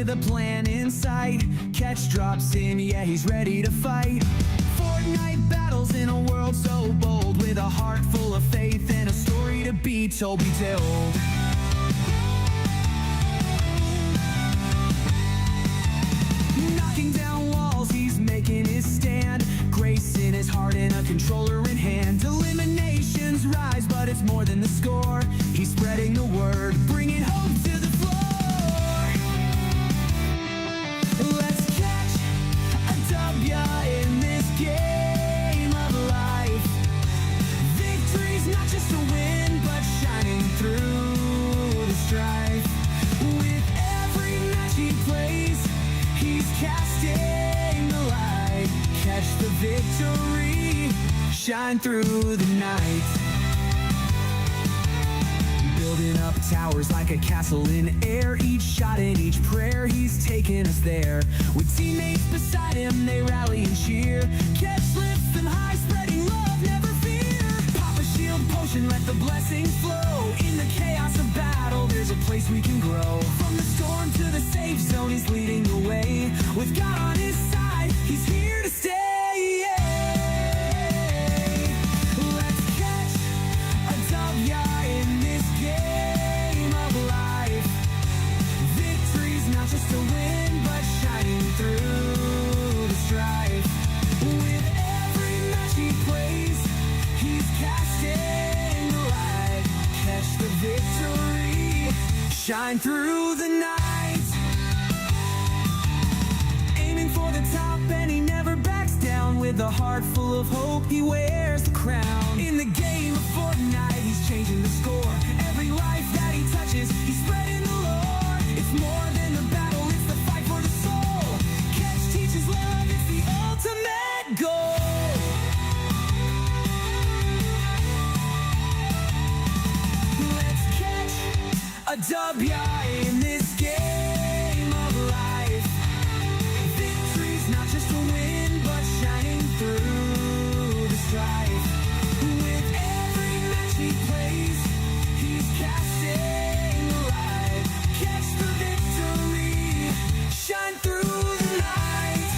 with a plan in sight. Catch drops in, yeah, he's ready to fight. Fortnite battles in a world so bold, with a heart full of faith and a story to be told, Knocking down walls, he's making his stand. Grace in his heart and a controller in hand. Eliminations rise, but it's more than the score. He's spreading the word, bringing hope to the floor. Let's catch a W in this game of life. Victory's not just a win, but shining through the strife. With every match he plays, he's casting the light. Catch the victory, shine through the night. Building up towers like a castle in air. Each shot and each prayer, he's taking us there. With teammates beside him, they rally and cheer. Catch lifts them high, spreading love, never fear. Pop a shield potion, let the blessings flow. In the chaos of battle, there's a place we can grow. From the storm to the safe zone, he's leading the way. With God on his side, he's here to stay. Let's catch a W in this game of life. Victory's not just a win, but shining through the strife. With every match he plays, he's casting the light. Catch the victory, shine through the night. Aiming for the top and he never backs down. With a heart full of hope, he wears the crown. In the game of Fortnite, he's changing the score. Every life that he touches, he's spreading the lore. It's more than the battle, it's the fight for the soul. Catch teaches love, it's the ultimate goal. Let's catch a W in this game of life. Victory's not just a win, but shining through the strife. With every match he plays, he's casting the light. Catch the victory, shine through the night.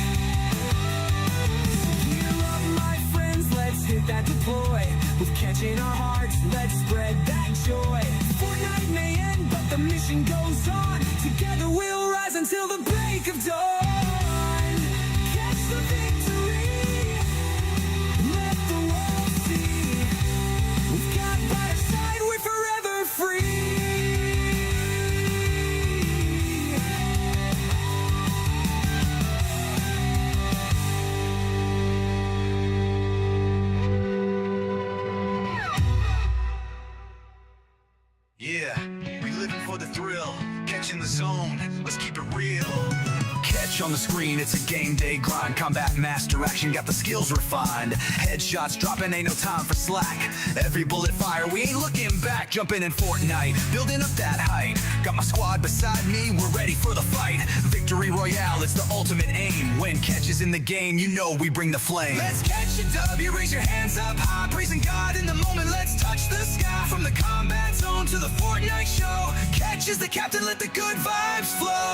So gear up, my friends, let's hit that deploy. With catch in our hearts, let's spread that joy. Fortnite may end, but the mission goes on. Together we'll rise until the break of dawn. Catch the victory, let the world see. With God by our side, we're forever free. Yeah, we living for the thrill, catching the zone, let's keep it real. Catch on the screen, it's a game day grind. Combat master action, got the skills refined. Headshots dropping, ain't no time for slack. Every bullet fire, we ain't looking back. Jumping in Fortnite, building up that height. Got my squad beside me, we're ready for the fight. Victory Royale, it's the ultimate aim. When catch is in the game, you know we bring the flame. Let's catch a W, raise your hands up high. Praising God in the moment, let's touch the sky. From the combat zone to the Fortnite show. Catch is the captain, let the good vibes flow.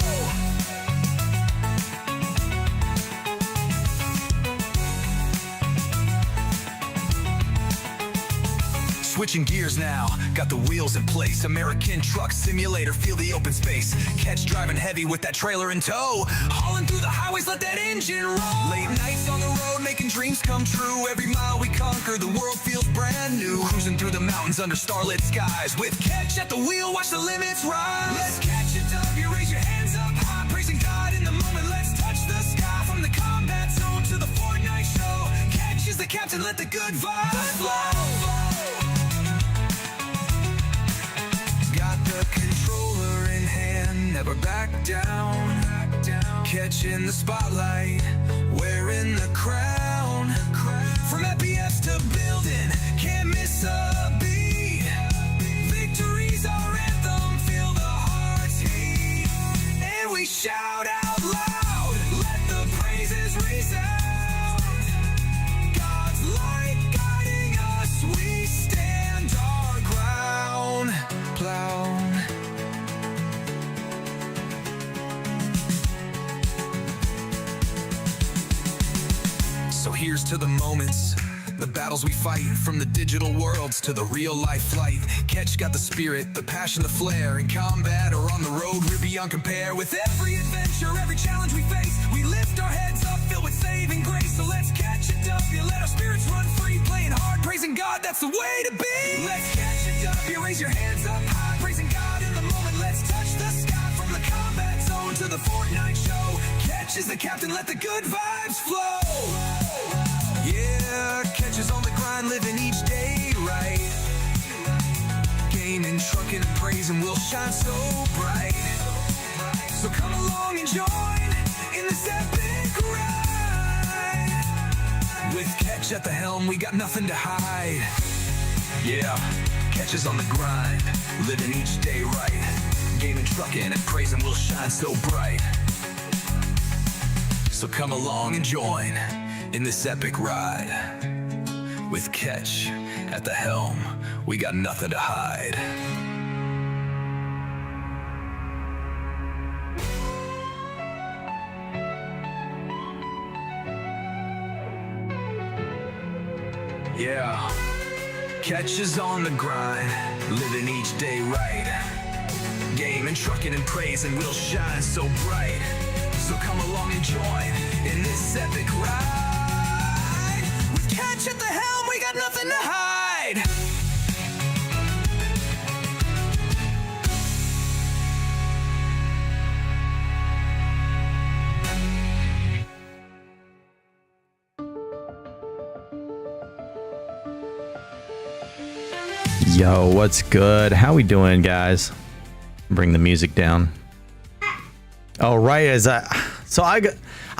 Switching gears now, got the wheels in place. American truck simulator, feel the open space. Catch driving heavy with that trailer in tow. Hauling through the highways, let that engine roll. Late nights on the road, making dreams come true. Every mile we conquer, the world feels brand new. Cruising through the mountains under starlit skies. With catch at the wheel, watch the limits rise. Let's catch a W, raise your hands up high. Praising God in the moment, let's touch the sky. From the combat zone to the Fortnite show. Catch is the captain, let the good vibes flow. The controller in hand, never back down. Catching the spotlight, wearing the crown. From FBS to building, can't miss a beat. Victory's our anthem, feel the heart's heat. And we shout out loud, let the praises resound. God's light guiding us, we stand our ground. Plow. So here's to the moments, the battles we fight, from the digital worlds to the real life flight. Catch got the spirit, the passion, the flair. In combat or on the road, we're beyond compare. With every adventure, every challenge we face, we lift our heads up, filled with saving grace. So let's catch a W, let our spirits run free, playing hard, praising God, that's the way to be. Let's catch a W, raise your hands up high, praising God in the moment. Let's touch the sky, from the combat zone to the Fortnite show. Catch is the captain, let the good vibes flow. Yeah, Catch is on the grind, living each day right. Gaming, trucking, and praising will shine so bright. So come along and join in this epic ride. With Catch at the helm, we got nothing to hide. Yeah, Catch is on the grind, living each day right. Gaming, trucking, and praising will shine so bright. So come along and join in this epic ride. With Catch at the helm, we got nothing to hide. Yeah, Catch is on the grind, living each day right. Gaming, trucking, and praising will shine so bright. So come along and join in this epic ride. With Catch at the helm, we got nothing to hide. Yo, what's good? How we doing, guys? Bring the music down. Oh, right, as I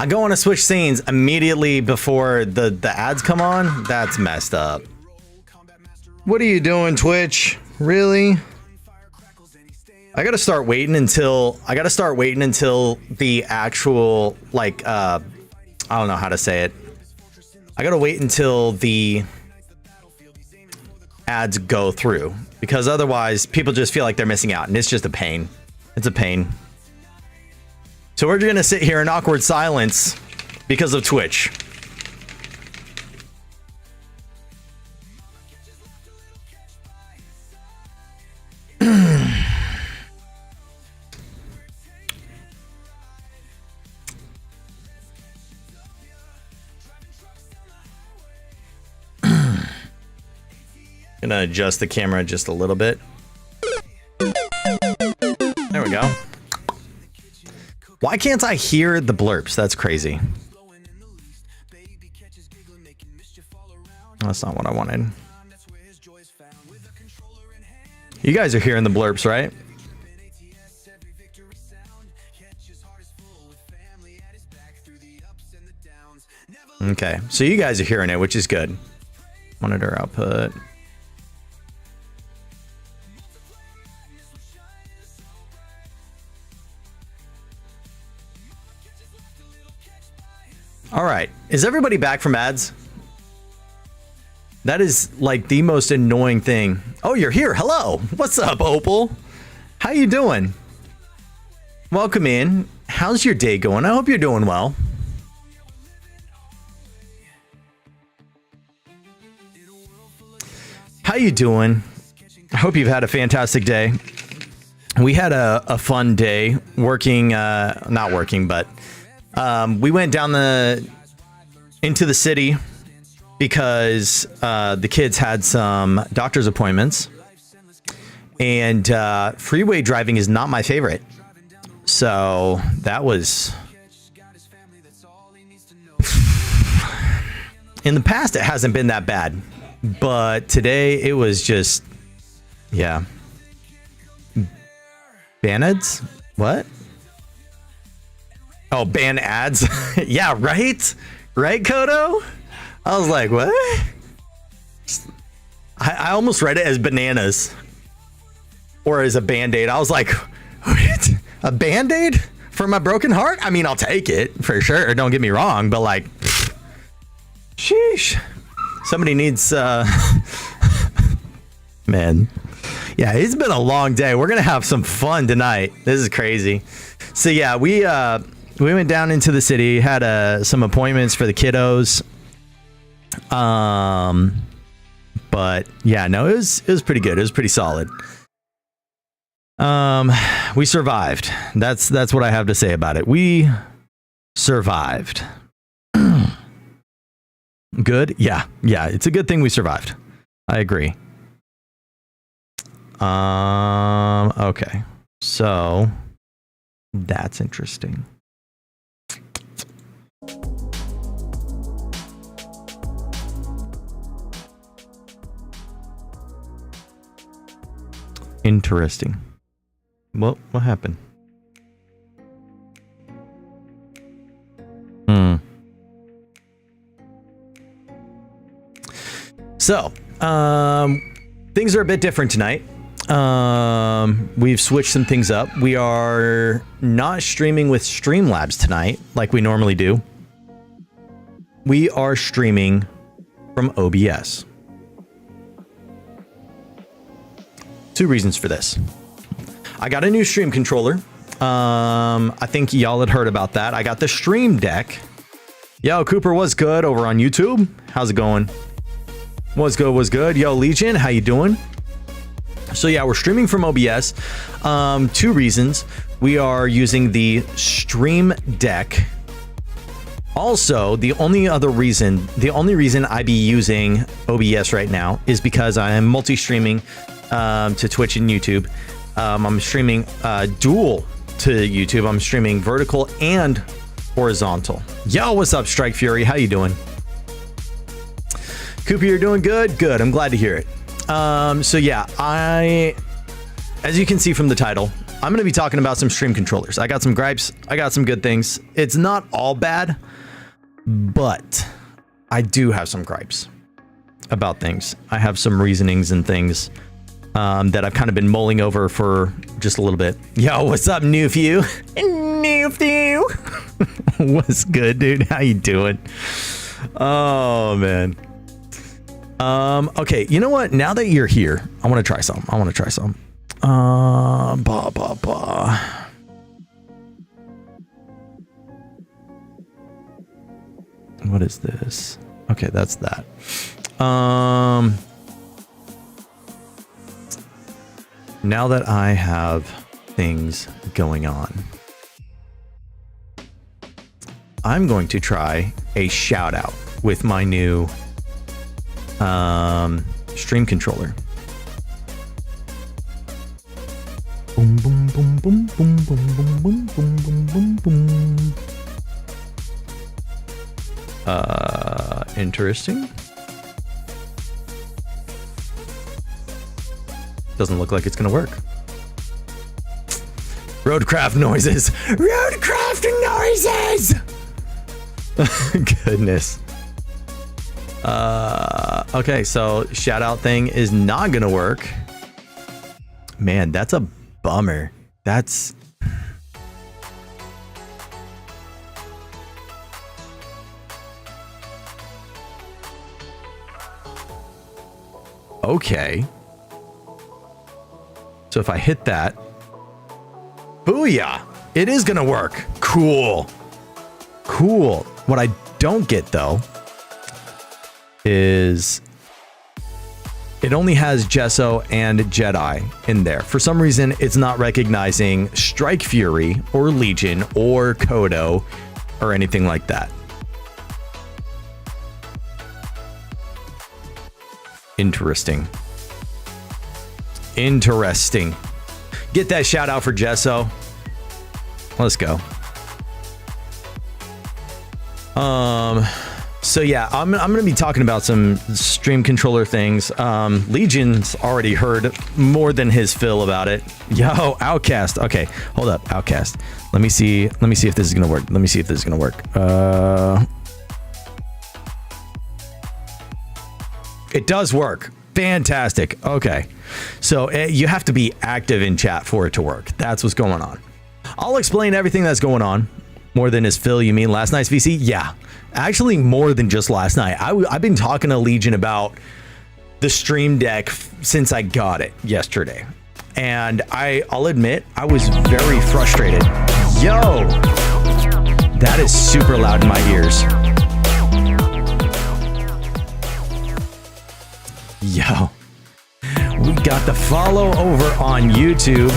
go on to switch scenes immediately before the ads come on. That's messed up. What are you doing, Twitch? Really? I gotta start waiting until the actual, like, I don't know how to say it. I gotta wait until the ads go through, because otherwise people just feel like they're missing out, and it's just a pain. It's a pain. So we're gonna sit here in awkward silence because of Twitch. Gonna adjust the camera just a little bit. There we go. Why can't I hear the blurps? That's crazy. That's not what I wanted. You guys are hearing the blurps, right? Okay, so you guys are hearing it, which is good. Monitor output. All right, is everybody back from ads? That is like the most annoying thing. Oh, you're here. Hello. What's up, Opal? How you doing? Welcome in. How's your day going? I hope you're doing well. How you doing? I hope you've had a fantastic day. We had a fun day working, not working, but we went down into the city because the kids had some doctor's appointments, and freeway driving is not my favorite. So that was, in the past it hasn't been that bad, but today it was just, yeah. Ban ads? What? Oh, ban ads? Yeah, right? Right, Kodo? I was like, what? I almost read it as bananas. Or as a band-aid. I was like, what? A band-aid for my broken heart? I mean, I'll take it, for sure. Don't get me wrong, but like, sheesh. Somebody needs, man. Yeah, it's been a long day. We're going to have some fun tonight. This is crazy. So yeah, we went down into the city, had some appointments for the kiddos, But yeah, no, it was pretty good. It was pretty solid. We survived. That's what I have to say about it. We survived. Good? Yeah. It's a good thing we survived. I agree. Okay. So that's interesting. Interesting. What happened? So, things are a bit different tonight. We've switched some things up. We are not streaming with Streamlabs tonight like we normally do. We are streaming from OBS. Two reasons for this. I got a new stream controller. I think y'all had heard about that. I got the Stream Deck. Yo, Cooper, what's good over on YouTube? How's it going? What's good? Yo, Legion, how you doing? So yeah, we're streaming from OBS. Two reasons. We are using the Stream Deck. Also, the only reason I be using OBS right now is because I am multi-streaming to Twitch and YouTube. I'm streaming dual to YouTube. I'm streaming vertical and horizontal. Yo, what's up, Strike Fury? How you doing? Cooper, you're doing good? Good. I'm glad to hear it. So yeah, as you can see from the title, I'm going to be talking about some stream controllers. I got some gripes. I got some good things. It's not all bad, but I do have some gripes about things. I have some reasonings and things that I've kind of been mulling over for just a little bit. Yo, what's up, New Few? New Few. What's good, dude? How you doing? Oh, man. Okay, you know what? Now that you're here, I want to try some. What is this? Okay, that's that. Now that I have things going on, I'm going to try a shout out with my new stream controller. Boom boom boom boom boom boom boom boom boom boom boom boom. Interesting. Doesn't look like it's gonna work. Roadcraft noises. Roadcraft noises. Goodness. Okay, so shout out thing is not gonna work. Man, that's a bummer. That's okay. So if I hit that, booyah, it is gonna work. Cool. What I don't get though is it only has Gesso and Jedi in there. For some reason, it's not recognizing Strike Fury or Legion or Kodo or anything like that. Interesting. Get that shout out for Gesso. Let's go. So yeah, I'm gonna be talking about some stream controller things. Legion's already heard more than his fill about it. Yo, Outcast. Okay, hold up, Outcast. Let me see if this is gonna work. It does work. Fantastic. Okay, so you have to be active in chat for it to work. That's what's going on. I'll explain everything that's going on. More than his fill, you mean last night's VC? Yeah, actually more than just last night. I've been talking to Legion about the Stream Deck since I got it yesterday. And I'll admit, I was very frustrated. Yo, that is super loud in my ears. Yo, we got the follow over on YouTube.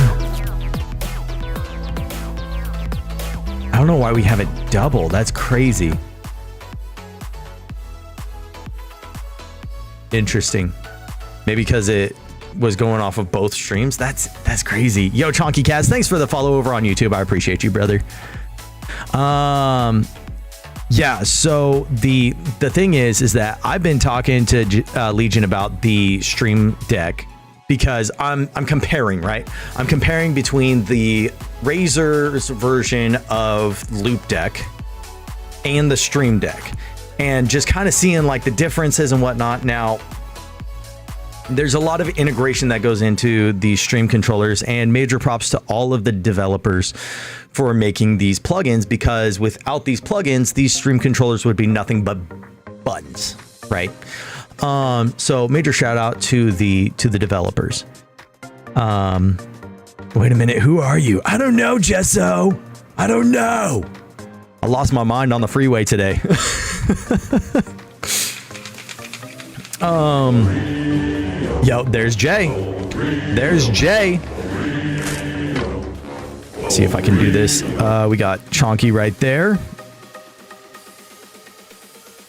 I don't know why we have it double. That's crazy. Interesting. Maybe because it was going off of both streams. That's crazy. Yo, Chonky Cats, thanks for the follow over on YouTube. I appreciate you, brother. Yeah, so the thing is that I've been talking to Legion about the Stream Deck because I'm comparing, right? I'm comparing between the Razer's version of Loop Deck and the Stream Deck, and just kind of seeing like the differences and whatnot. Now, there's a lot of integration that goes into these stream controllers, and major props to all of the developers for making these plugins, because without these plugins, these stream controllers would be nothing but buttons, right? So major shout out to the developers. Wait a minute, who are you? I don't know, Jesso. I don't know. I lost my mind on the freeway today. Yo, there's Jay. There's Jay. Let's see if I can do this. We got Chonky right there.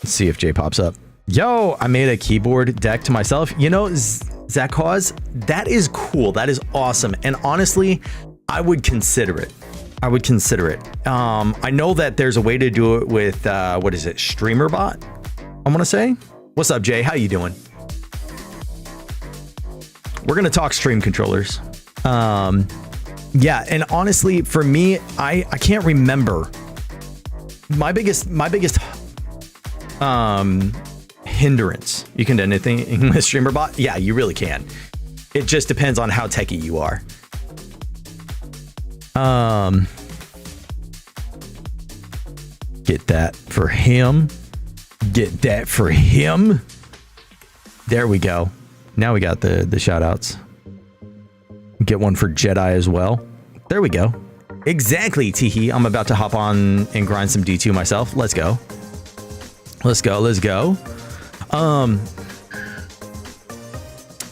Let's see if Jay pops up. Yo, I made a keyboard deck to myself. You know, Zakhoz, that is cool. That is awesome. And honestly, I would consider it. I would consider it. I know that there's a way to do it with, what is it? StreamerBot, I want to say. What's up, Jay? How you doing? We're going to talk stream controllers. Yeah, and honestly, for me, I can't remember. My biggest hindrance. You can do anything with StreamerBot? Yeah, you really can. It just depends on how techie you are. Get that for him. Get that for him. There we go. Now we got the shout outs. Get one for Jedi as well. There we go. Exactly, Teehee. I'm about to hop on and grind some D2 myself. Let's go. Let's go. Let's go.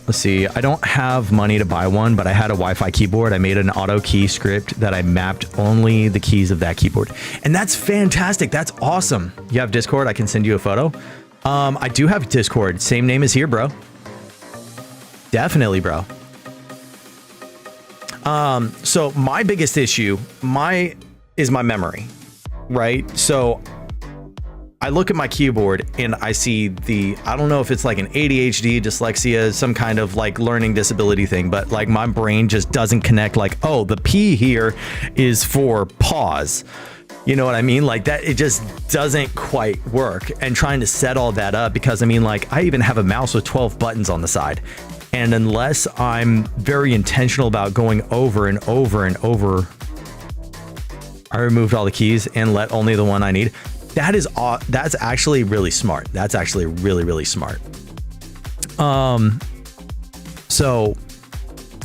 Let's see. I don't have money to buy one, but I had a Wi-Fi keyboard. I made an auto key script that I mapped only the keys of that keyboard. And that's fantastic. That's awesome. You have Discord? I can send you a photo. I do have Discord. Same name as here, bro. Definitely, bro. So my biggest issue, is my memory, right? So I look at my keyboard and I see I don't know if it's like an ADHD, dyslexia, some kind of like learning disability thing, but like my brain just doesn't connect like, oh, the P here is for pause. You know what I mean? Like that, it just doesn't quite work. And trying to set all that up, because I mean, like I even have a mouse with 12 buttons on the side. And unless I'm very intentional about going over and over and over, I removed all the keys and let only the one I need. That's actually really smart. That's actually really, really smart. So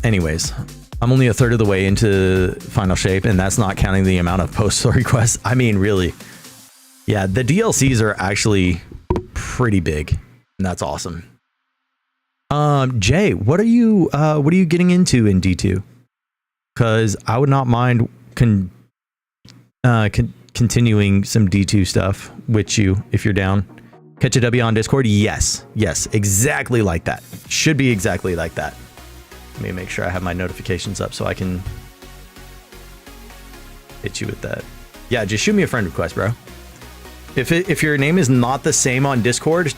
anyways, I'm only a third of the way into final shape, and that's not counting the amount of postal requests. I mean, really, yeah, the DLCs are actually pretty big, and that's awesome. Jay, what are you getting into in D2? Because I would not mind continuing some D2 stuff with you if you're down. Catch a W on Discord? Yes, exactly like that. Should be exactly like that. Let me make sure I have my notifications up so I can hit you with that. Yeah, just shoot me a friend request, bro. If your name is not the same on Discord,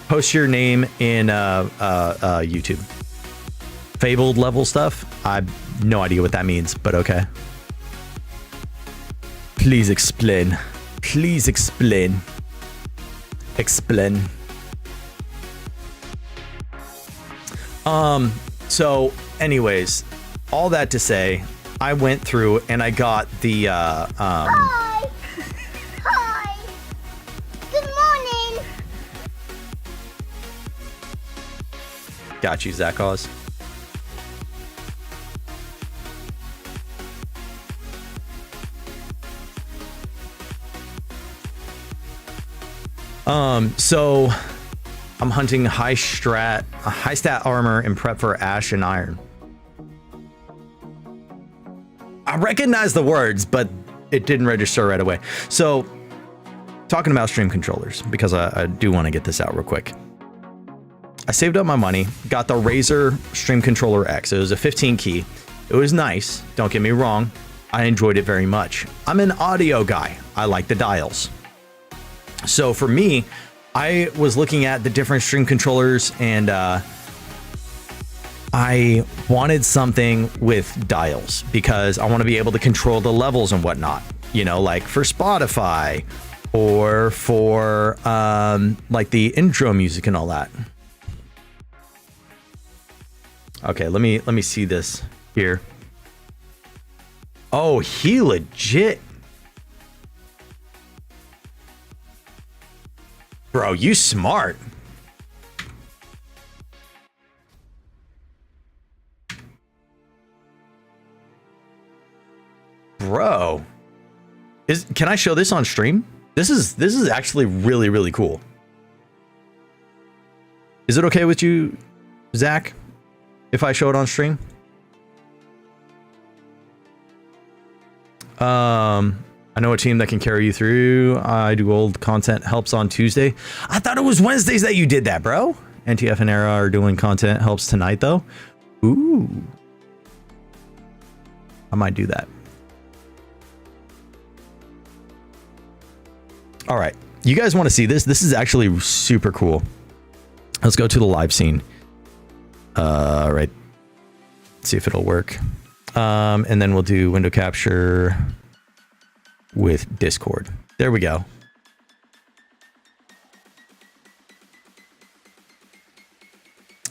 post your name in YouTube. Fabled level stuff? I have no idea what that means, but okay. Please explain. Please explain. Explain. So anyways, all that to say, I went through and I got the Hi. Hi. Good morning. Got you, Zakhoz. So I'm hunting high stat armor and prep for ash and iron. I recognize the words, but it didn't register right away. So, talking about stream controllers, because I do want to get this out real quick. I saved up my money, got the Razer Stream Controller X. It was a 15 key. It was nice, don't get me wrong. I enjoyed it very much. I'm an audio guy. I like the dials. So for me, I was looking at the different stream controllers and I wanted something with dials because I want to be able to control the levels and whatnot, you know, like for Spotify or for like the intro music and all that. Okay, let me see this here. Oh, he legit. Bro, you smart. Bro. Can I show this on stream? This is actually really, really cool. Is it okay with you, Zach, if I show it on stream? I know a team that can carry you through. I do old content helps on Tuesday. I thought it was Wednesdays that you did that, bro. NTF and Era are doing content helps tonight, though. Ooh. I might do that. All right. You guys want to see this? This is actually super cool. Let's go to the live scene. Right. See if it'll work. And then we'll do window capture with Discord. There we go.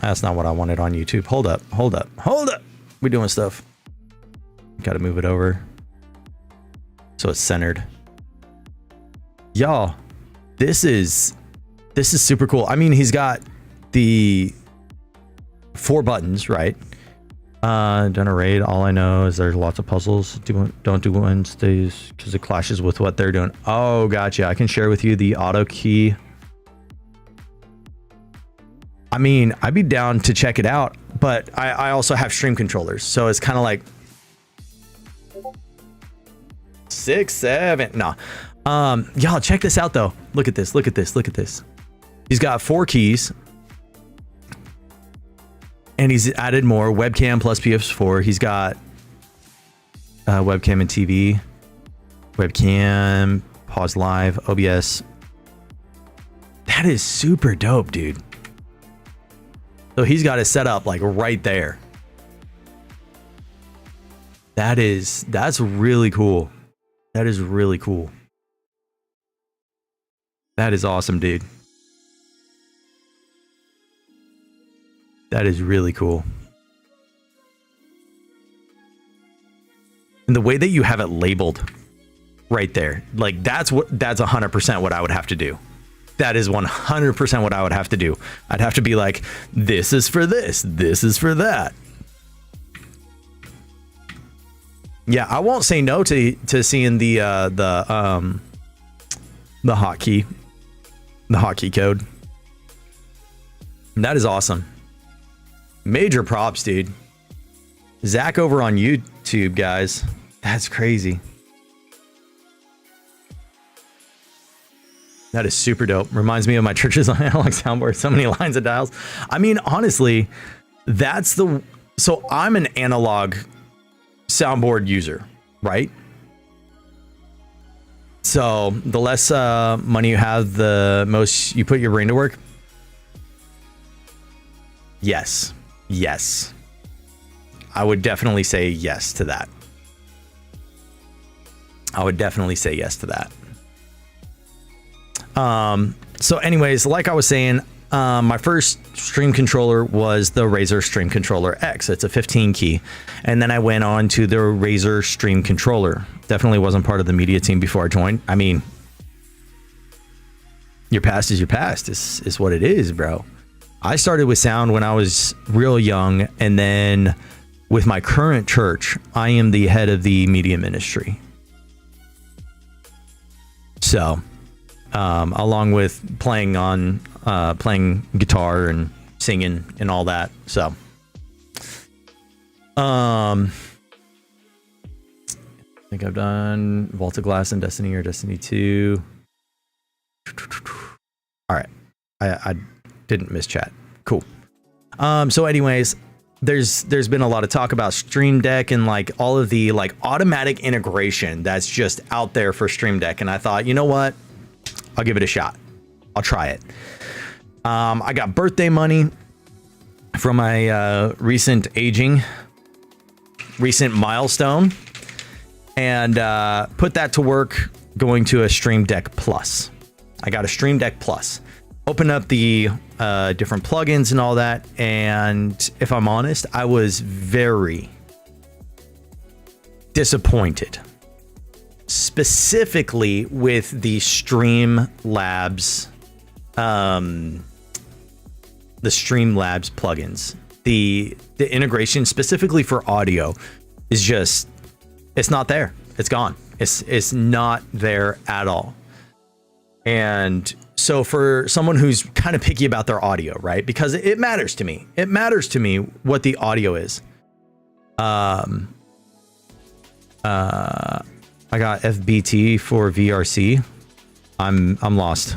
That's not what I wanted on YouTube. Hold up. We're doing stuff. Got to move it over so it's centered. Y'all, this is super cool. I mean, he's got the 4 buttons, right? Done a raid. All I know is there's lots of puzzles. Don't do Wednesdays because it clashes with what they're doing. Oh, gotcha. I can share with you the auto key. I mean, I'd be down to check it out, but I also have stream controllers, so it's kind of like 6, 7. Nah. Y'all check this out though. Look at this. He's got 4 keys. And he's added more webcam plus PS4. He's got webcam and TV, webcam, pause live, OBS. That is super dope, dude. So he's got it set up like right there. That's really cool. That is really cool. That is awesome, dude. That is really cool. And the way that you have it labeled right there, like that's 100% what I would have to do. That is 100% what I would have to do. I'd have to be like, this is for this, this is for that. Yeah, I won't say no to seeing the hotkey code. That is awesome. Major props, dude. Zach over on YouTube, guys. That's crazy. That is super dope. Reminds me of my church's analog soundboard. So many lines of dials. I mean, honestly, so I'm an analog soundboard user, right? So the less money you have, the most you put your brain to work. Yes. I would definitely say yes to that. So anyways, like I was saying, my first stream controller was the Razer Stream Controller X. It's a 15 key. And then I went on to the Razer Stream Controller. Definitely wasn't part of the media team before I joined. I mean, your past is your past. Is what it is, bro. I started with sound when I was real young, and then with my current church, I am the head of the media ministry. So along with playing guitar and singing and all that. So, I think I've done Vault of Glass and Destiny or Destiny 2. All right. I didn't miss chat. Cool. So anyways, there's been a lot of talk about Stream Deck and like all of the like automatic integration that's just out there for Stream Deck. And I thought, you know what? I'll give it a shot. I'll try it. I got birthday money from my recent milestone, and put that to work going to a Stream Deck Plus. I got a Stream Deck Plus. Open up the different plugins and all that, and if I'm honest, I was very disappointed, specifically with the Streamlabs plugins. The integration specifically for audio is just, it's not there. It's gone. It's not there at all. And so for someone who's kind of picky about their audio, right? Because it matters to me. It matters to me what the audio is. I got FBT for VRC. I'm lost.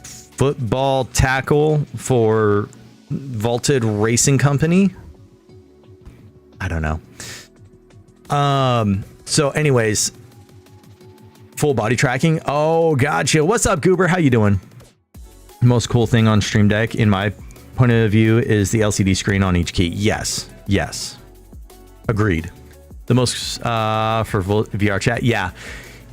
Football tackle for Vaulted Racing Company. I don't know. So anyways, full body tracking. Oh, gotcha. What's up, Goober? How you doing? Most cool thing on Stream Deck, in my point of view, is the LCD screen on each key. Yes. Agreed. The most for VR chat. Yeah.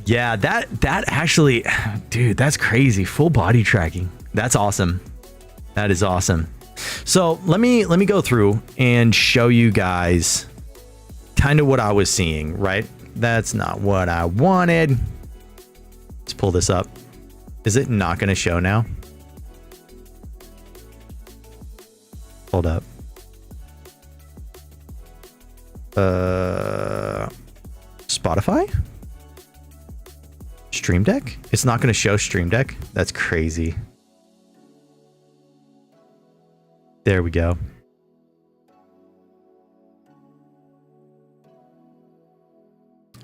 That actually, dude, that's crazy. Full body tracking. That's awesome. That is awesome. So let me go through and show you guys kind of what I was seeing, right? That's not what I wanted. Let's pull this up. Is it not going to show now? Hold up. Spotify? Stream Deck? It's not going to show Stream Deck? That's crazy. There we go.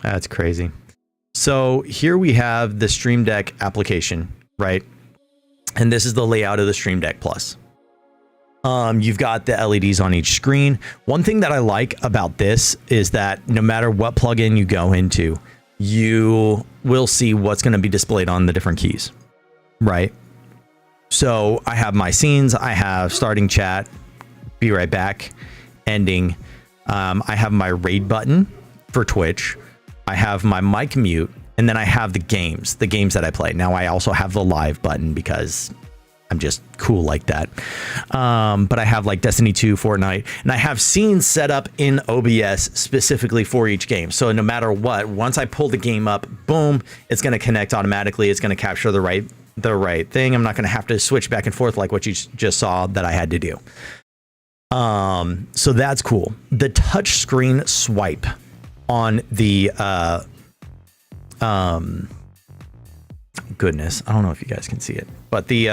That's crazy. So here we have the Stream Deck application, right? And this is the layout of the Stream Deck Plus. You've got the LEDs on each screen. One thing that I like about this is that no matter what plugin you go into, you will see what's going to be displayed on the different keys, right? So I have my scenes, I have starting chat, be right back, ending. I have my raid button for Twitch. I have my mic mute, and then I have the games that I play. Now I also have the live button because I'm just cool like that. But I have like Destiny 2, Fortnite, and I have scenes set up in OBS specifically for each game. So no matter what, once I pull the game up, boom, it's going to connect automatically. It's going to capture the right thing. I'm not going to have to switch back and forth like what you just saw that I had to do. So that's cool. The touch screen swipe on the goodness, I don't know if you guys can see it, but the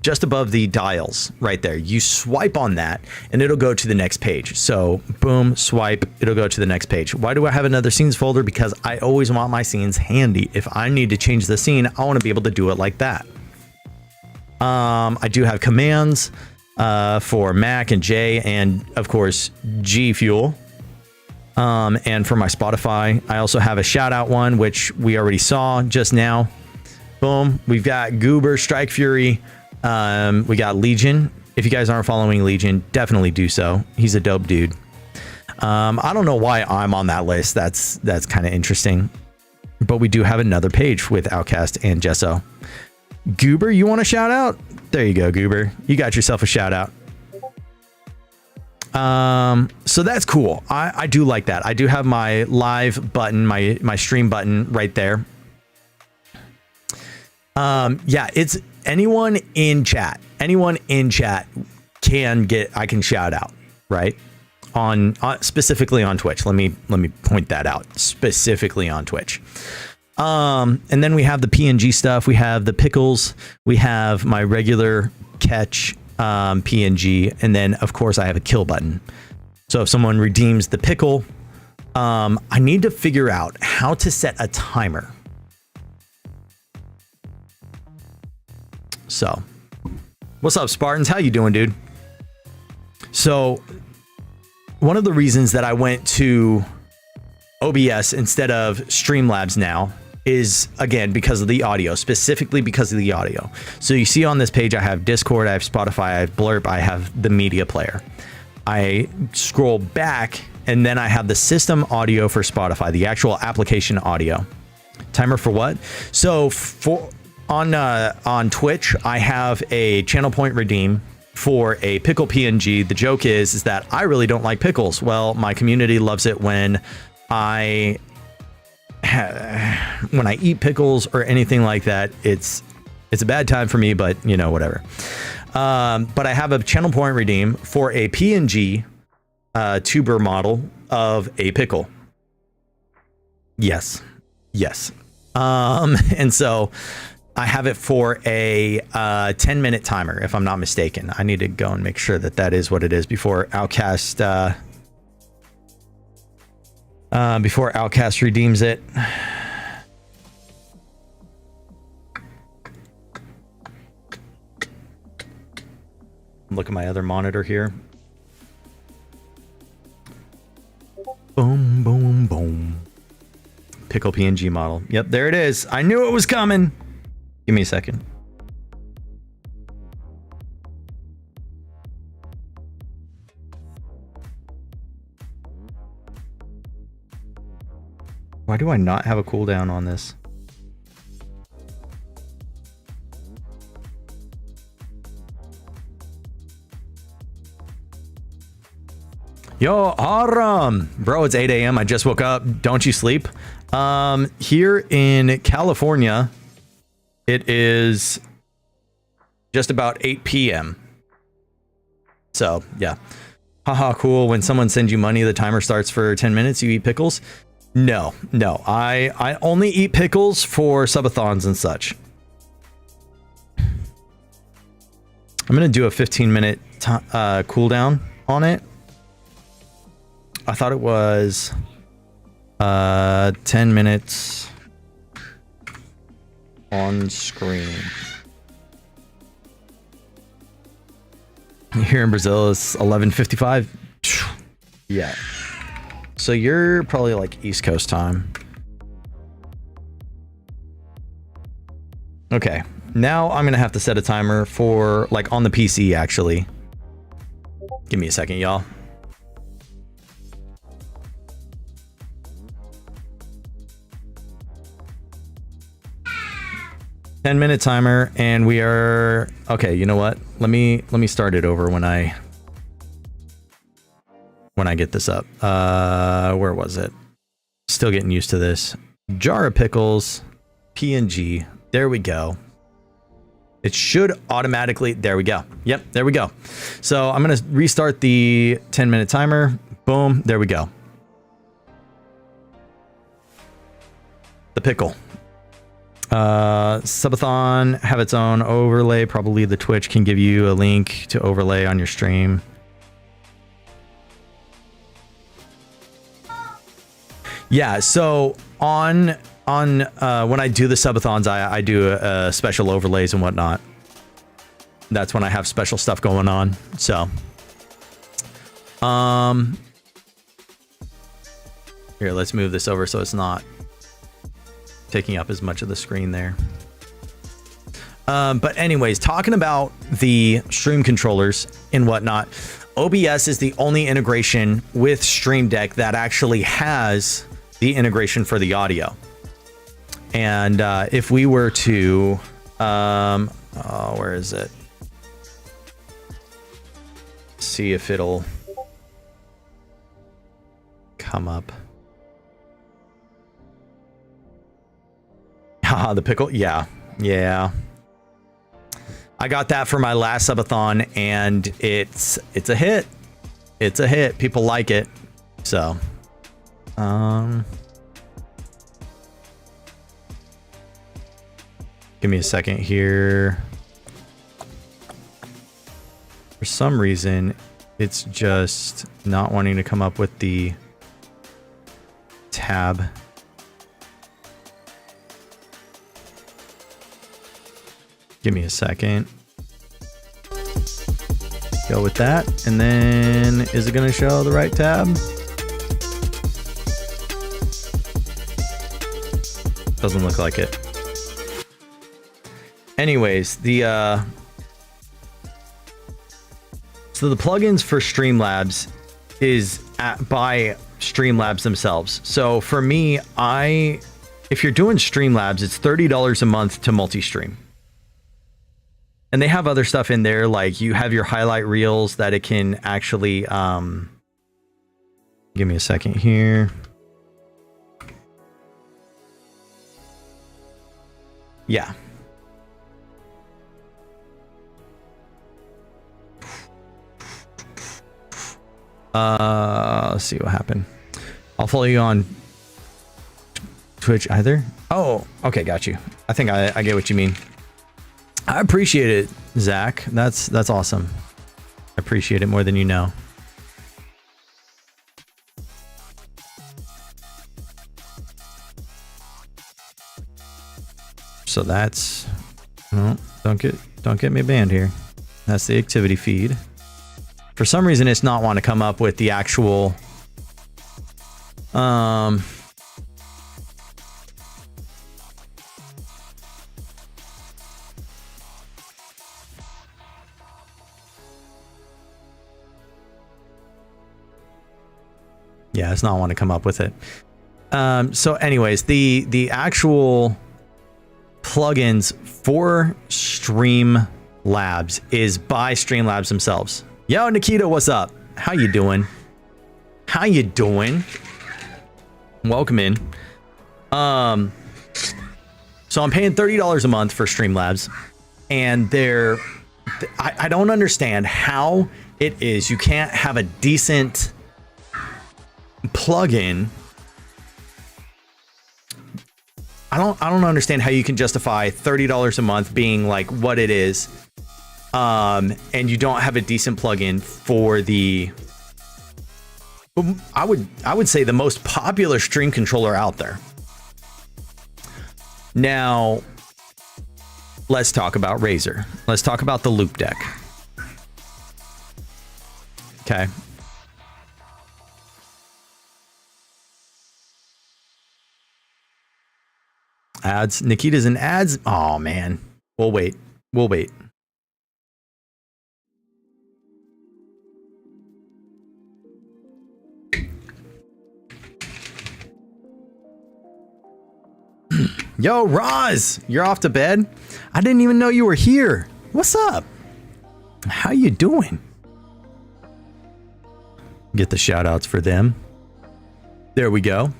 just above the dials right there, you swipe on that and it'll go to the next page. So boom, swipe, it'll go to the next page. Why do I have another scenes folder? Because I always want my scenes handy. If I need to change the scene, I want to be able to do it like that. I do have commands for Mac and J, and of course gfuel. And for my Spotify, I also have a shout out one, which we already saw just now. Boom. We've got Goober, Strike Fury. We got Legion. If you guys aren't following Legion, definitely do so. He's a dope dude. I don't know why I'm on that list. That's kind of interesting, but we do have another page with Outcast and Gesso. Goober, you want a shout out? There you go, Goober. You got yourself a shout out. So that's cool. I do like that. I do have my live button, my stream button right there. Yeah, it's anyone in chat I can shout out, right? On specifically on Twitch. Let me point that out, specifically on Twitch. And then we have the PNG stuff. We have the pickles. We have my regular catch PNG. And then, of course, I have a kill button. So if someone redeems the pickle, I need to figure out how to set a timer. So, what's up, Spartans? How you doing, dude? So, one of the reasons that I went to OBS instead of Streamlabs now is, again, because of the audio, specifically because of the audio. So you see on this page, I have Discord, I have Spotify, I have Blurb, I have the media player. I scroll back and then I have the system audio for Spotify, the actual application audio. Timer for what? So on Twitch, I have a channel point redeem for a pickle PNG. The joke is that I really don't like pickles. Well, my community loves it when I eat pickles or anything like that. It's a bad time for me, but you know, whatever. But I have a channel point redeem for a PNG tuber model of a pickle. Yes. And so I have it for a 10-minute timer, if I'm not mistaken. I need to go and make sure that that is what it is before Outcast redeems it. Look at my other monitor here. Boom, boom, boom. Pickle PNG model. Yep, there it is. I knew it was coming. Give me a second. Why do I not have a cooldown on this? Yo, Aram! Bro, it's 8 a.m. I just woke up. Don't you sleep? Here in California, it is just about 8 p.m. So, yeah. Haha, cool. When someone sends you money, the timer starts for 10 minutes. You eat pickles? No. I only eat pickles for subathons and such. I'm going to do a 15-minute cooldown on it. I thought it was 10 minutes on screen. Here in Brazil, it's 11:55. Yeah. So you're probably like East Coast time. Okay. Now I'm going to have to set a timer for like on the PC, actually. Give me a second, y'all. 10-minute timer, and we are okay. You know what? Let me start it over when I get this up. Where was it? Still getting used to this. Jar of pickles, PNG. There we go. It should automatically. There we go. Yep, there we go. So I'm gonna restart the 10-minute timer. Boom. There we go. The pickle. Subathon have its own overlay. Probably the Twitch can give you a link to overlay on your stream. Yeah, so on when I do the subathons, I do special overlays and whatnot. That's when I have special stuff going on. So, here, let's move this over so it's not taking up as much of the screen there. But anyways, talking about the stream controllers and whatnot, OBS is the only integration with Stream Deck that actually has the integration for the audio. And if we were to, where is it? See if it'll come up. Haha, the pickle. Yeah. I got that for my last subathon, and it's a hit. It's a hit. People like it. So, Give me a second here. For some reason, it's just not wanting to come up with the tab. Give me a second. Go with that. And then is it going to show the right tab? Doesn't look like it. Anyways, so the plugins for Streamlabs is by Streamlabs themselves. So for me, if you're doing Streamlabs, it's $30 a month to multi-stream. And they have other stuff in there, like you have your highlight reels that it can actually, give me a second here. Yeah. Let's see what happened. I'll follow you on Twitch either. Oh, okay, got you. I think I get what you mean. I appreciate it, Zach. That's awesome. I appreciate it more than you know. So that's no, don't get me banned here. That's the activity feed. For some reason, it's not want to come up with the actual yeah, it's not want to come up with it. So anyways, the actual plugins for Streamlabs is by Streamlabs themselves. Yo, Nikita, what's up? How you doing? How you doing? Welcome in. So I'm paying $30 a month for Streamlabs, and I don't understand how it is you can't have a decent plugin. I don't understand how you can justify $30 a month being like what it is, and you don't have a decent plugin for the I would say the most popular stream controller out there. Now, let's talk about Razer. Let's talk about the Loop Deck. Okay. Ads. Nikita's in ads. Oh man. We'll wait. We'll wait. Yo, Roz, you're off to bed? I didn't even know you were here. What's up? How you doing? Get the shout outs for them. There we go.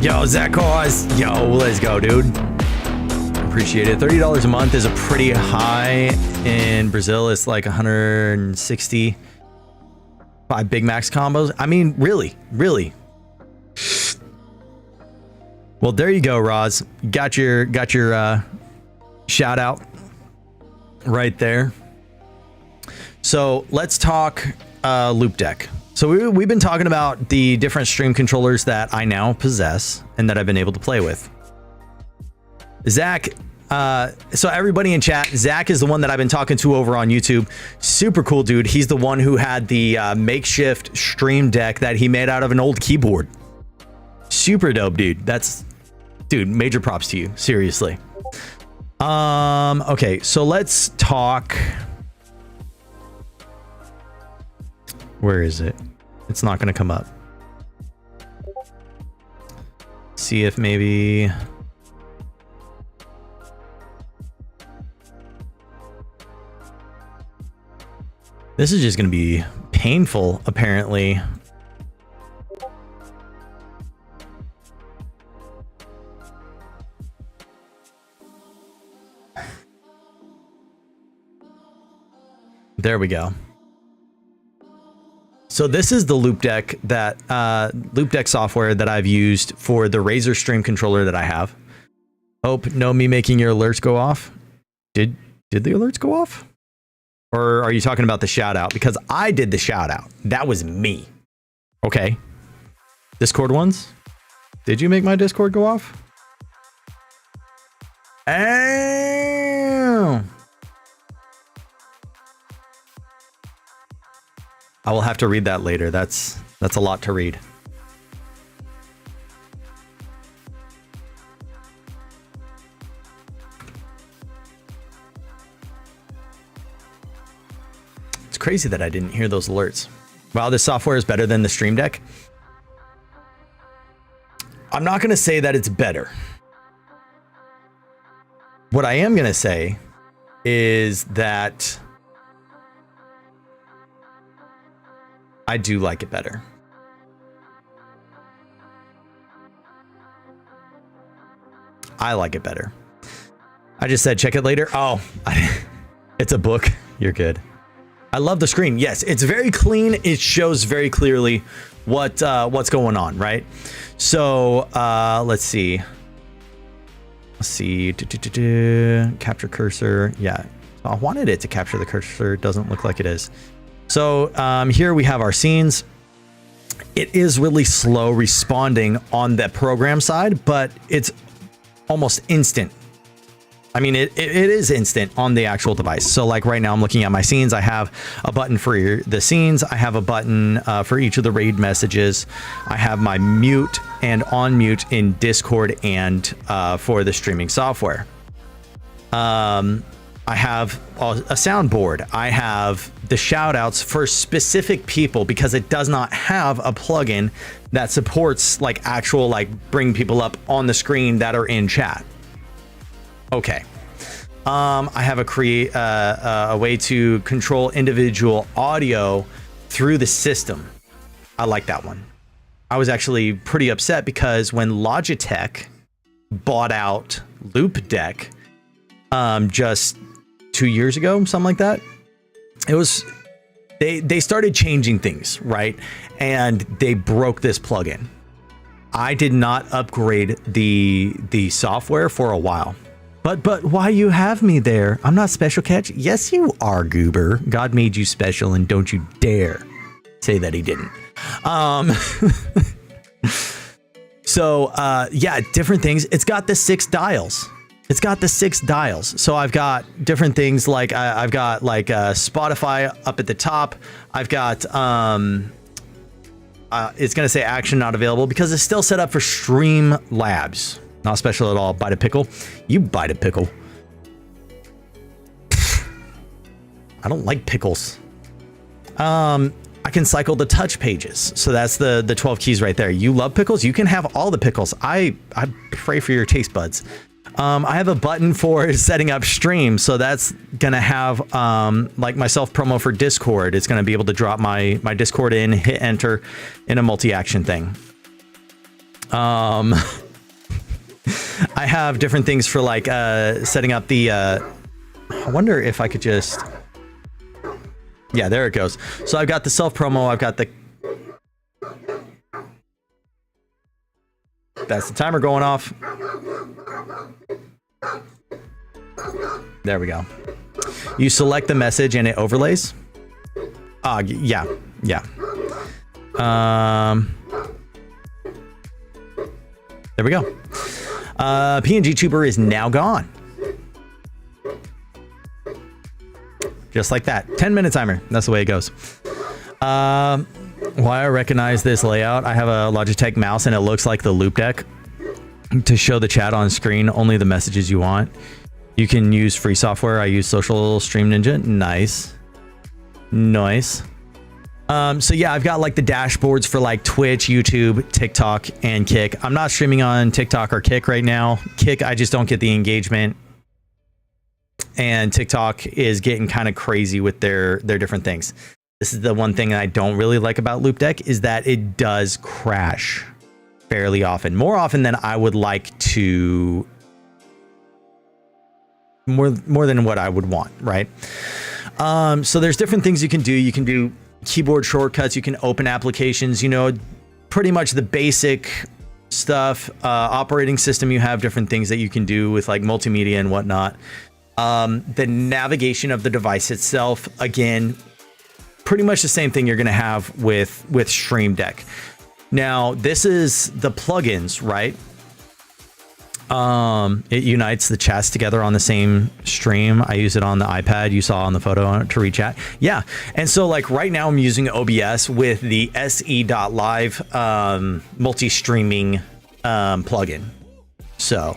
Yo, Zach Cause. Yo, let's go, dude. Appreciate it. $30 a month is a pretty high. In Brazil, it's like 160. 5 Big Macs combos. I mean, really. Well, there you go, Roz. Got your shout out right there. So let's talk Loop Deck. So we've been talking about the different stream controllers that I now possess and that I've been able to play with. Zach, so everybody in chat, Zach is the one that I've been talking to over on YouTube. Super cool dude. He's the one who had the makeshift stream deck that he made out of an old keyboard. Super dope, dude. Dude, major props to you. Seriously. Okay, so let's talk. Where is it? It's not going to come up. See if maybe... This is just going to be painful, apparently. There we go. So this is the Loop Deck Loop Deck software that I've used for the Razer stream controller that I have. Hope, no me making your alerts go off. Did the alerts go off? Or are you talking about the shout out? Because I did the shout out. That was me. Okay. Discord ones? Did you make my Discord go off? Oh. I will have to read that later. That's a lot to read. It's crazy that I didn't hear those alerts. Wow, this software is better than the Stream Deck. I'm not going to say that it's better. What I am going to say is that I do like it better. I like it better. I just said check it later. Oh, it's a book. You're good. I love the screen. Yes, it's very clean. It shows very clearly what's going on, right? So let's see. Capture cursor. Yeah, I wanted it to capture the cursor. It doesn't look like it is. So here we have our scenes. It is really slow responding on the program side, but it's almost instant. I mean, it is instant on the actual device. So like right now I'm looking at my scenes. I have a button for the scenes. I have a button for each of the raid messages. I have my mute and on mute in Discord and for the streaming software. I have a soundboard. I have the shout outs for specific people because it does not have a plugin that supports like actual like bring people up on the screen that are in chat. Okay. I have a way to control individual audio through the system. I like that one. I was actually pretty upset because when Logitech bought out Loop Deck just 2 years ago, something like that, it was they started changing things, right? And they broke this plugin. I did not upgrade the software for a while. But why you have me there? I'm not special, Catch. Yes, you are, Goober. God made you special, and don't you dare say that he didn't. So yeah, different things. It's got the 6 dials. So I've got different things like I've got like Spotify up at the top. I've got it's gonna say action not available because it's still set up for Streamlabs. Not special at all. Bite a pickle. You bite a pickle. I don't like pickles. I can cycle the touch pages. So that's the 12 keys right there. You love pickles? You can have all the pickles. I pray for your taste buds. I have a button for setting up streams. So that's going to have like my self promo for Discord. It's going to be able to drop my Discord in, hit enter in a multi-action thing. I have different things for like setting up the I wonder if I could just, yeah, there it goes. So I've got the self promo. I've got that's the timer going off. There we go. You select the message and it overlays. Yeah. There we go. PNG Tuber is now gone. Just like that. 10-minute timer. That's the way it goes. Why I recognize this layout, I have a Logitech mouse and it looks like the Loop Deck. To show the chat on screen, only the messages you want. You can use free software. I use Social Stream Ninja. Nice. So yeah, I've got like the dashboards for like Twitch, YouTube, TikTok, and Kick. I'm not streaming on TikTok or Kick right now. Kick, I just don't get the engagement. And TikTok is getting kind of crazy with their different things. This is the one thing I don't really like about Loop Deck is that it does crash fairly often. More often than I would like to. More than what I would want, right? So there's different things you can do. You can do keyboard shortcuts. You can open applications, you know, pretty much the basic stuff, operating system. You have different things that you can do with like multimedia and whatnot. The navigation of the device itself, again, pretty much the same thing you're going to have with Stream Deck. Now, this is the plugins, right? It unites the chats together on the same stream. I use it on the iPad. You saw on the photo to reach out. Yeah. And so like right now I'm using OBS with the se.live multi-streaming plugin. So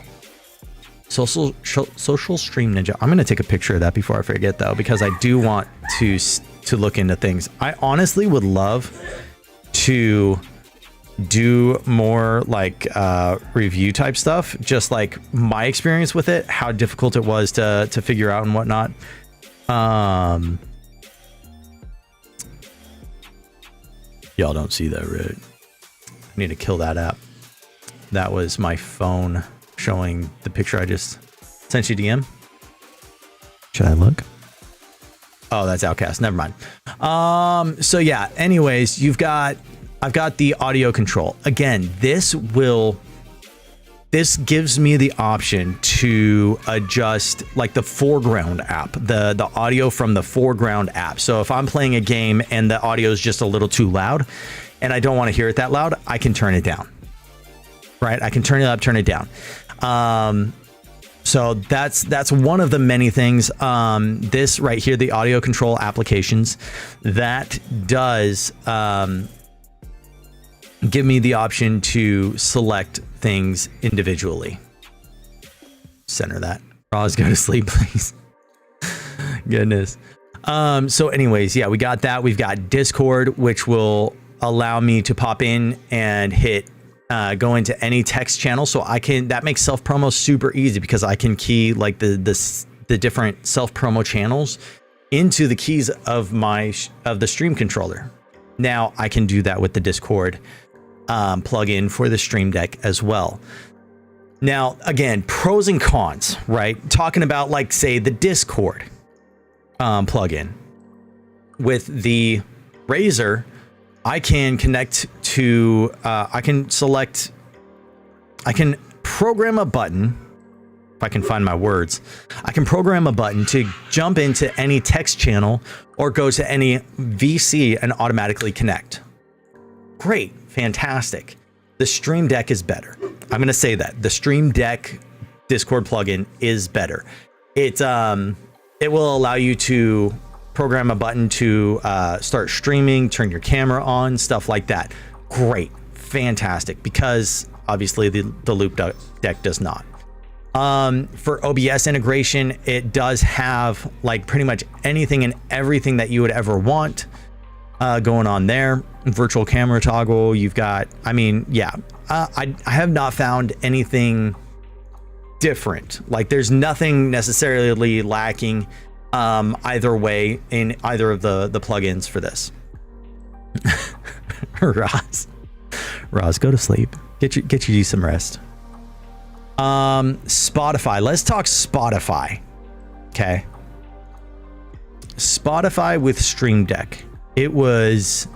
social stream ninja. I'm going to take a picture of that before I forget though, because I do want to look into things. I honestly would love to do more like review type stuff, just like my experience with it, how difficult it was to figure out and whatnot. Y'all don't see that, right? I need to kill that app. That was my phone showing the picture I just sent you DM. Should I look? Oh, that's Outcast. Never mind. So yeah, anyways, I've got the audio control. Again, this gives me the option to adjust like the foreground app, the audio from the foreground app. So if I'm playing a game and the audio is just a little too loud and I don't want to hear it that loud, I can turn it down. Right? I can turn it up, turn it down. So that's one of the many things. This right here, the audio control applications, that does give me the option to select things individually. Center that. Roz, go to sleep, please. Goodness. So anyways, yeah, we got that. We've got Discord, which will allow me to pop in and hit go into any text channel. So that makes self promo super easy because I can key like the different self promo channels into the keys of the stream controller. Now I can do that with the Discord plugin for the Stream Deck as well. Now, again, pros and cons, right? Talking about like, say, the Discord plugin. With the Razer, I can connect to, I can program a button, if I can find my words, I can program a button to jump into any text channel or go to any VC and automatically connect. Great. Fantastic. The Stream Deck is better. I'm going to say that the Stream Deck Discord plugin is better. It will allow you to program a button to start streaming, turn your camera on, stuff like that. Great. Fantastic. Because obviously the Loop Deck does not. For OBS integration, it does have like pretty much anything and everything that you would ever want going on there. Virtual camera toggle. You've got, I mean, yeah, I have not found anything different. Like there's nothing necessarily lacking either way in either of the plugins for this. Roz, go to sleep. Get you some rest. Spotify. Let's talk Spotify. Okay. Spotify with Stream Deck. It was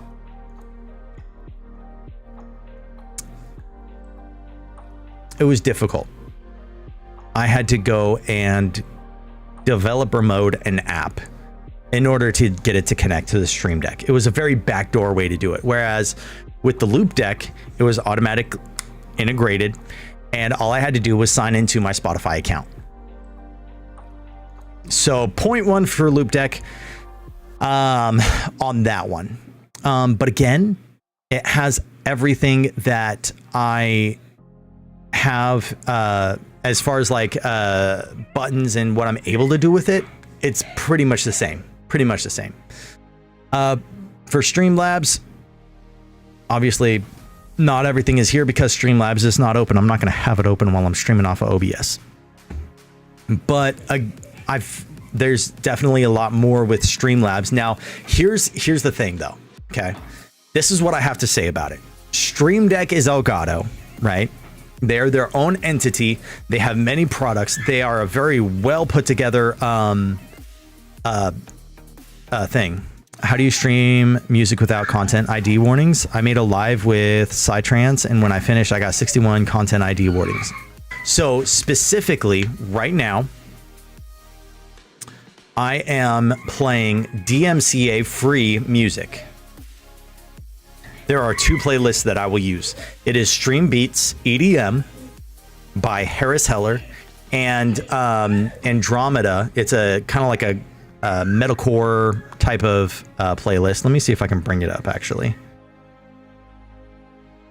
difficult. I had to go and developer mode an app in order to get it to connect to the Stream Deck. It was a very backdoor way to do it. Whereas with the Loop Deck, it was automatic integrated and all I had to do was sign into my Spotify account. So 0.1 for Loop Deck on that one. But again, it has everything that I have as far as like buttons and what I'm able to do with it. It's pretty much the same. For Streamlabs, obviously not everything is here because Streamlabs is not open. I'm not going to have it open while I'm streaming off of OBS. But there's definitely a lot more with Streamlabs. Now, here's the thing though. Okay. This is what I have to say about it. Stream Deck is Elgato, right? They're their own entity. They have many products. They are a very well put together thing. How do you stream music without content ID warnings? I made a live with Psytrance, and when I finished, I got 61 content ID warnings. So specifically, right now, I am playing DMCA free music. There are 2 playlists that I will use. It is Stream Beats EDM by Harris Heller and Andromeda. It's a kind of like a metalcore type of playlist. Let me see if I can bring it up actually,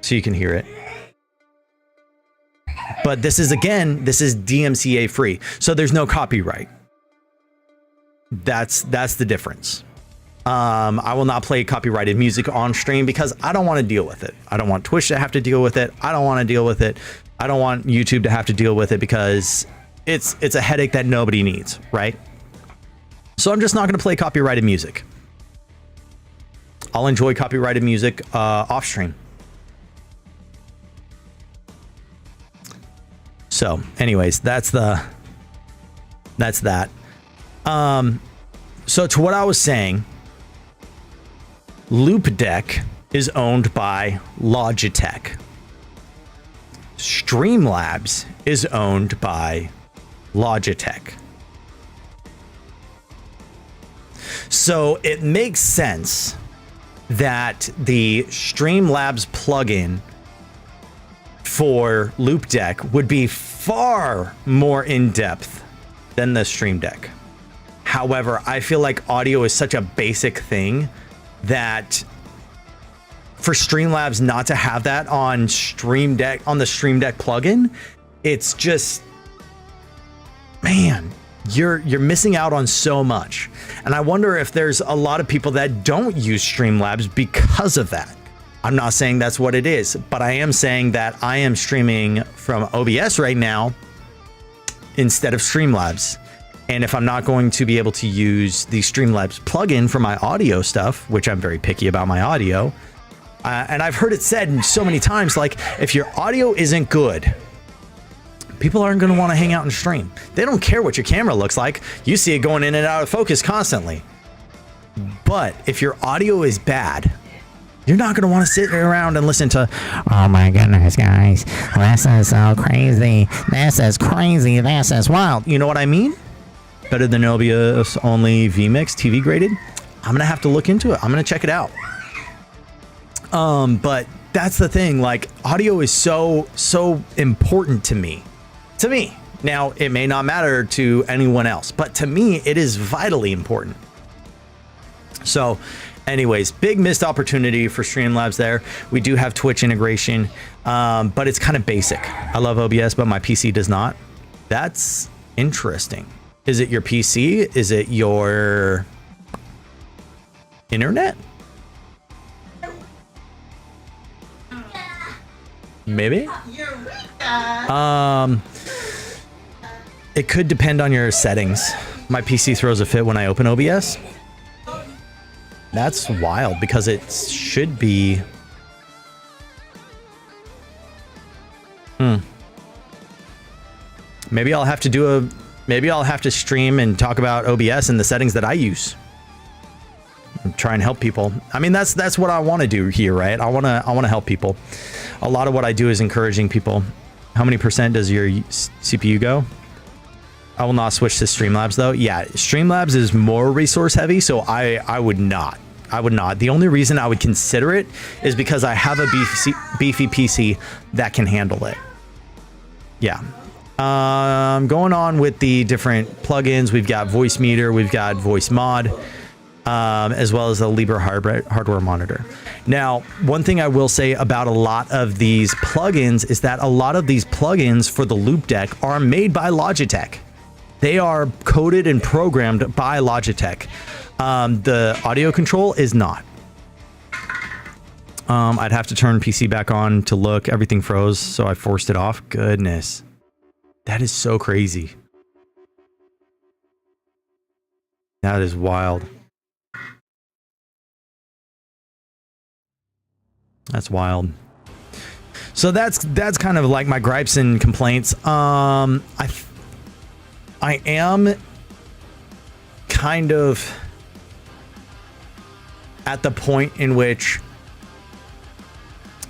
so you can hear it. But this is DMCA free, so there's no copyright. That's the difference. I will not play copyrighted music on stream because I don't want to deal with it. I don't want Twitch to have to deal with it. I don't want to deal with it. I don't want YouTube to have to deal with it because it's a headache that nobody needs, right? So I'm just not going to play copyrighted music. I'll enjoy copyrighted music off stream. So anyways, that's that. So to what I was saying, Loop Deck is owned by Logitech. Streamlabs is owned by Logitech. So it makes sense that the Streamlabs plugin for Loop Deck would be far more in depth than the Stream Deck. However, I feel like audio is such a basic thing that for Streamlabs not to have that on Stream Deck, on the Stream Deck plugin, it's just, man, you're missing out on so much. And I wonder if there's a lot of people that don't use Streamlabs because of that. I'm not saying that's what it is, but I am saying that I am streaming from OBS right now instead of Streamlabs. And if I'm not going to be able to use the Streamlabs plugin for my audio stuff, which I'm very picky about my audio, and I've heard it said so many times, like, if your audio isn't good, people aren't going to want to hang out and stream. They don't care what your camera looks like. You see it going in and out of focus constantly. But if your audio is bad, you're not going to want to sit around and listen to, oh my goodness, guys, this is so crazy. This is crazy. This is wild. You know what I mean? Better than OBS only vMix TV graded. I'm going to have to look into it. I'm going to check it out. But that's the thing. Like, audio is so important to me. Now, it may not matter to anyone else, but to me, it is vitally important. So anyways, big missed opportunity for Streamlabs there. We do have Twitch integration, but it's kind of basic. I love OBS, but my PC does not. That's interesting. Is it your PC? Is it your internet? Maybe. It could depend on your settings. My PC throws a fit when I open OBS. That's wild because it should be. Maybe I'll have to stream and talk about OBS and the settings that I use. Try and help people. I mean, that's what I want to do here, right? I want to help people. A lot of what I do is encouraging people. How many % does your CPU go? I will not switch to Streamlabs though. Yeah, Streamlabs is more resource heavy, so I would not. The only reason I would consider it is because I have a beefy PC that can handle it. Yeah. Going on with the different plugins, we've got Voice Meter, we've got Voice Mod, as well as the Libre hardware monitor. Now, one thing I will say about a lot of these plugins is that a lot of these plugins for the Loop Deck are made by Logitech. They are coded and programmed by Logitech. The audio control is not. I'd have to turn PC back on to look. Everything froze, so I forced it off. Goodness. That is so crazy. That is wild. That's wild. So that's kind of like my gripes and complaints. I am kind of at the point in which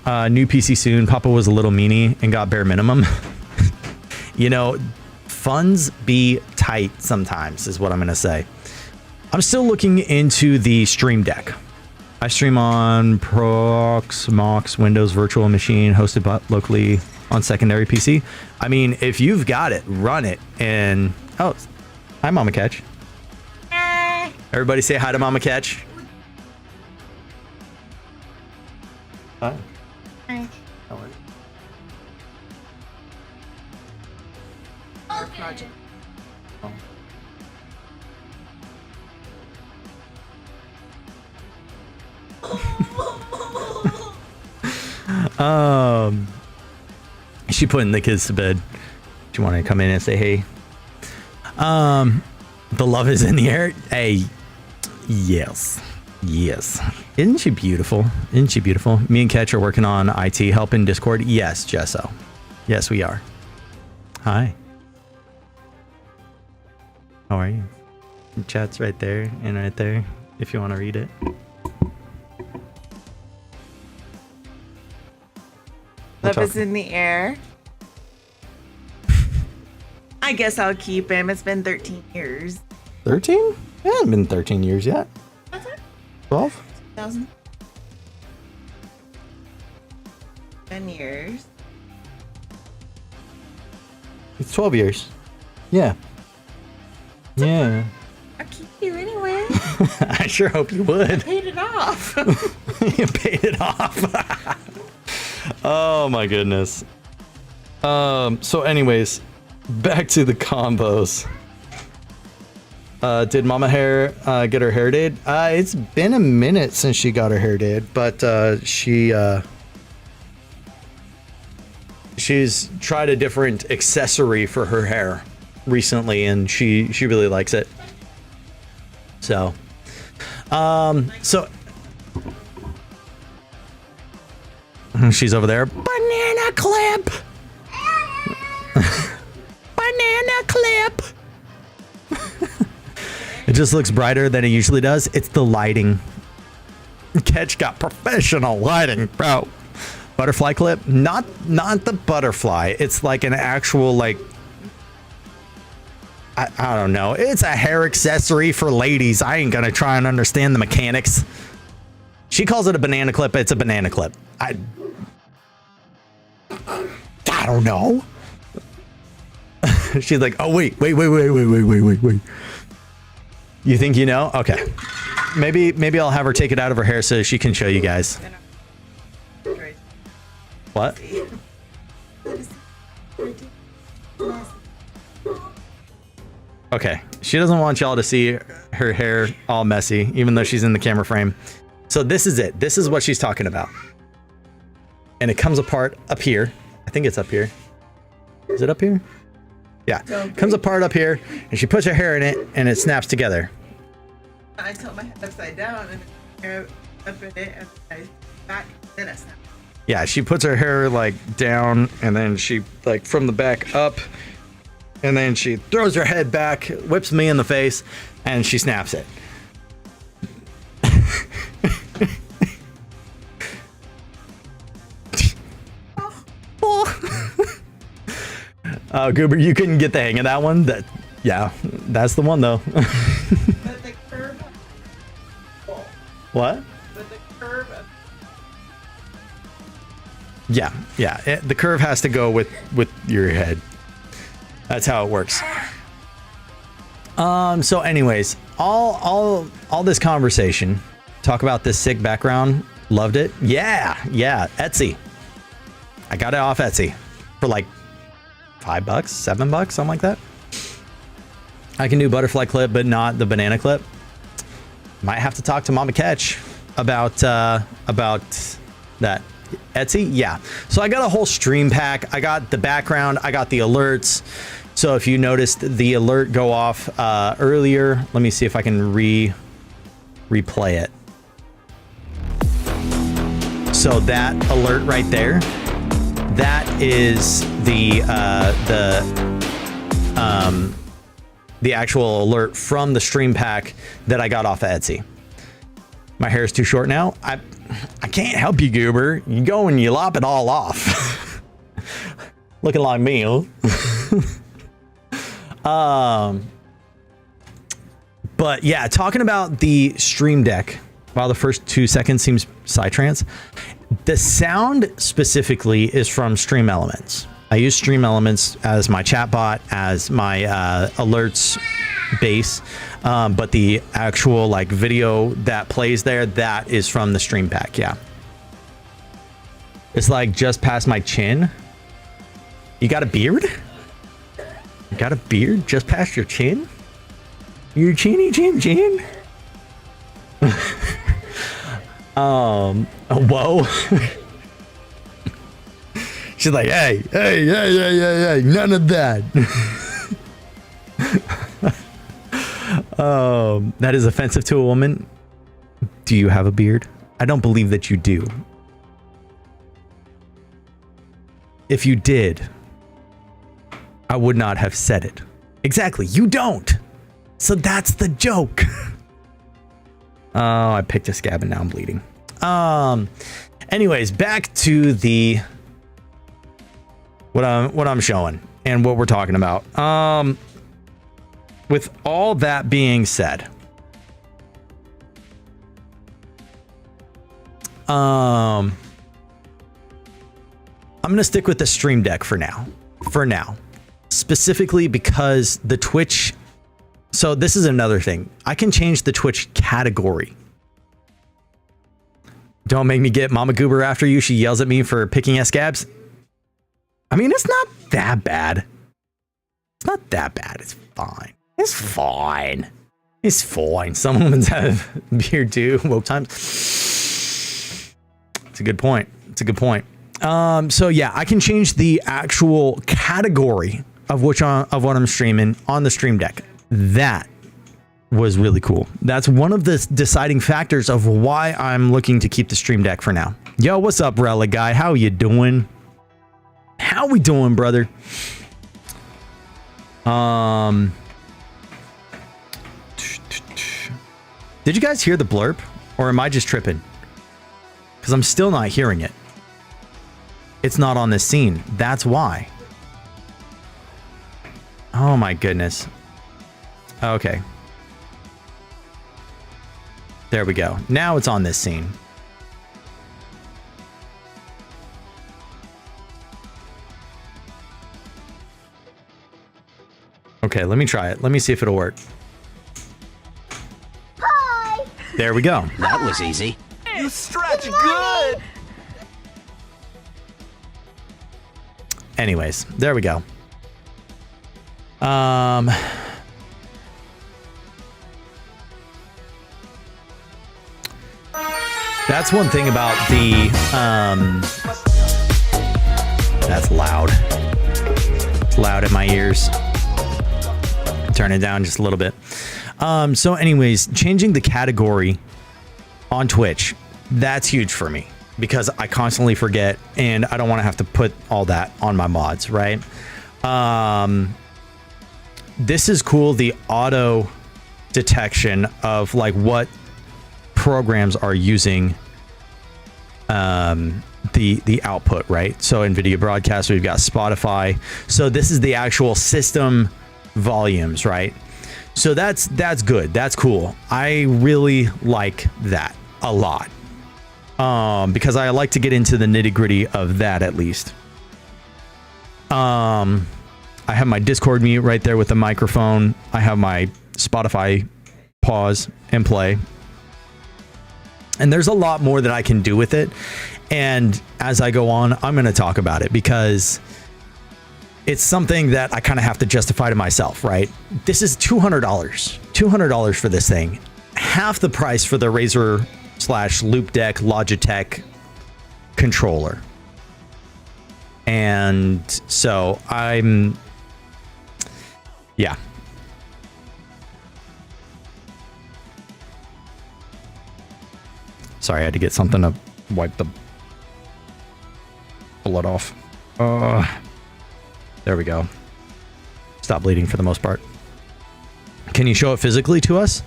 new PC soon, Papa was a little meanie and got bare minimum. You know, funds be tight sometimes is what I'm going to say. I'm still looking into the Stream Deck. I stream on Proxmox Windows Virtual Machine hosted locally on secondary PC. I mean, if you've got it, run it. And oh, hi, Mama Catch. Everybody say hi to Mama Catch. Hi. Hi. How are you? Project. She putting the kids to bed. Do you want to come in and say hey? The love is in the air. Hey, yes, yes. Isn't she beautiful? Isn't she beautiful? Me and Ketch are working on IT help in Discord. Yes, Jesso. Yes, we are. Hi. How are you? The chat's right there and right there if you want to read it. Love is in the air. I guess I'll keep him. It's been 13 years. 13? It hasn't been 13 years yet. 12? 2000. 10 years. It's 12 years. Yeah. Yeah. I'll keep you anyway. I sure hope you would. Paid it off. You paid it off. Oh my goodness. So anyways, back to the combos. Did Mama Hair get her hair did? It's been a minute since she got her hair did, but she's tried a different accessory for her hair recently, and she really likes it. So she's over there. Banana clip. Banana clip. It just looks brighter than it usually does. It's the lighting. Ketch got professional lighting, bro. Butterfly clip? Not the butterfly. It's like an actual, like, I don't know. It's a hair accessory for ladies. I ain't gonna try and understand the mechanics. She calls it a banana clip. It's a banana clip. I don't know. She's like, oh wait. You think you know? Okay. Maybe I'll have her take it out of her hair so she can show you guys. What? Okay. She doesn't want y'all to see her hair all messy, even though she's in the camera frame. So this is it. This is what she's talking about. And it comes apart up here. I think it's up here. Is it up here? Yeah. It comes apart up here, and she puts her hair in it, and it snaps together. I tilt my head upside down and hair up in it and I back, then I snap. Yeah, she puts her hair like down, and then she like from the back up, and then she throws her head back, whips me in the face, and she snaps it. Oh, Goober, you couldn't get the hang of that one. Yeah, that's the one though. But the curve. What? But the curve. Yeah. The curve has to go with your head. That's how it works. So anyways, all this conversation, talk about this sick background. Loved it. Yeah. Etsy. I got it off Etsy for like $5, $7, something like that. I can do butterfly clip, but not the banana clip. Might have to talk to Mama Catch about that. Etsy, yeah. So I got a whole stream pack. I got the background. I got the alerts. So if you noticed the alert go off earlier, let me see if I can replay it. So that alert right there, that is the actual alert from the stream pack that I got off of Etsy. My hair is too short now. I can't help you, Goober. You go and you lop it all off. Looking like me, huh? But yeah, talking about the Stream Deck. While the first 2 seconds seems psytrance, the sound specifically is from Stream Elements. I use Stream Elements as my chatbot, as my alerts base, but the actual like video that plays there, that is from the Stream Pack. Yeah, it's like just past my chin. You got a beard? You got a beard just past your chin? Your chinny chin chin? Whoa. She's like, hey, none of that. That is offensive to a woman. Do you have a beard? I don't believe that you do. If you did, I would not have said it. Exactly, you don't. So that's the joke. Oh, I picked a scab and now I'm bleeding. Anyways, back to the what I'm showing and what we're talking about. With all that being said, I'm gonna stick with the Stream Deck for now. Specifically because the Twitch. So this is another thing. I can change the Twitch category. Don't make me get Mama Goober after you. She yells at me for picking scabs. I mean, it's not that bad. It's not that bad. It's fine. It's fine. It's fine. Some women have beard too. Woke times. It's a good point. So yeah, I can change the actual category of what I'm streaming on the Stream Deck. That was really cool. That's one of the deciding factors of why I'm looking to keep the Stream Deck for now. Yo, what's up, Relic Guy? How you doing? How we doing, brother? Did you guys hear the blurb? Or am I just tripping? Because I'm still not hearing it. It's not on this scene. That's why. Oh my goodness. Okay. There we go. Now it's on this scene. Okay, let me try it. Let me see if it'll work. Hi. There we go. That was easy. You stretch good. Anyways, there we go. That's one thing about the that's loud. It's loud in my ears. Turn it down just a little bit. So anyways, changing the category on Twitch, that's huge for me because I constantly forget and I don't want to have to put all that on my mods, right? This is cool, the auto detection of like what programs are using the output, right? So NVIDIA Broadcast, we've got Spotify. So this is the actual system volumes, right? So that's good. That's cool. I really like that a lot. Because I like to get into the nitty-gritty of that at least. I have my Discord mute right there with the microphone. I have my Spotify pause and play. And there's a lot more that I can do with it. And as I go on, I'm going to talk about it because it's something that I kind of have to justify to myself, right? This is $200. $200 for this thing. Half the price for the Razer/Loop Deck Logitech controller. And so yeah. Sorry, I had to get something to wipe the blood off. There we go. Stop bleeding for the most part. Can you show it physically to us?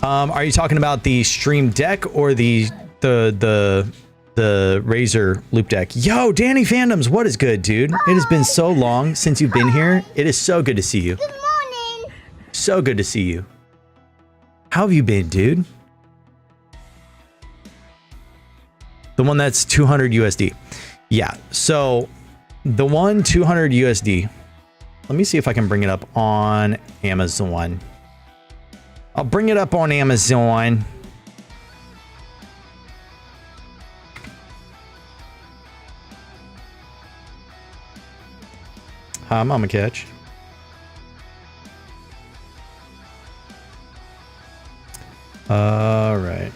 Are you talking about the Stream Deck or the Razer Loop Deck? Yo, Danny Fandoms, what is good, dude? It has been so long since you've been here. It is so good to see you. Good morning. So good to see you. How have you been, dude? The one that's 200 USD. Yeah, so the one 200 USD. Let me see if I can bring it up on Amazon. I'll bring it up on Amazon. Hi, Mama Catch. All right.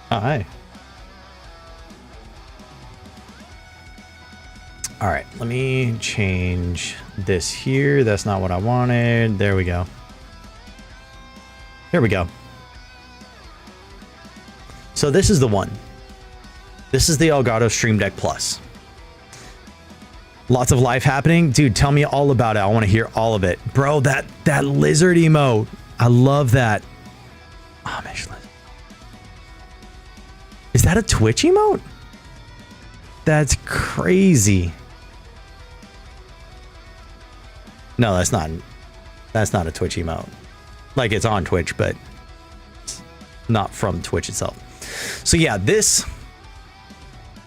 Hi. All right, let me change this here. That's not what I wanted. There we go. Here we go. So this is the one. This is the Elgato Stream Deck Plus. Lots of life happening. Dude, tell me all about it. I want to hear all of it. Bro, that lizard emote. I love that. Amish lizard. Is that a Twitch emote? That's crazy. No, that's not a Twitch emote. Like, it's on Twitch, but it's not from Twitch itself. So yeah, this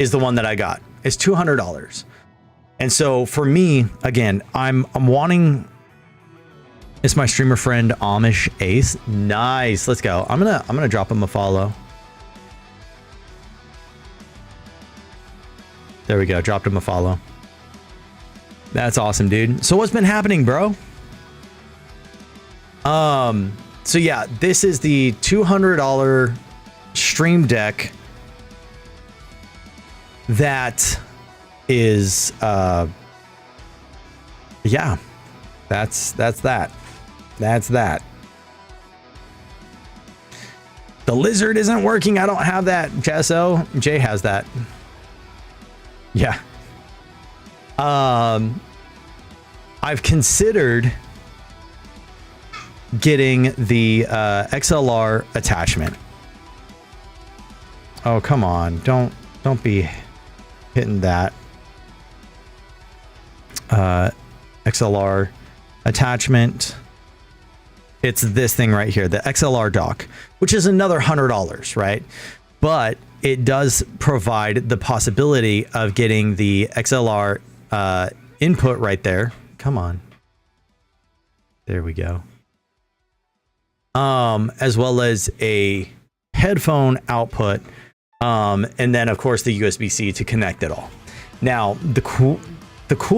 is the one that I got. It's $200. And so for me, again, I'm wanting. It's my streamer friend Amish Ace. Nice. Let's go. I'm gonna drop him a follow. There we go. Dropped him a follow. That's awesome, dude. So what's been happening, bro? So yeah, this is the $200 Stream Deck that is yeah, that's that. That's that. The lizard isn't working. I don't have that, Jesso. Jay has that. Yeah. I've considered getting the XLR attachment. Oh, come on. Don't be hitting that. XLR attachment. It's this thing right here, the XLR dock, which is another $100, right? But it does provide the possibility of getting the XLR input right there. Come on. There we go. As well as a headphone output. And then of course the USB-C to connect it all. Now, the cool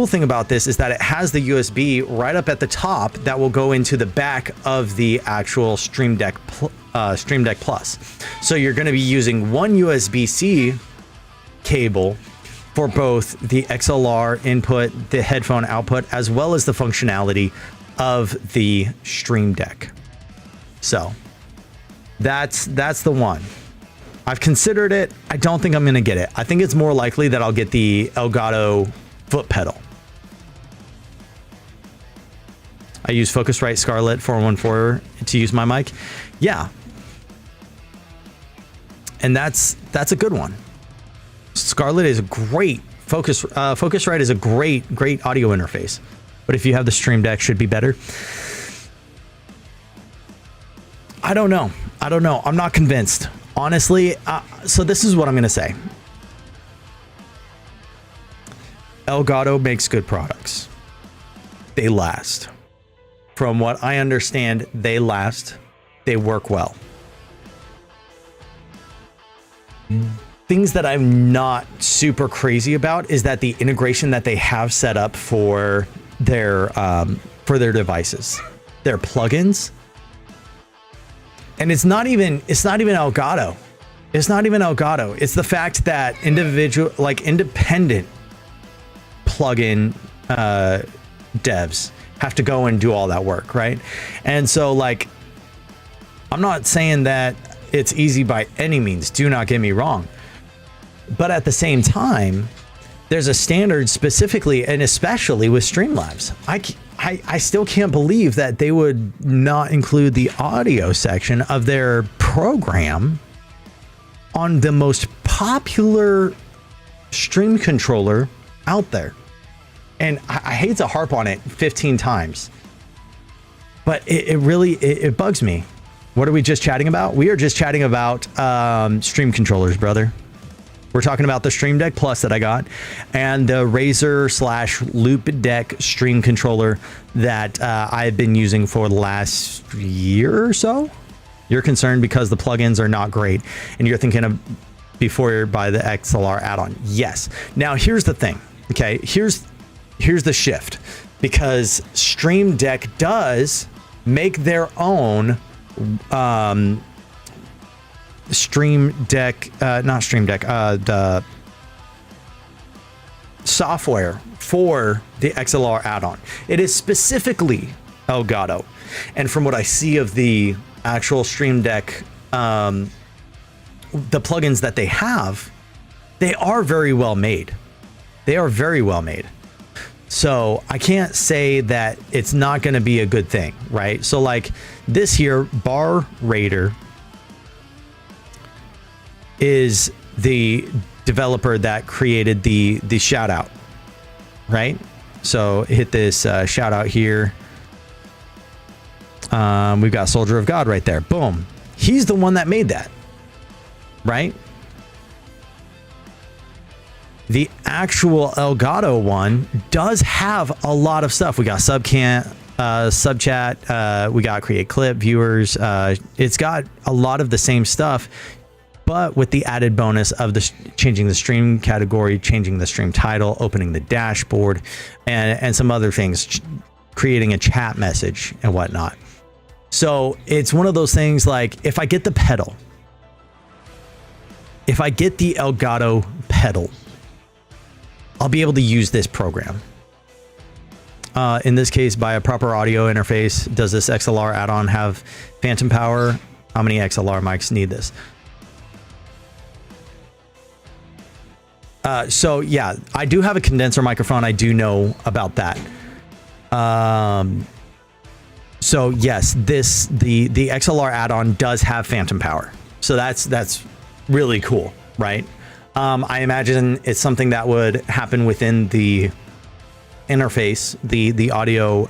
thing about this is that it has the USB right up at the top that will go into the back of the actual Stream Deck Plus. So you're going to be using one USB-C cable for both the XLR input, the headphone output, as well as the functionality of the Stream Deck. So that's the one. I've considered it. I don't think I'm going to get it. I think it's more likely that I'll get the Elgato foot pedal. I use Focusrite Scarlett 414 to use my mic. Yeah. And that's a good one. Scarlett is a great Focusrite is a great audio interface. But if you have the Stream Deck, should be better. I don't know. I'm not convinced. Honestly, so this is what I'm going to say. Elgato makes good products. They last. From what I understand, they last. They work well. Things that I'm not super crazy about is that the integration that they have set up for their devices, their plugins. And it's not even Elgato. It's not even Elgato. It's the fact that independent plugin devs have to go and do all that work, right? And so I'm not saying that it's easy by any means. Do not get me wrong. But at the same time, there's a standard specifically and especially with Streamlabs. I still can't believe that they would not include the audio section of their program on the most popular stream controller out there. And I hate to harp on it 15 times, but it really bugs me. What are we just chatting about? We are just chatting about stream controllers, brother. We're talking about the Stream Deck Plus that I got and the Razer / Loop Deck stream controller that I've been using for the last year or so. You're concerned because the plugins are not great and you're thinking of before you buy the XLR add-on. Yes. Now here's the thing. Okay. Here's the shift, because Stream Deck does make their own Stream Deck, not Stream Deck, the software for the XLR add-on. It is specifically Elgato. And from what I see of the actual Stream Deck, the plugins that they have, they are very well made. They are very well made. So I can't say that it's not going to be a good thing, right? So like this here, Bar Raider is the developer that created the shout out, right? So hit this shout out here. We've got Soldier of God right there. Boom. He's the one that made that, right? The actual Elgato one does have a lot of stuff. We got subchat, we got create clip, viewers. It's got a lot of the same stuff, but with the added bonus of the changing the stream category, changing the stream title, opening the dashboard, and some other things, creating a chat message and whatnot. So it's one of those things like, if I get the pedal, if I get the Elgato pedal, I'll be able to use this program. In this case, by a proper audio interface. Does this XLR add-on have phantom power? How many XLR mics need this? So yeah, I do have a condenser microphone. I do know about that. So yes, the XLR add-on does have phantom power. So that's really cool, right? I imagine it's something that would happen within the interface, the audio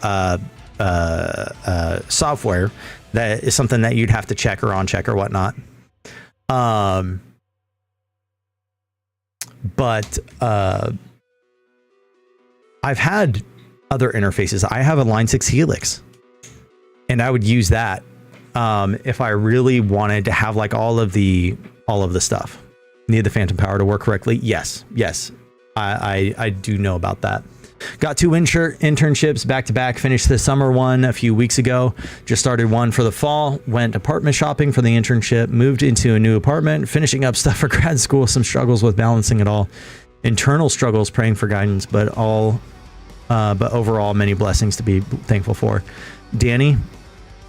software. That is something that you'd have to check or on check or whatnot. But I've had other interfaces. I have a Line 6 Helix, and I would use that if I really wanted to have like all of the stuff. Need the phantom power to work correctly? Yes. I do know about that. Got 2 internships back to back. Finished the summer one a few weeks ago. Just started one for the fall. Went apartment shopping for the internship. Moved into a new apartment. Finishing up stuff for grad school. Some struggles with balancing it all. Internal struggles. Praying for guidance. But overall, many blessings to be thankful for. Danny,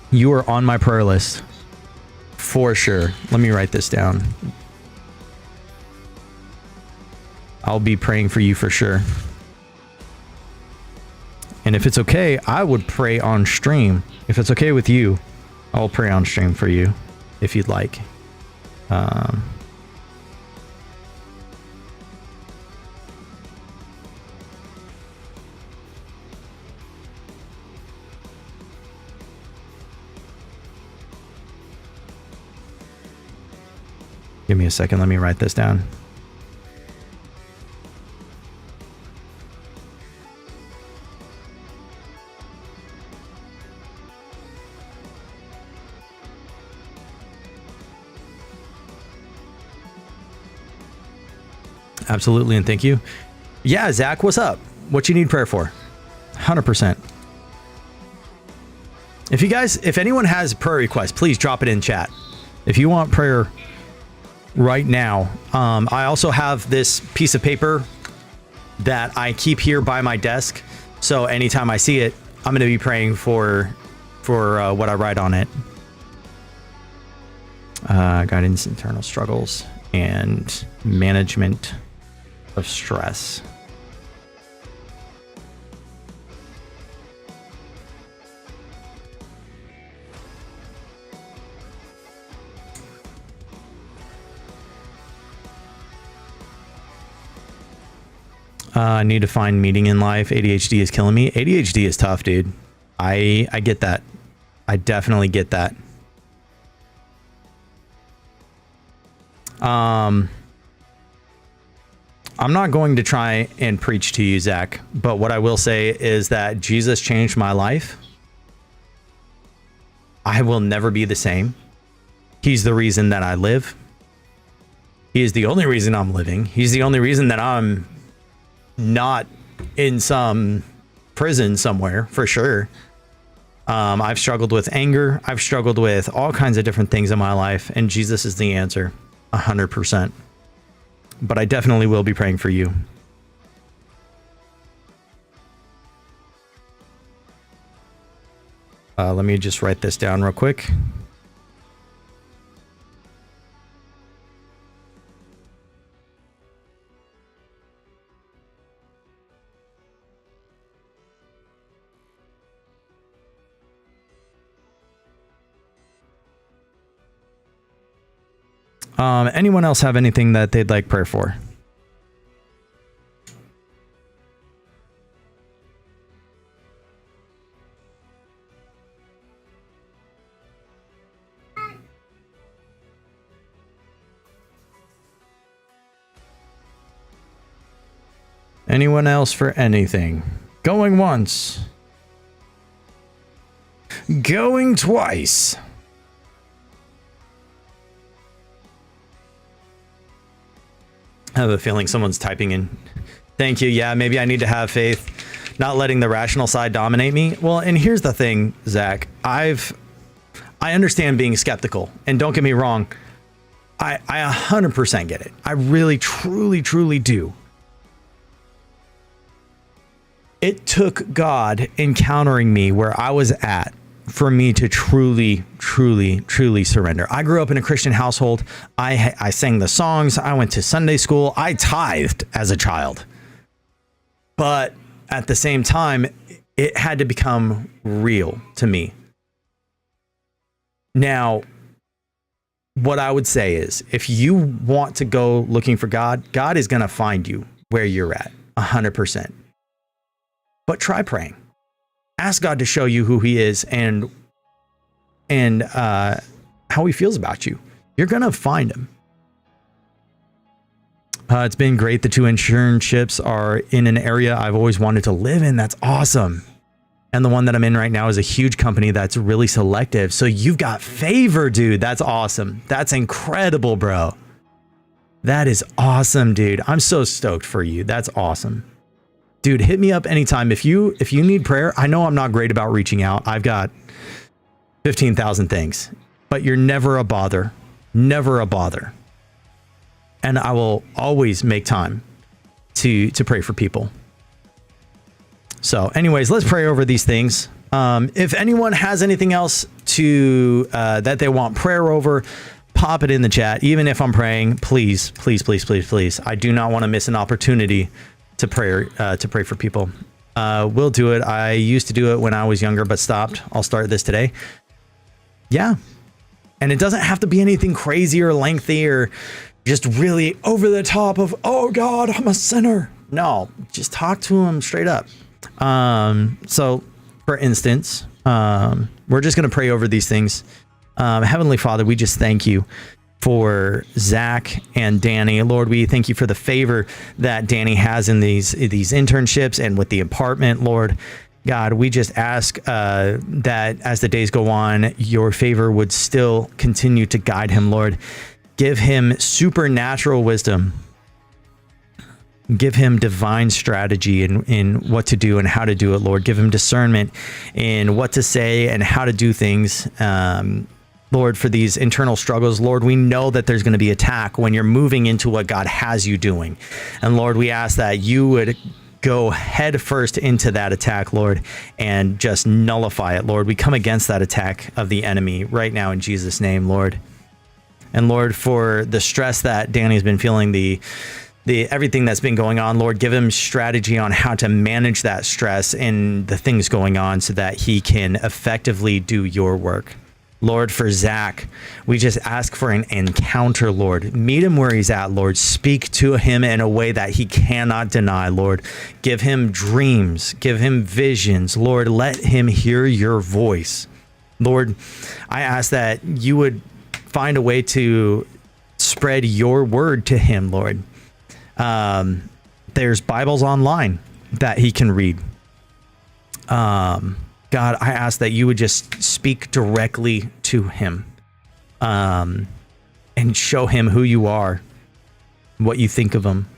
you are on my prayer list for sure. Let me write this down. I'll be praying for you for sure. And if it's okay, I would pray on stream. If it's okay with you, I'll pray on stream for you if you'd like. Give me a second. Let me write this down. Absolutely, and thank you. Yeah, Zach, what's up? What you need prayer for? 100%. If anyone has a prayer request, please drop it in chat. If you want prayer right now, I also have this piece of paper that I keep here by my desk. So anytime I see it, I'm going to be praying for what I write on it. Guidance, internal struggles. and management of stress. I need to find meaning in life. ADHD is killing me. ADHD is tough, dude. I get that. I definitely get that. I'm not going to try and preach to you, Zach, but what I will say is that Jesus changed my life. I will never be the same. He's the reason that I live. He is the only reason I'm living. He's the only reason that I'm not in some prison somewhere, for sure. I've struggled with anger. I've struggled with all kinds of different things in my life, and Jesus is the answer, 100%. But I definitely will be praying for you. Let me just write this down real quick. Anyone else have anything that they'd like prayer for? Anyone else for anything? Going once. Going twice. I have a feeling someone's typing in. Thank you. Yeah, maybe I need to have faith, not letting the rational side dominate me. Well, and here's the thing, Zach. I understand being skeptical, and don't get me wrong. I 100% get it. I really, truly do. It took God encountering me where I was at for me to truly surrender. I grew up in a Christian household. I sang the songs. I went to Sunday school. I tithed as a child. But at the same time, it had to become real to me. Now, what I would say is, if you want to go looking for God, God is going to find you where you're at, 100%. But try praying. Ask God to show you who he is and how he feels about you. You're going to find him. It's been great. The 2 internships are in an area I've always wanted to live in. That's awesome. And the one that I'm in right now is a huge company that's really selective. So you've got favor, dude. That's awesome. That's incredible, bro. That is awesome, dude. I'm so stoked for you. That's awesome. Dude, hit me up anytime. If you need prayer, I know I'm not great about reaching out. I've got 15,000 things, but you're never a bother. Never a bother. And I will always make time to pray for people. So anyways, let's pray over these things. If anyone has anything else to that they want prayer over, pop it in the chat. Even if I'm praying, please. I do not want to miss an opportunity to pray for people. We'll do it. I used to do it when I was younger, but stopped. I'll start this today. Yeah. And it doesn't have to be anything crazy or lengthy or just really over the top of, oh God, I'm a sinner. No, just talk to him straight up. So for instance, we're just going to pray over these things. Heavenly Father, we just thank you for Zach and Danny. Lord, we thank you for the favor that Danny has in these internships and with the apartment. Lord God, we just ask that as the days go on, your favor would still continue to guide him. Lord, give him supernatural wisdom. Give him divine strategy in what to do and how to do it, Lord. Give him discernment in what to say and how to do things. Lord, for these internal struggles, Lord, we know that there's going to be attack when you're moving into what God has you doing. And Lord, we ask that you would go head first into that attack, Lord, and just nullify it, Lord. We come against that attack of the enemy right now in Jesus' name, Lord. And Lord, for the stress that Danny's been feeling, the everything that's been going on, Lord, give him strategy on how to manage that stress and the things going on so that he can effectively do your work. Lord, for Zach, we just ask for an encounter, Lord. Meet him where he's at, Lord. Speak to him in a way that he cannot deny, Lord. Give him dreams. Give him visions. Lord, let him hear your voice. Lord, I ask that you would find a way to spread your word to him, Lord. There's Bibles online that he can read. God, I ask that you would just speak directly to him, and show him who you are, what you think of him.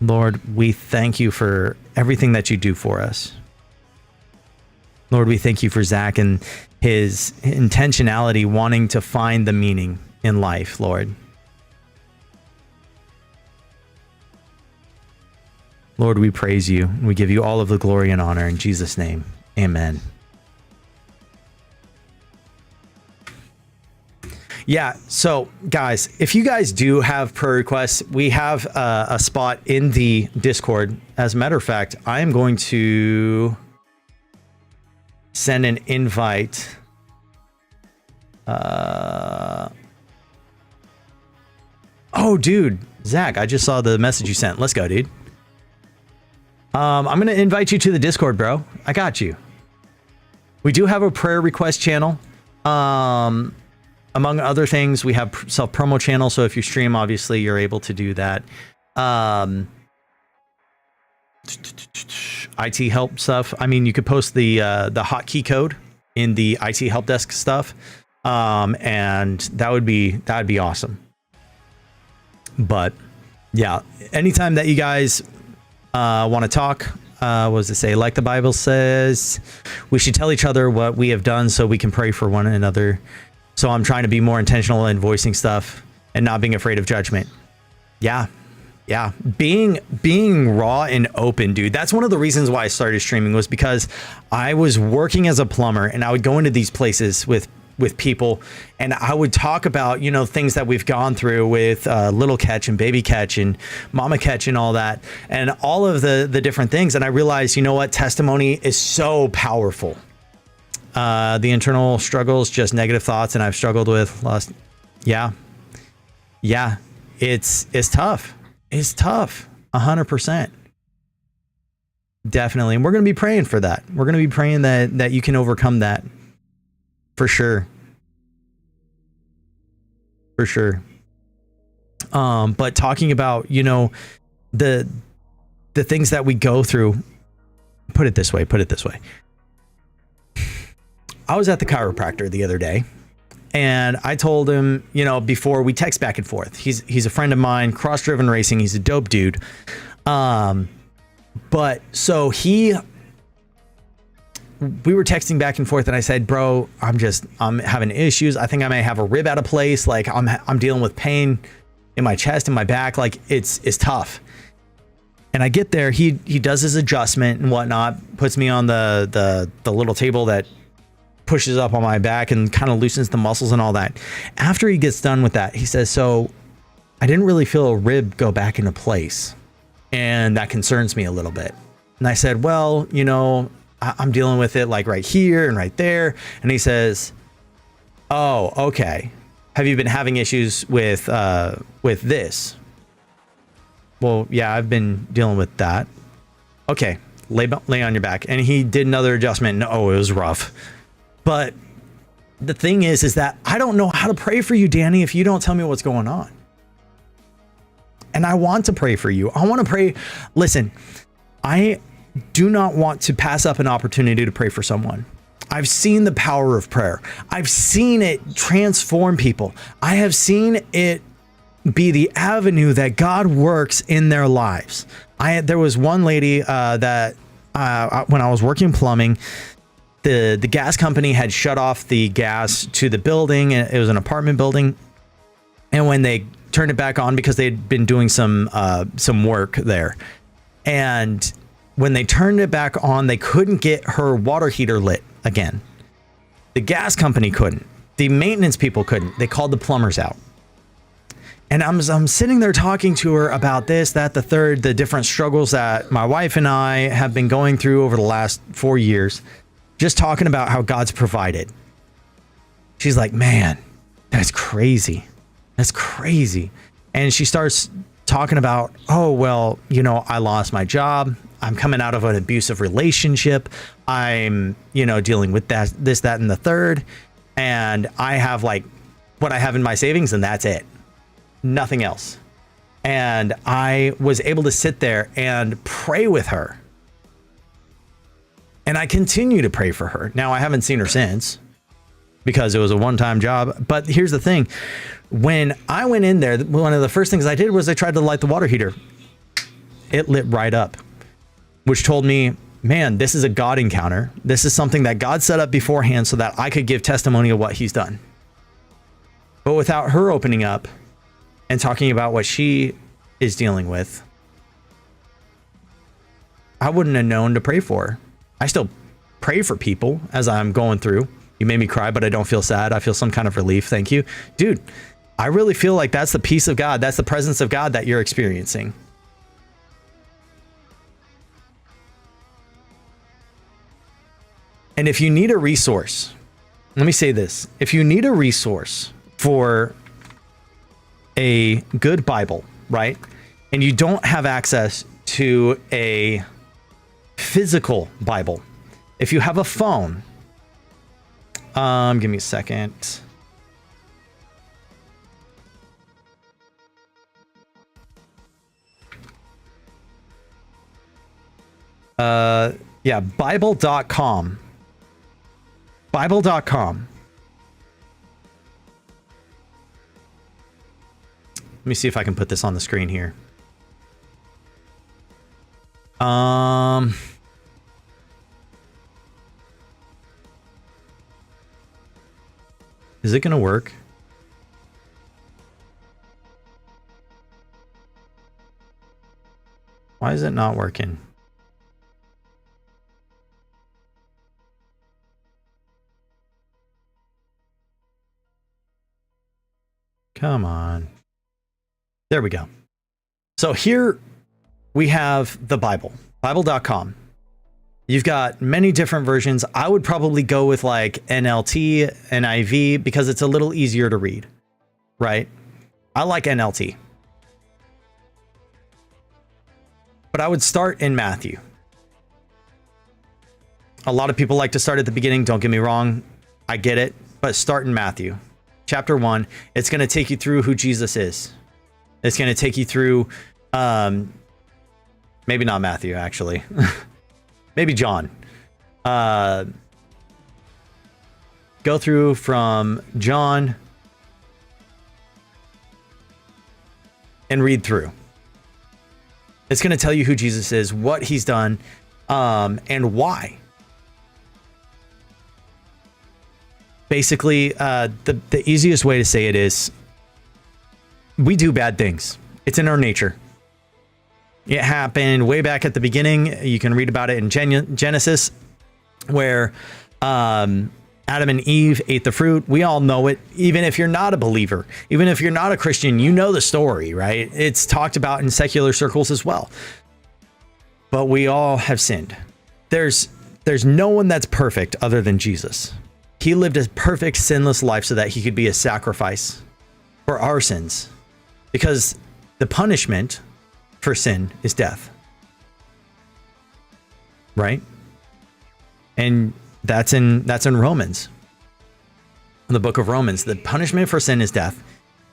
Lord, we thank you for everything that you do for us. Lord, we thank you for Zach and his intentionality, wanting to find the meaning in life, Lord. Lord, we praise you. We give you all of the glory and honor in Jesus' name. Amen. Yeah. So guys, if you guys do have prayer requests, we have a spot in the Discord. As a matter of fact, I am going to send an invite. Oh, dude, Zach, I just saw the message you sent. Let's go, dude. I'm going to invite you to the Discord, bro. I got you. We do have a prayer request channel. Among other things, we have self-promo channel. So if you stream, obviously you're able to do that. IT help stuff. I mean, you could post the hotkey code in the IT help desk stuff. And that'd be awesome. But yeah, anytime that you guys want to talk, what does it say? Like the Bible says, we should tell each other what we have done so we can pray for one another. So I'm trying to be more intentional in voicing stuff and not being afraid of judgment. Yeah. Being raw and open, dude. That's one of the reasons why I started streaming, was because I was working as a plumber and I would go into these places with people and I would talk about, things that we've gone through with little catch and baby catch and mama catch and all that, and all of the different things. And I realized, testimony is so powerful. The internal struggles, just negative thoughts, and I've struggled with lost. Yeah. It's tough. It's tough. 100%. Definitely. And we're going to be praying for that. We're going to be praying that you can overcome that. For sure. But talking about, the things that we go through, put it this way. I was at the chiropractor the other day and I told him, before, we text back and forth. He's a friend of mine, cross-driven racing. He's a dope dude. But so we were texting back and forth and I said, bro, I'm having issues. I think I may have a rib out of place. Like I'm dealing with pain in my chest and my back. Like it's tough. And I get there, he does his adjustment and whatnot, puts me on the little table that pushes up on my back and kind of loosens the muscles and all that. After he gets done with that, he says, so I didn't really feel a rib go back into place. And that concerns me a little bit. And I said, well, I'm dealing with it like right here and right there. And he says, oh, okay. Have you been having issues with this? Well, yeah, I've been dealing with that. Okay, lay on your back. And he did another adjustment. No, it was rough. But the thing is that I don't know how to pray for you, Danny, if you don't tell me what's going on. And I want to pray for you. I want to pray. Listen, I do not want to pass up an opportunity to pray for someone. I've seen the power of prayer. I've seen it transform people. I have seen it be the avenue that God works in their lives. There was one lady that when I was working plumbing, the gas company had shut off the gas to the building. It was an apartment building. And when they turned it back on, because they'd been doing some work there, and when they turned it back on, they couldn't get her water heater lit again. The gas company couldn't. The maintenance people couldn't. They called the plumbers out. And I'm sitting there talking to her about this, that, the third, the different struggles that my wife and I have been going through over the last 4 years, just talking about how God's provided. She's like, man, that's crazy. That's crazy. And she starts talking about, oh, well, you know, I lost my job. I'm coming out of an abusive relationship. I'm, you know, dealing with that, this, that, and the third. And I have like what I have in my savings, and that's it. Nothing else. And I was able to sit there and pray with her. And I continue to pray for her. Now, I haven't seen her since because it was a one-time job. But here's the thing. When I went in there, one of the first things I did was I tried to light the water heater. It lit right up, which told me, man, this is a God encounter. This is something that God set up beforehand so that I could give testimony of what he's done. But without her opening up and talking about what she is dealing with, I wouldn't have known to pray for her. I still pray for people as I'm going through. You made me cry, but I don't feel sad. I feel some kind of relief. Thank you. Dude, I really feel like that's the peace of God. That's the presence of God that you're experiencing. And if you need a resource, let me say this. If you need a resource for a good Bible, right? And you don't have access to a physical Bible, if you have a phone, give me a second. Yeah, Bible.com. Bible.com. Let me see if I can put this on the screen here. Is it going to work? Why is it not working? Come on. There we go. So here we have the Bible, Bible.com. You've got many different versions. I would probably go with like NLT, NIV, because it's a little easier to read, right? I like NLT. But I would start in Matthew. A lot of people like to start at the beginning. Don't get me wrong. I get it. But start in Matthew. Chapter 1. It's going to take you through who Jesus is. It's going to take you through, maybe not Matthew, actually. Maybe John. Go through from John and read through. It's going to tell you who Jesus is, what he's done, and why. Basically, the easiest way to say it is we do bad things. It's in our nature. It happened way back at the beginning. You can read about it in Genesis, where Adam and Eve ate the fruit. We all know it. Even if you're not a believer, even if you're not a Christian, you know the story, right? It's talked about in secular circles as well. But we all have sinned. There's no one that's perfect other than Jesus. He lived a perfect, sinless life so that he could be a sacrifice for our sins, because the punishment for sin is death, right? And that's in Romans, in the book of Romans. The punishment for sin is death,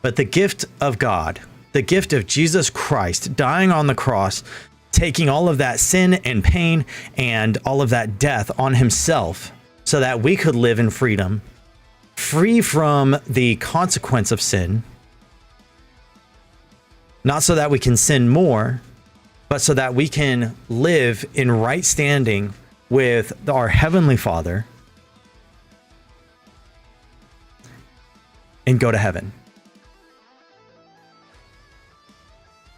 but the gift of God, the gift of Jesus Christ dying on the cross, taking all of that sin and pain and all of that death on himself so that we could live in freedom, free from the consequence of sin. Not so that we can sin more, but so that we can live in right standing with our Heavenly Father and go to heaven.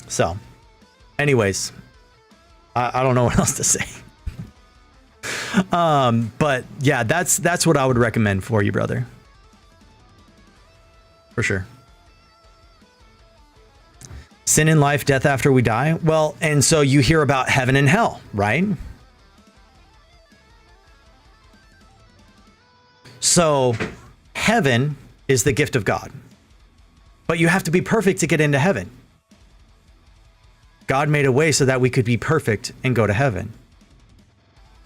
So, anyways, I don't know what else to say. But yeah, that's what I would recommend for you, brother. For sure. Sin in life, death after we die. Well, and so you hear about heaven and hell, right? So heaven is the gift of God, but you have to be perfect to get into heaven. God made a way so that we could be perfect and go to heaven.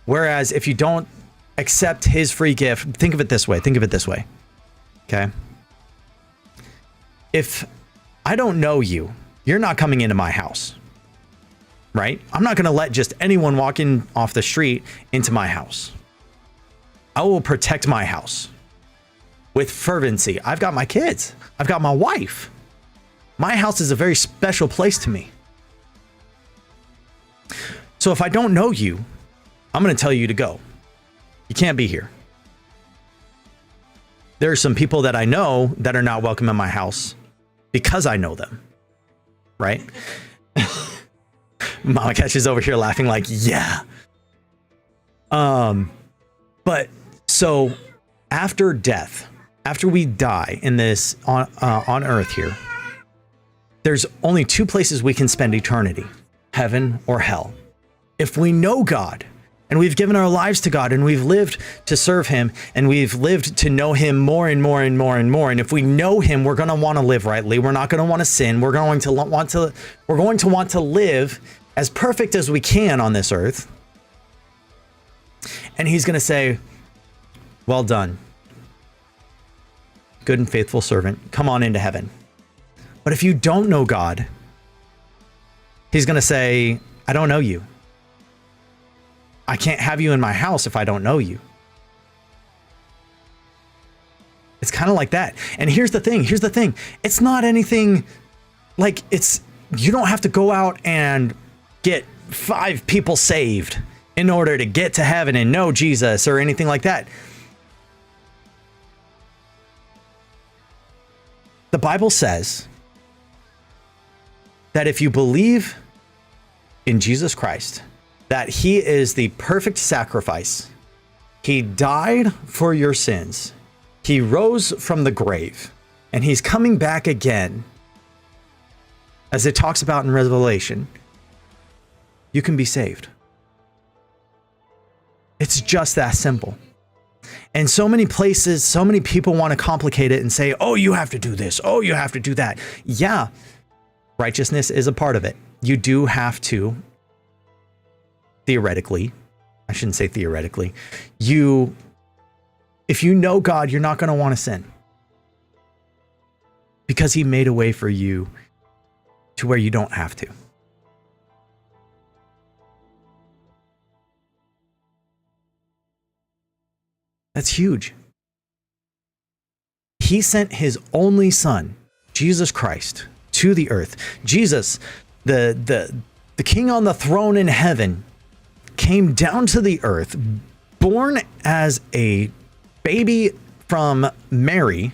Whereas if you don't accept his free gift, think of it this way. Okay. If I don't know you, you're not coming into my house, right? I'm not going to let just anyone walking off the street into my house. I will protect my house with fervency. I've got my kids. I've got my wife. My house is a very special place to me. So if I don't know you, I'm going to tell you to go. You can't be here. There are some people that I know that are not welcome in my house because I know them, right? Mama Catch is over here laughing like, yeah. But so after death, after we die in this on earth here, there's only two places we can spend eternity, heaven or hell. If we know God and we've given our lives to God and we've lived to serve him and we've lived to know him more and more and more and more. And if we know him, we're going to want to live rightly. We're not going to want to sin. We're going to want to live as perfect as we can on this earth. And he's going to say, well done, good and faithful servant. Come on into heaven. But if you don't know God, he's going to say, I don't know you. I can't have you in my house if I don't know you. It's kind of like that. And here's the thing. It's not anything like you don't have to go out and get 5 people saved in order to get to heaven and know Jesus or anything like that. The Bible says that if you believe in Jesus Christ, that he is the perfect sacrifice. He died for your sins. He rose from the grave and he's coming back again. As it talks about in Revelation, you can be saved. It's just that simple. And so many places, so many people want to complicate it and say, oh, you have to do this. Oh, you have to do that. Yeah, righteousness is a part of it. You do have to, theoretically, I shouldn't say theoretically, if you know God, you're not going to want to sin because he made a way for you to where you don't have to. That's huge. He sent his only son, Jesus Christ, to the earth. Jesus, the king on the throne in heaven, came down to the earth, born as a baby from Mary,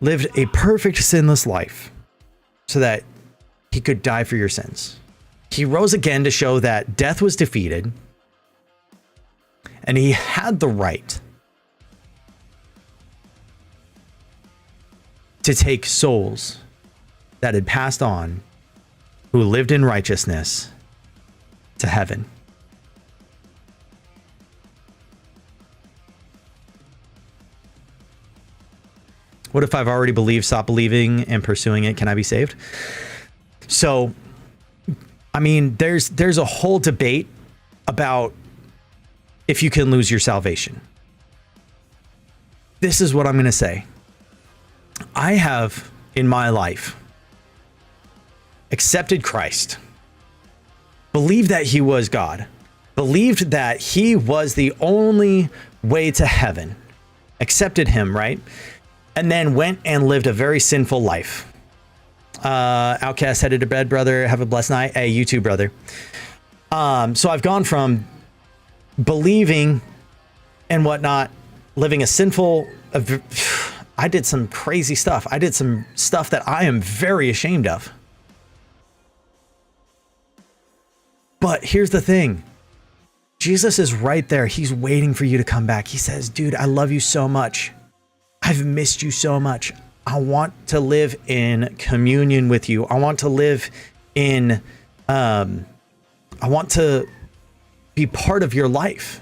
lived a perfect sinless life so that he could die for your sins. He rose again to show that death was defeated. And he had the right to take souls that had passed on, who lived in righteousness, to heaven. What if I've already believed, stopped believing, and pursuing it? Can I be saved? So, I mean, there's a whole debate about if you can lose your salvation. This is what I'm going to say. I have, in my life, accepted Christ, believed that he was God, believed that he was the only way to heaven, accepted him, right? And then went and lived a very sinful life. Outcast, headed to bed, brother. Have a blessed night. Hey, you too, brother. So I've gone from believing and whatnot, living a sinful, I did some crazy stuff. I did some stuff that I am very ashamed of. But here's the thing. Jesus is right there. He's waiting for you to come back. He says, dude, I love you so much. I've missed you so much. I want to live in communion with you. I want to live in, I want to be part of your life.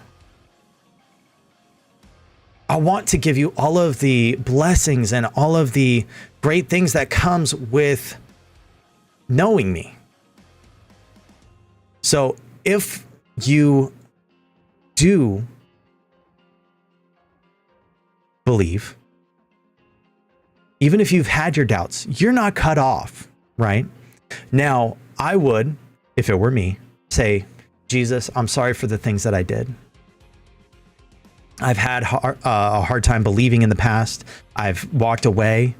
I want to give you all of the blessings and all of the great things that comes with knowing me. So if you do believe, even if you've had your doubts, you're not cut off, right? Now, I would, if it were me, say, Jesus, I'm sorry for the things that I did. I've had a hard time believing in the past. I've walked away.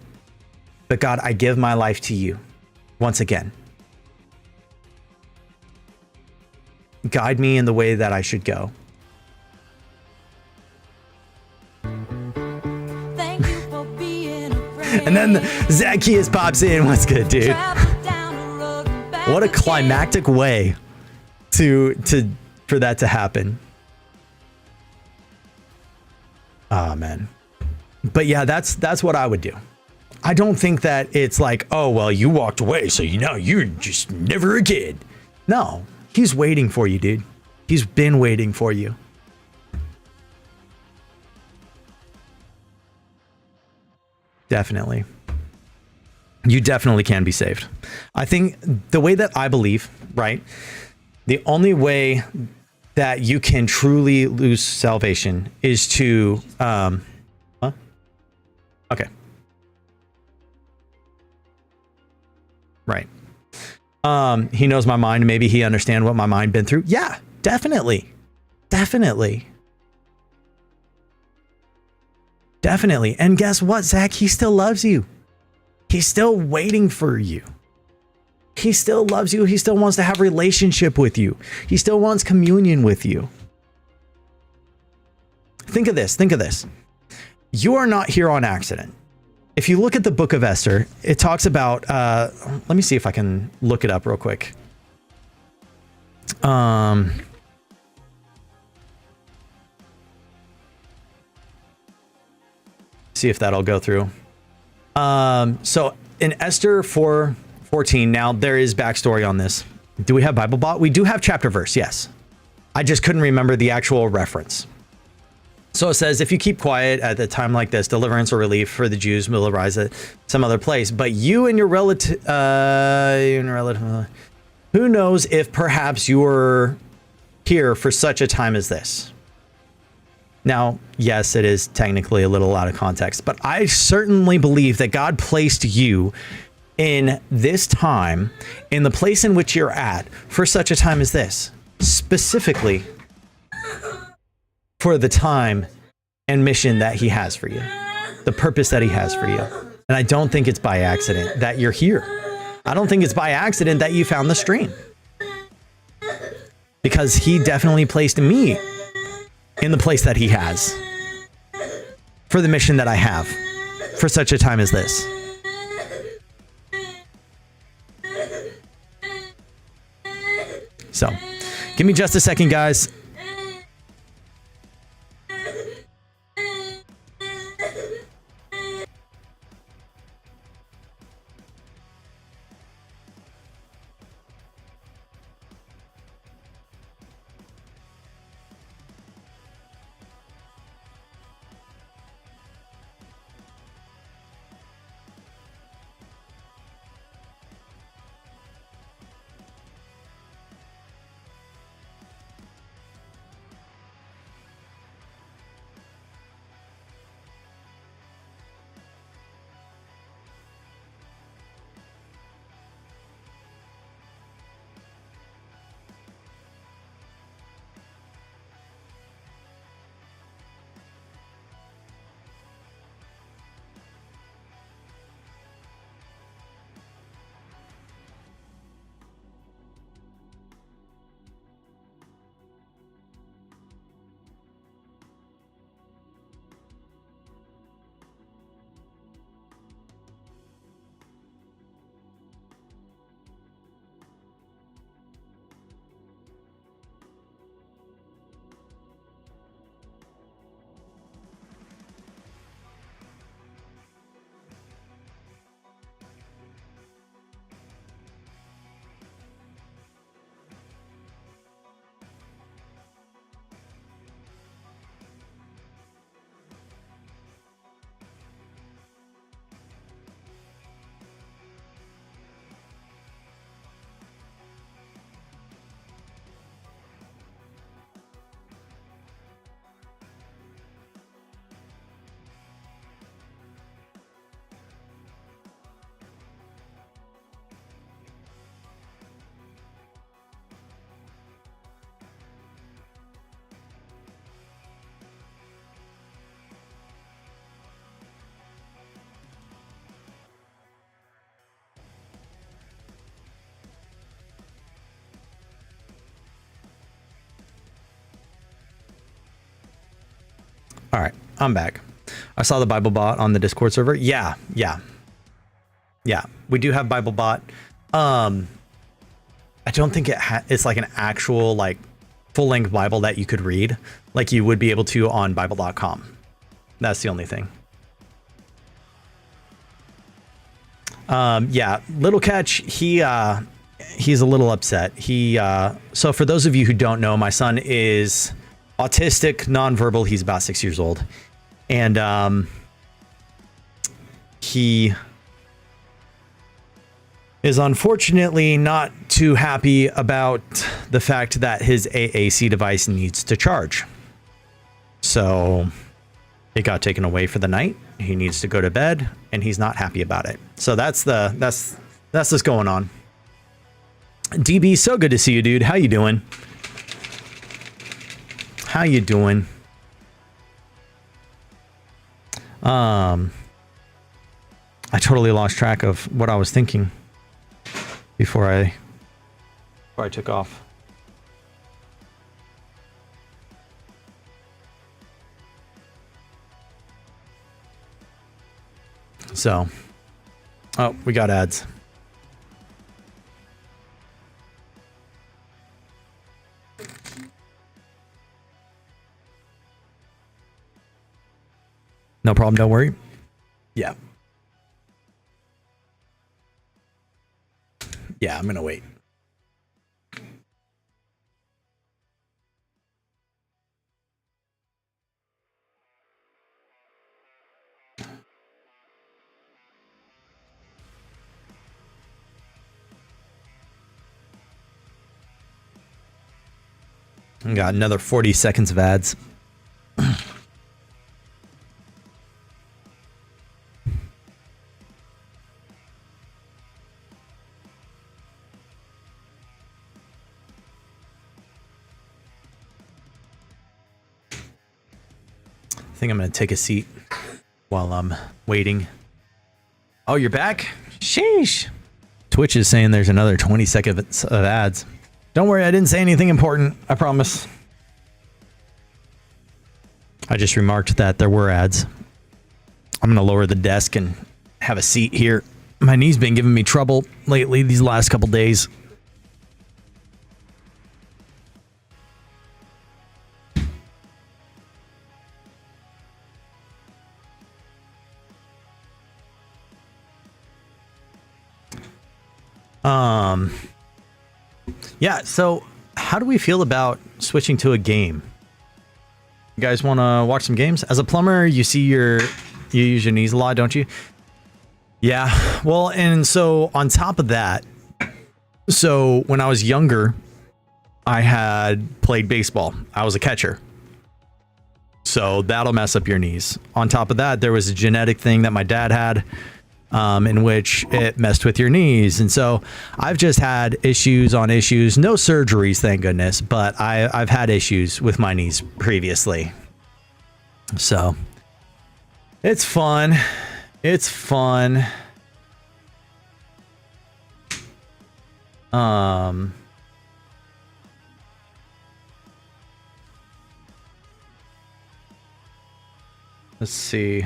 But God, I give my life to you once again. Guide me in the way that I should go. Thank you for being a friend. And then Zacchaeus pops in. What's good, dude? What a climactic way for that to happen. Oh, man. But yeah, that's what I would do. I don't think that it's like, oh, well, you walked away, so you're just never again. No, he's waiting for you, dude. He's been waiting for you. Definitely. You definitely can be saved. I think the way that I believe, right? The only way that you can truly lose salvation is to, Okay. Right. He knows my mind. Maybe he understands what my mind been through. Yeah, definitely. Definitely. Definitely. And guess what, Zach? He still loves you. He's still waiting for you. He still loves you. He still wants to have a relationship with you. He still wants communion with you. Think of this. Think of this. You are not here on accident. If you look at the book of Esther, it talks about, let me see if I can look it up real quick. See if that'll go through. So in Esther 4:14, now there is backstory on this. Do we have Bible Bot? We do have chapter verse, yes. I just couldn't remember the actual reference. So it says, if you keep quiet at a time like this, deliverance or relief for the Jews will arise at some other place. But you and your relative, who knows if perhaps you were here for such a time as this? Now, yes, it is technically a little out of context, but I certainly believe that God placed you in this time, in the place in which you're at, for such a time as this, specifically for the time and mission that he has for you, the purpose that he has for you. And I don't think it's by accident that you're here. I don't think it's by accident that you found the stream, because he definitely placed me in the place that he has for the mission that I have for such a time as this. So give me just a second, guys. All right, I'm back. I saw the Bible bot on the Discord server. Yeah. We do have Bible bot. I don't think it's like an actual like full-length Bible that you could read like you would be able to on Bible.com. That's the only thing. Yeah, Little Catch, he's a little upset. So for those of you who don't know, my son is autistic, nonverbal. He's about 6 years old. And he is unfortunately not too happy about the fact that his AAC device needs to charge. So it got taken away for the night. He needs to go to bed, and he's not happy about it. So that's what's going on. DB, so good to see you, dude. How you doing? How you doing? I totally lost track of what I was thinking before I took off. So, oh, we got ads. No problem, don't worry. Yeah. Yeah, I'm gonna wait. Got another 40 seconds of ads. I think I'm going to take a seat while I'm waiting. Oh, you're back? Sheesh. Twitch is saying there's another 20 seconds of ads. Don't worry, I didn't say anything important. I promise. I just remarked that there were ads. I'm going to lower the desk and have a seat here. My knee's been giving me trouble lately these last couple days. Yeah, so how do we feel about switching to a game? You guys want to watch some games? As a plumber, you use your knees a lot, don't you? Yeah, well, and so on top of that, so when I was younger, I had played baseball. I was a catcher. So that'll mess up your knees. On top of that, there was a genetic thing that my dad had, in which it messed with your knees. And so I've just had issues on issues, no surgeries, thank goodness, but I've had issues with my knees previously. So it's fun. It's fun. Let's see.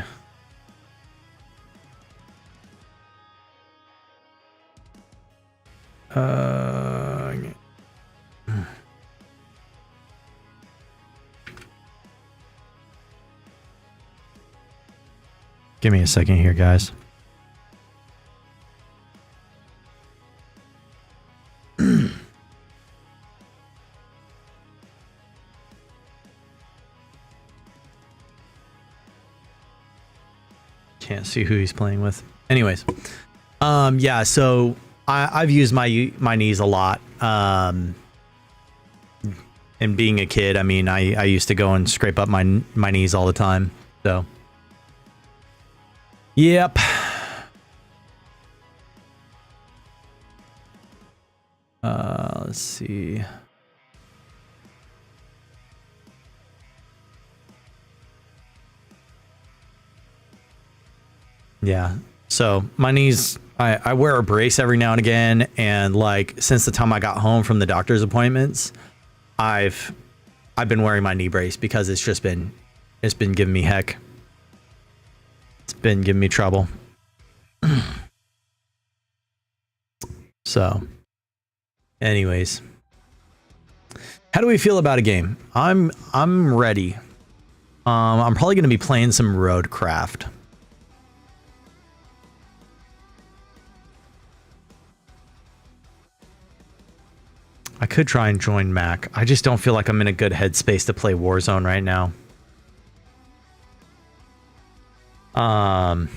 Give me a second here, guys. Can't see who he's playing with. Anyways, yeah, so I've used my knees a lot. And being a kid, I mean, I used to go and scrape up my knees all the time. So, yep. Let's see. Yeah. So my knees, I wear a brace every now and again. And like, since the time I got home from the doctor's appointments, I've been wearing my knee brace because it's just been It's been giving me heck. It's been giving me trouble. So, anyways, how do we feel about a game? I'm ready. I'm probably going to be playing some Roadcraft. I could try and join Mac. I just don't feel like I'm in a good headspace to play Warzone right now. I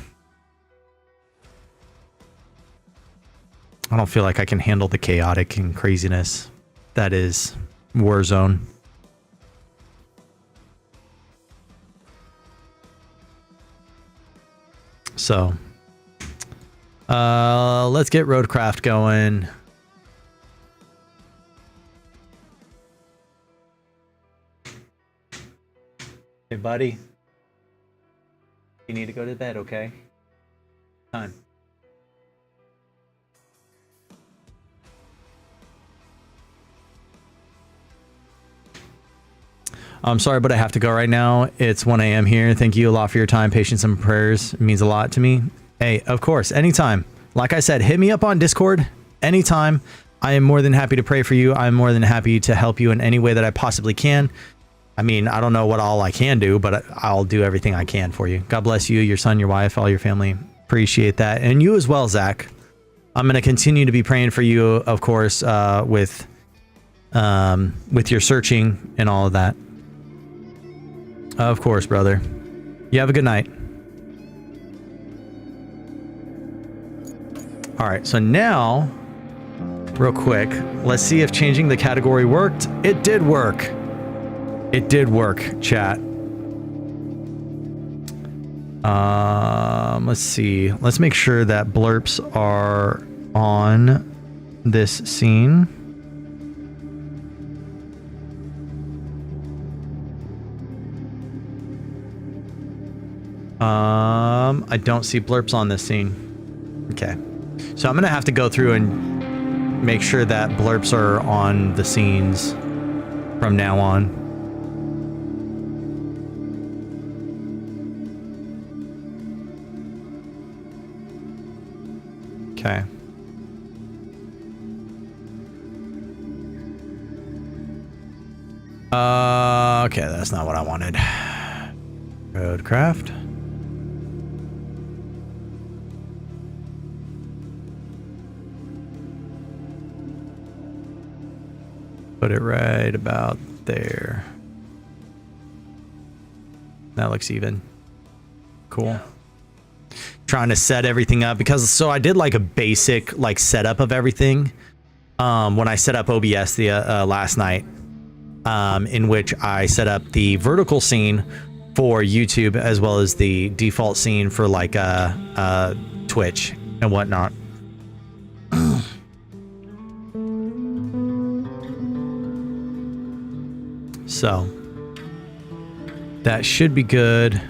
don't feel like I can handle the chaotic and craziness that is Warzone. So, let's get Roadcraft going. Hey, buddy. You need to go to bed, okay? Time. I'm sorry, but I have to go right now. It's 1 a.m. here. Thank you a lot for your time, patience, and prayers. It means a lot to me. Hey, of course, anytime. Like I said, hit me up on Discord anytime. I am more than happy to pray for you. I'm more than happy to help you in any way that I possibly can. I mean, I don't know what all I can do, but I'll do everything I can for you. God bless you, your son, your wife, all your family. Appreciate that. And you as well, Zach. I'm going to continue to be praying for you, of course, with your searching and all of that. Of course, brother. You have a good night. All right, so now, real quick, let's see if changing the category worked. It did work. It did work, chat. Let's see. Let's make sure that blurps are on this scene. I don't see blurps on this scene. Okay. So I'm going to have to go through and make sure that blurps are on the scenes from now on. Okay. Okay, that's not what I wanted. Roadcraft. Put it right about there. That looks even. Cool. Yeah. Trying to set everything up because so I did like a basic like setup of everything when I set up OBS the last night, in which I set up the vertical scene for YouTube as well as the default scene for like Twitch and whatnot. So that should be good.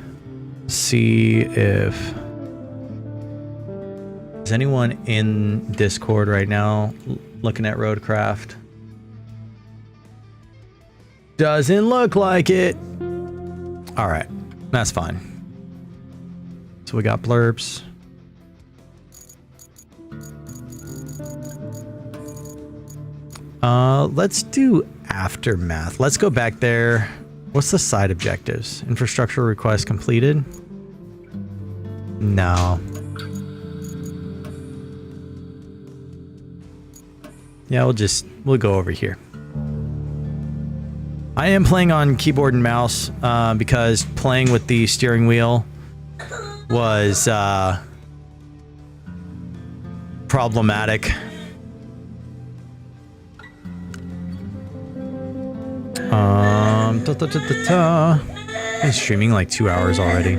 See if is anyone in Discord right now looking at Roadcraft. Doesn't look like it. All right, that's fine. So we got blurps. Let's do Aftermath. Let's go back there. What's the side objectives? Infrastructure request completed? No. Yeah, we'll go over here. I am playing on keyboard and mouse because playing with the steering wheel was problematic. Been streaming like 2 hours already.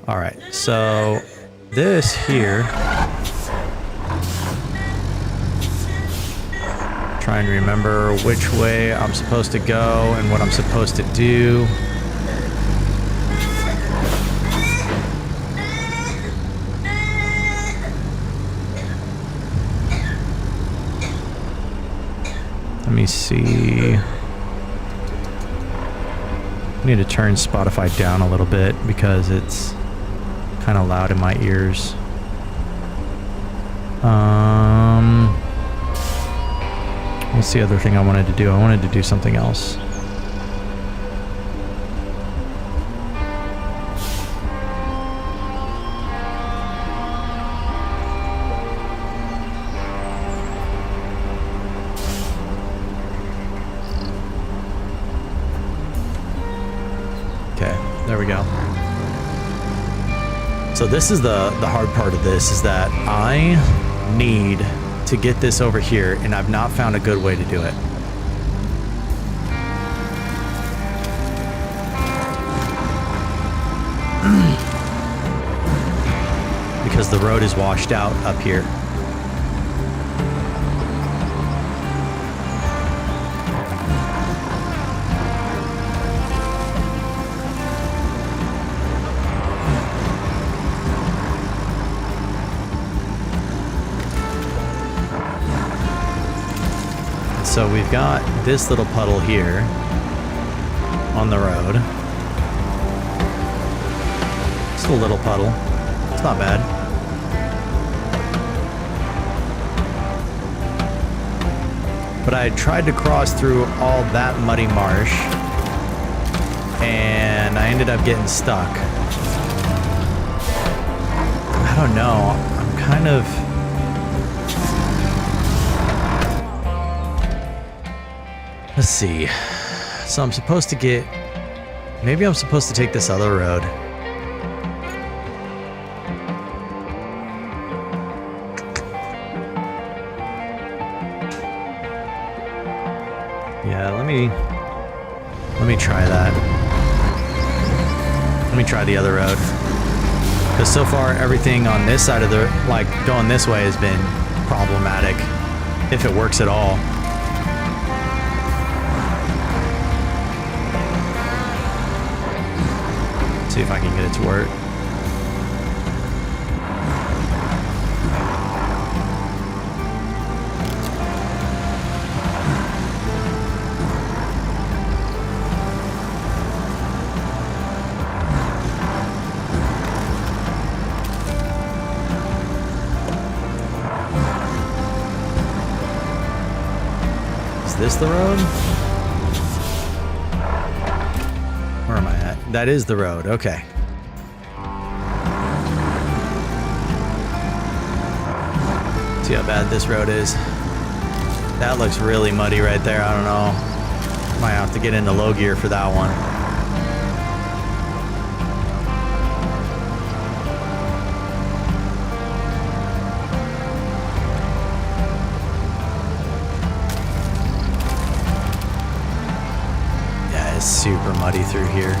All right, so this here. Trying to remember which way I'm supposed to go and what I'm supposed to do. Let me see. I need to turn Spotify down a little bit because it's kind of loud in my ears. What's the other thing I wanted to do? I wanted to do something else. Okay, there we go. So this is the hard part of this, is that I need to get this over here, and I've not found a good way to do it. Because the road is washed out up here. So we've got this little puddle here on the road. Just a little puddle. It's not bad. But I tried to cross through all that muddy marsh, and I ended up getting stuck. I don't know. I'm kind of... Let's see. So I'm supposed to get... Maybe I'm supposed to take this other road. Yeah, let me try that. Let me try the other road. Because so far everything on this side of the... Like, going this way has been problematic. If it works at all. See if I can get it to work. Is this the road? Where am I at? That is the road, okay. See how bad this road is. That looks really muddy right there, I don't know. Might have to get into low gear for that one. Yeah, it's super muddy through here.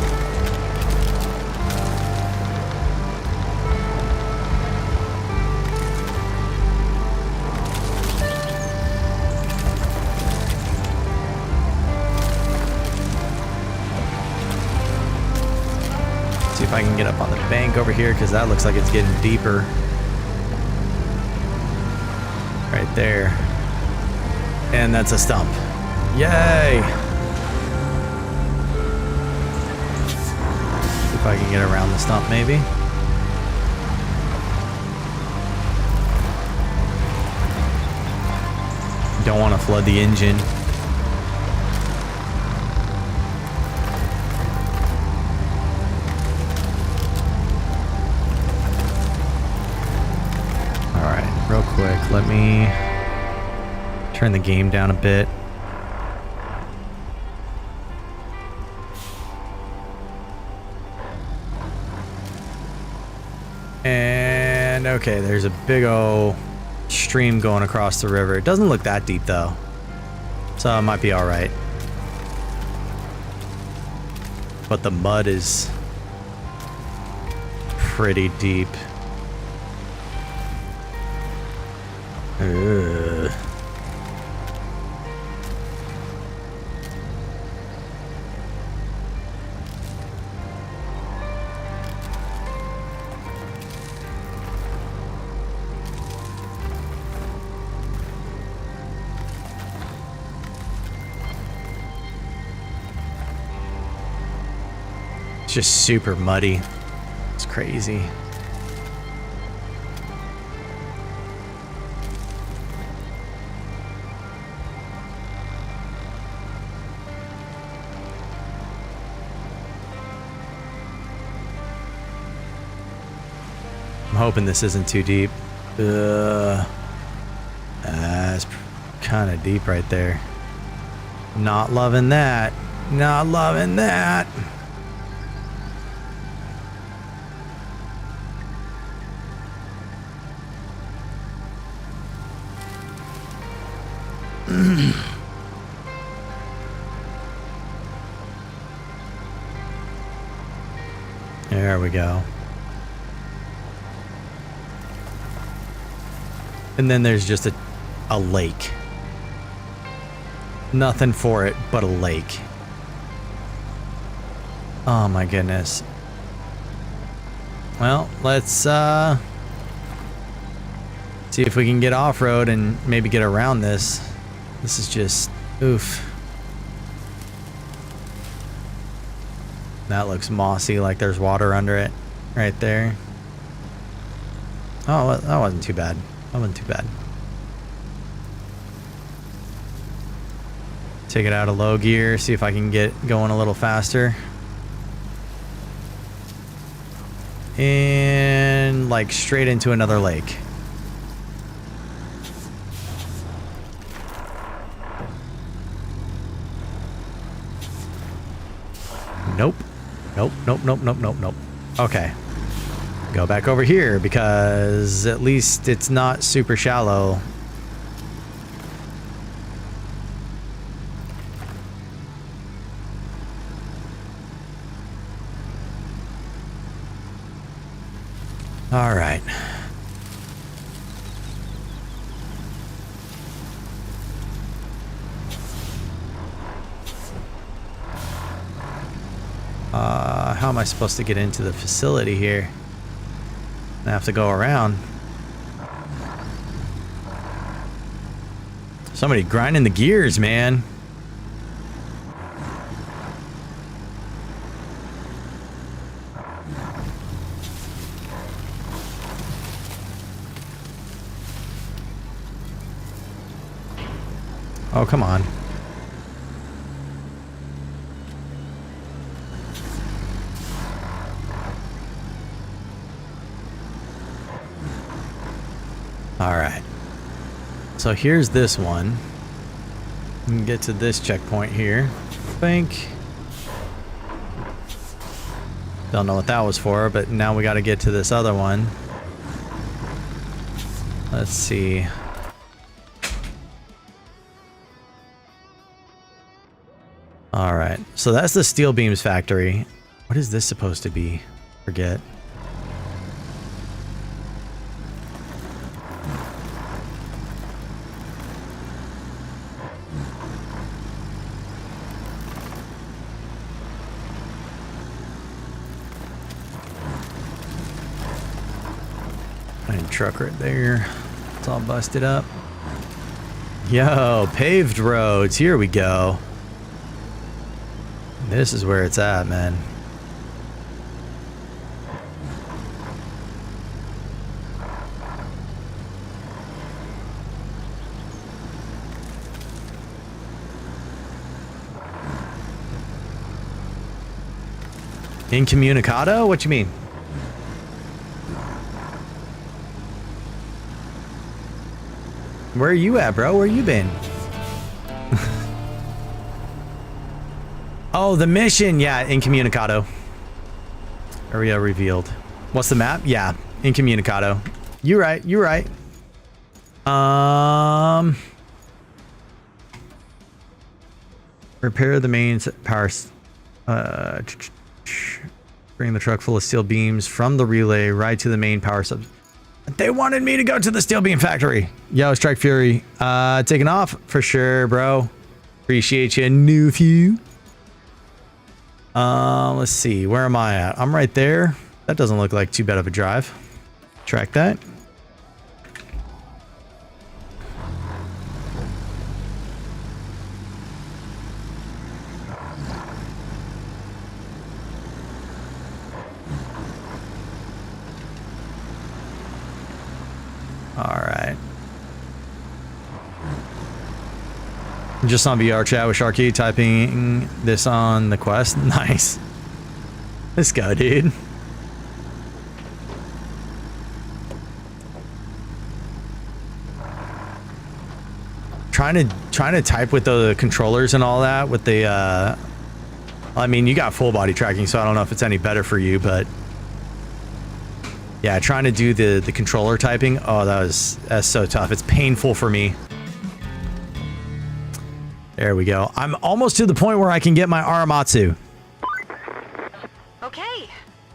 See if I can get up on the bank over here, because that looks like it's getting deeper. Right there. And that's a stump. Yay! See if I can get around the stump, maybe. Don't want to flood the engine. Real quick, let me turn the game down a bit. And okay, there's a big old stream going across the river. It doesn't look that deep though, so it might be all right. But the mud is pretty deep. Ugh. just super muddy. It's crazy. I'm hoping this isn't too deep. That's kind of deep right there. Not loving that. Not loving that. There we go. And then there's just a lake. Nothing for it but a lake. Oh my goodness. Well, let's see if we can get off-road and maybe get around this. This is just oof. That looks mossy, like there's water under it right there. Oh, that wasn't too bad. That wasn't too bad. Take it out of low gear, see if I can get going a little faster. And like straight into another lake. Nope. Nope, nope, nope, nope, nope, nope. Okay. Go back over here because at least it's not super shallow. All right. How am I supposed to get into the facility here? I have to go around. Somebody grinding the gears, man. Oh, come on. All right. So here's this one. We can get to this checkpoint here. I think. Don't know what that was for, but now we got to get to this other one. Let's see. All right. So that's the steel beams factory. What is this supposed to be? Forget. Truck right there. It's all busted up. Yo, paved roads. Here we go. This is where it's at, man. Incommunicado? What you mean? Where are you at, bro? Where you been? Oh, the mission. Yeah, incommunicado. Area revealed. What's the map? Yeah, incommunicado. You're right. You're right. Repair the main power. Bring the truck full of steel beams from the relay. Ride to the main power sub. They wanted me to go to the steel beam factory. Yo, Strike Fury. Taking off for sure, bro. Appreciate you, new few. Let's see. Where am I at? I'm right there. That doesn't look like too bad of a drive. Track that. Just on VR chat with Sharky, typing this on the Quest. Nice. Let's go, dude. Trying to type with the controllers and all that with the I mean, you got full body tracking, so I don't know if it's any better for you, but yeah, trying to do the controller typing, oh, that's so tough. It's painful for me. There we go. I'm almost to the point where I can get my Aramatsu. Okay,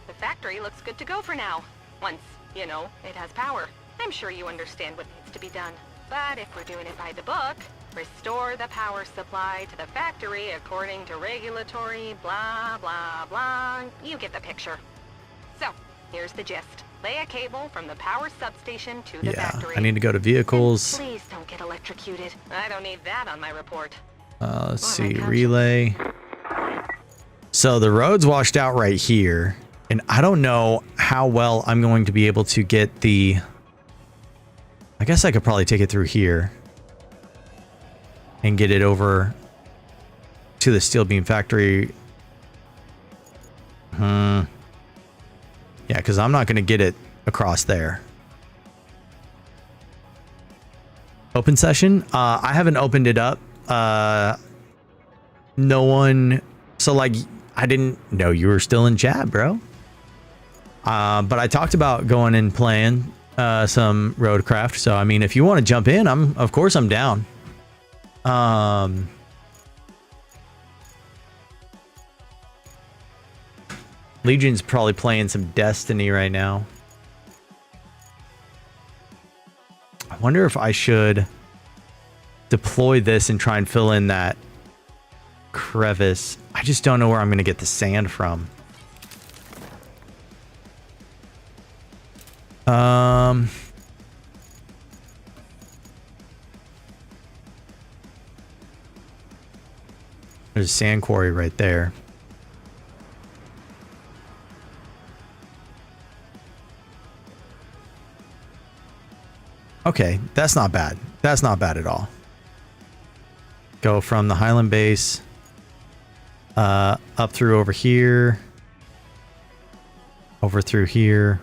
the factory looks good to go for now. Once, you know, it has power. I'm sure you understand what needs to be done. But if we're doing it by the book, restore the power supply to the factory according to regulatory blah blah blah. You get the picture. So, here's the gist. Lay a cable from the power substation to the factory. I need to go to vehicles. And please don't get electrocuted. I don't need that on my report. Let's see, relay. So the road's washed out right here, and I don't know how well I'm going to be able to get the... I guess I could probably take it through here and get it over to the steel beam factory. Yeah, because I'm not going to get it across there. Open session? I haven't opened it up. No one... So, like, I didn't know you were still in chat, bro. But I talked about going and playing some Roadcraft. So, I mean, if you want to jump in, of course I'm down. Legion's probably playing some Destiny right now. I wonder if I should deploy this and try and fill in that crevice. I just don't know where I'm going to get the sand from. There's a sand quarry right there. Okay, that's not bad. That's not bad at all. Go from the Highland base up through over here, over through here,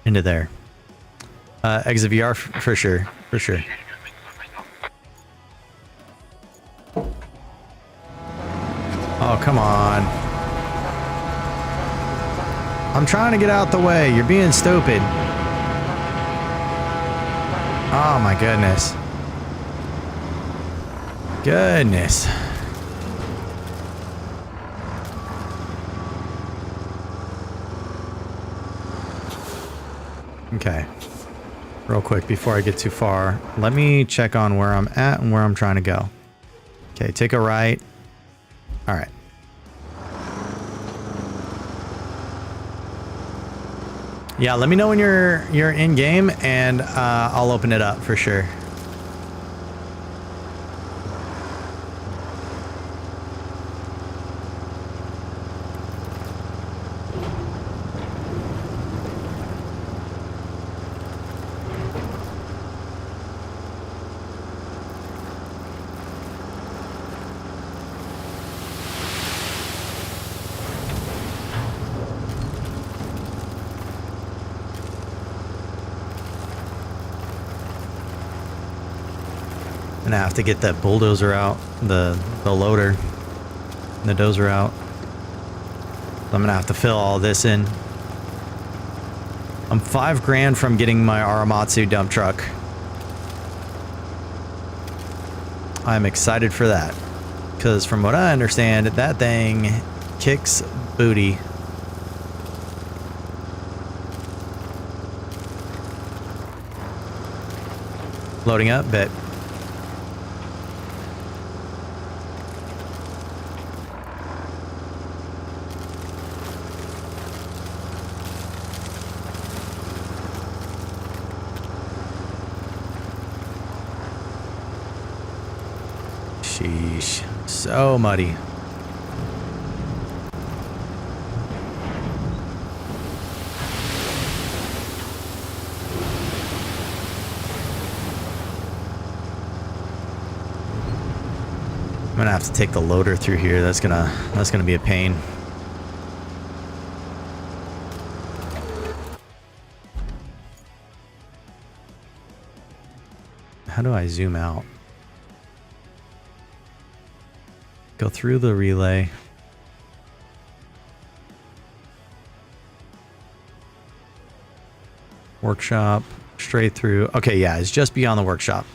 into there. Exit VR for sure, for sure. Oh, come on. I'm trying to get out the way. You're being stupid. Oh my goodness. Goodness. Okay. Real quick before I get too far, let me check on where I'm at and where I'm trying to go. Okay, take a right. All right. Yeah, let me know when you're in game, and I'll open it up for sure. I have to get that bulldozer out, the loader, and the dozer out. I'm gonna have to fill all this in. I'm $5,000 from getting my Aramatsu dump truck. I'm excited for that, because from what I understand, that thing kicks booty. Loading up, bet. Sheesh. So muddy. I'm gonna have to take the loader through here. That's gonna be a pain. How do I zoom out? Go through the relay. Workshop, straight through. Okay, yeah, it's just beyond the workshop.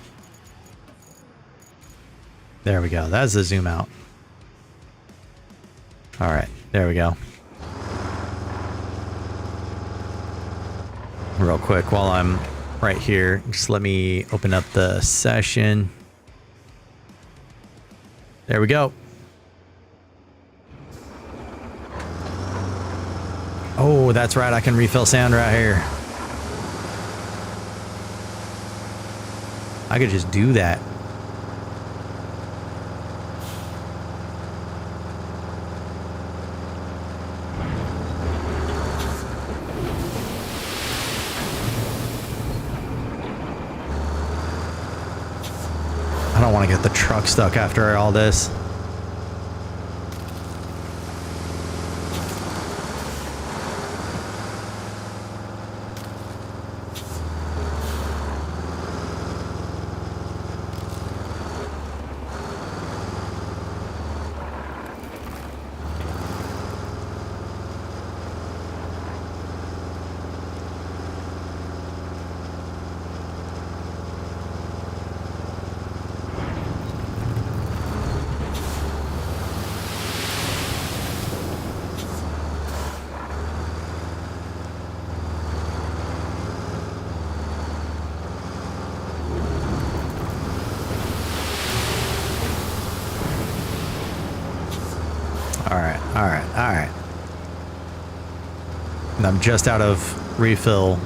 There we go. That's the zoom out. All right, there we go. Real quick, while I'm right here, just let me open up the session. There we go. Oh, that's right. I can refill sand right here. I could just do that. I don't want to get the truck stuck after all this. All right. And I'm just out of refill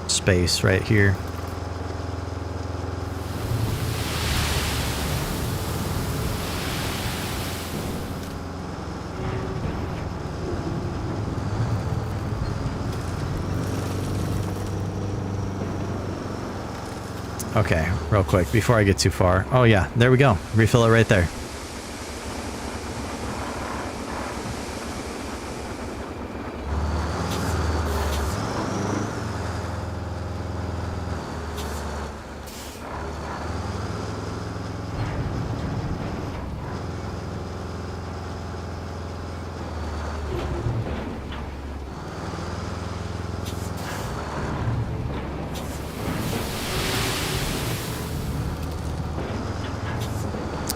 space right here. Okay, real quick before I get too far. Oh yeah, there we go. Refill it right there.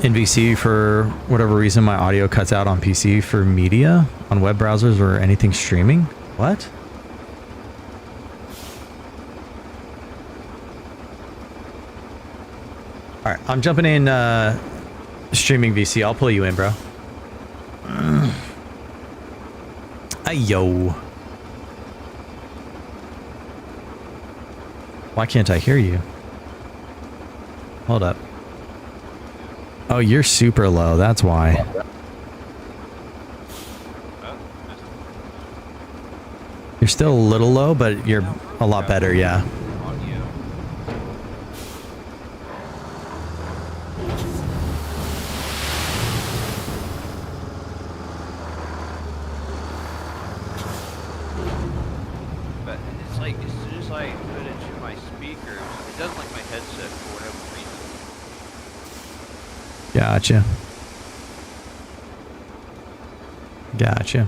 In VC, for whatever reason, my audio cuts out on PC for media, on web browsers, or anything streaming. What? All right, I'm jumping in streaming VC. I'll pull you in, bro. Ayo. Why can't I hear you? Hold up. Oh, you're super low. That's why. You're still a little low, but you're a lot better, yeah. But it's like as soon as I put it into my speakers, it doesn't like my headset for whatever reason. Gotcha. Gotcha.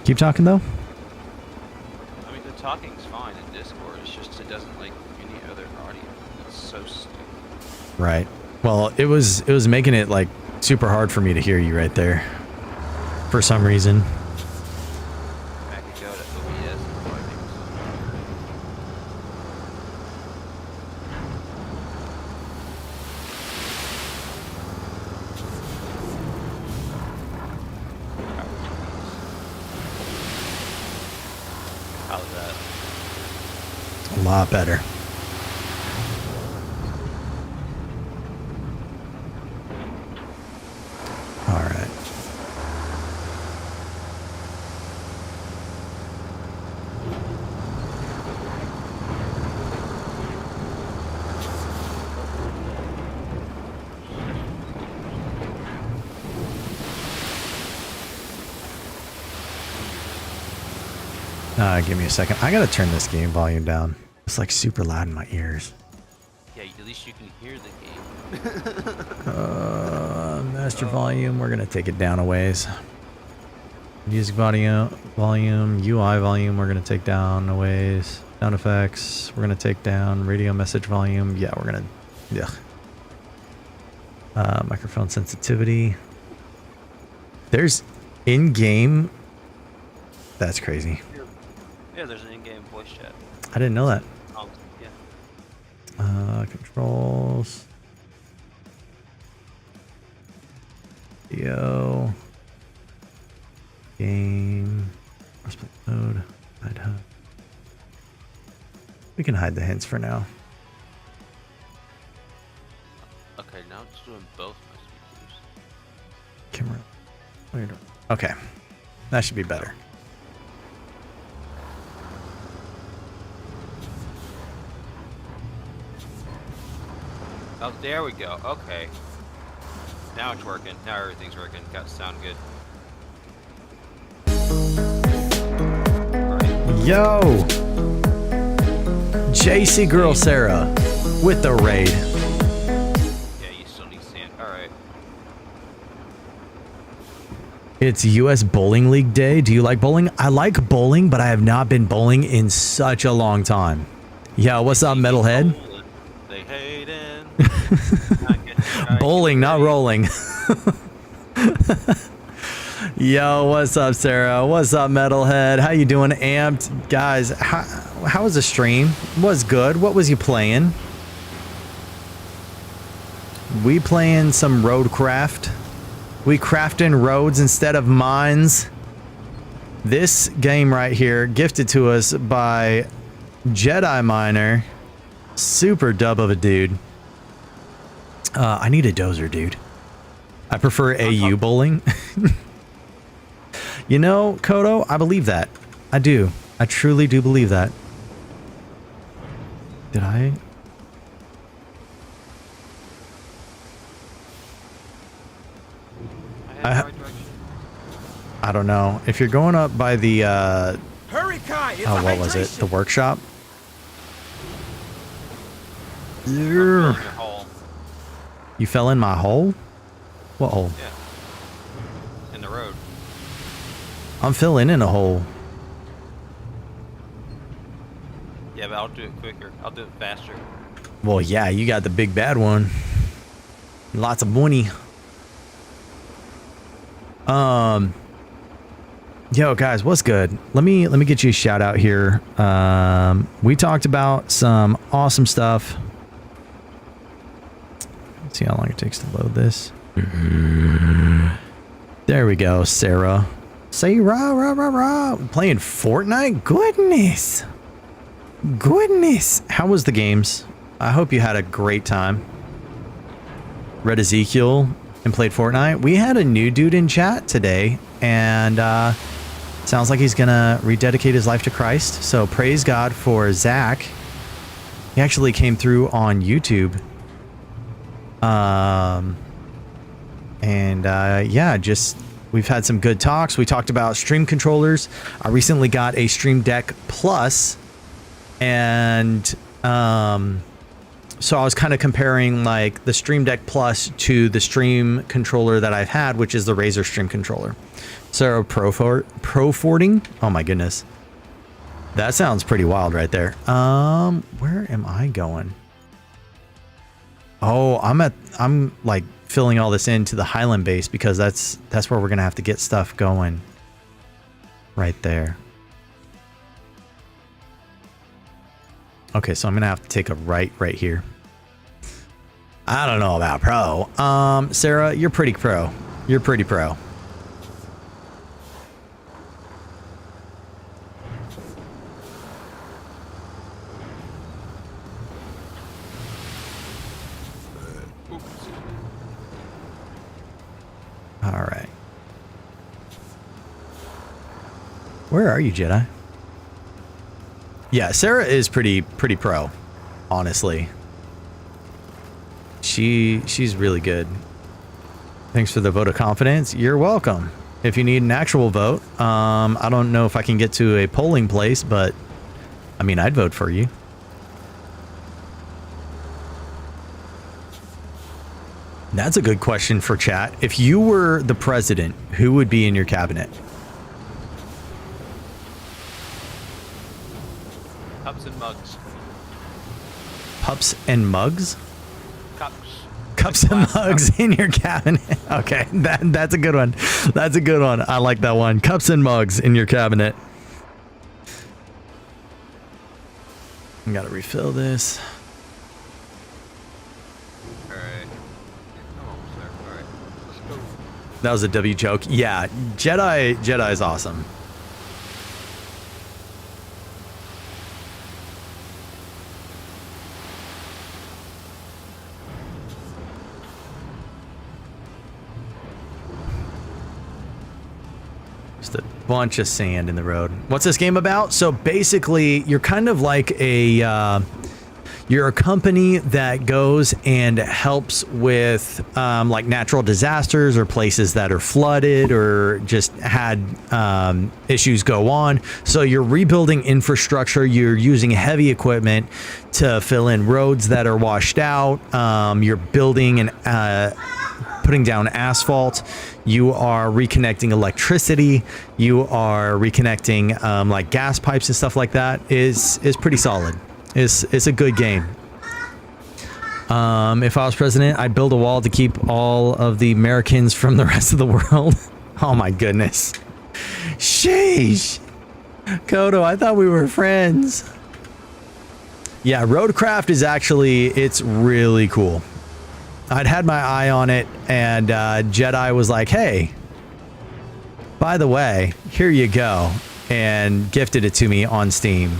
Keep talking though. I mean, the talking's fine in Discord. It's just it doesn't like any other audio. It's so stupid. Right. Well, it was making it like super hard for me to hear you right there. For some reason. I could go to OBS and probably make how's that? A lot better. All right. Give me a second. I gotta turn this game volume down. It's like super loud in my ears. Yeah, at least you can hear the game. Master volume. We're gonna take it down a ways. Music volume, UI volume. We're gonna take down a ways. Sound effects. We're gonna take down radio message volume. Yeah, we're gonna. Yeah. Microphone sensitivity. There's in-game. That's crazy. Yeah, there's an in-game voice chat. I didn't know that. Yeah. Controls. Video. Game. Crossplay mode. Hide HUD. We can hide the hints for now. Okay, now it's doing both my speakers. Camera. What are you doing? Okay. That should be better. Oh, there we go. Okay. Now it's working. Now everything's working. Got to sound good. Right. Yo! JC Girl Sarah with the raid. Yeah, you still need sand. Alright. It's US Bowling League Day. Do you like bowling? I like bowling, but I have not been bowling in such a long time. Yo, what's up, Metalhead? They hating. Bowling, not rolling. Yo, what's up, Sarah? What's up, Metalhead? How you doing, Amped? Guys, how was the stream? Was good. What was you playing? We playing some roadcraft. We crafting roads instead of mines. This game right here, gifted to us by Jedi Miner. Super dub of a dude. I need a dozer, dude. I prefer AU bowling. You know, Kodo, I believe that. I do. I truly do believe that. Did I? I don't know. If you're going up by the Hurry, Kai! It's oh, a what was it? hydration. The workshop? Your Yeah. hole. You fell in my hole? What hole? Yeah. In the road. I'm filling in a hole. Yeah, but I'll do it quicker. I'll do it faster. Well, yeah, you got the big bad one. Lots of money. Yo, guys, what's good? Let me get you a shout out here. We talked about some awesome stuff. Let's see how long it takes to load this. There we go, Sarah. Say rah rah rah rah. Playing Fortnite? Goodness. Goodness. How was the games? I hope you had a great time. Read Ezekiel and played Fortnite. We had a new dude in chat today, and sounds like he's gonna rededicate his life to Christ. So praise God for Zach. He actually came through on YouTube. Yeah, just we've had some good talks. We talked about stream controllers. I recently got a Stream Deck Plus, and so I was kind of comparing like the Stream Deck Plus to the stream controller that I've had, which is the Razer Stream controller. So Pro Forting. Oh my goodness, that sounds pretty wild right there. Where am I going? Oh, I'm like filling all this into the Highland base because that's where we're gonna have to get stuff going. Right there. Okay, so I'm gonna have to take a right here. I don't know about pro. Sarah, you're pretty pro. You're pretty pro. All right. Where are you, Jedi? Yeah, Sarah is pretty pro, honestly. She's really good. Thanks for the vote of confidence. You're welcome. if you need an actual vote. I don't know if I can get to a polling place, but I mean, I'd vote for you. That's a good question for chat. If you were the president, who would be in your cabinet? Cups and mugs. Pups and mugs? Cups. Cups and mugs in your cabinet. Okay, that's a good one. That's a good one. I like that one. Cups and mugs in your cabinet. I gotta refill this. Alright. Come on, sir. Alright. Let's go. That was a W joke. Yeah, Jedi is awesome. Just a bunch of sand in the road. What's this game about? So basically, you're kind of like you're a company that goes and helps with like natural disasters or places that are flooded or just had issues go on. So you're rebuilding infrastructure. You're using heavy equipment to fill in roads that are washed out. You're building and putting down asphalt. You are reconnecting electricity. You are reconnecting like gas pipes and stuff like that. Is pretty solid. It's a good game. If I was president, I'd build a wall to keep all of the Americans from the rest of the world. Oh my goodness. Sheesh. Kodo, I thought we were friends. Yeah, Roadcraft is actually, it's really cool. I'd had my eye on it, and Jedi was like, hey, by the way, here you go, and gifted it to me on Steam.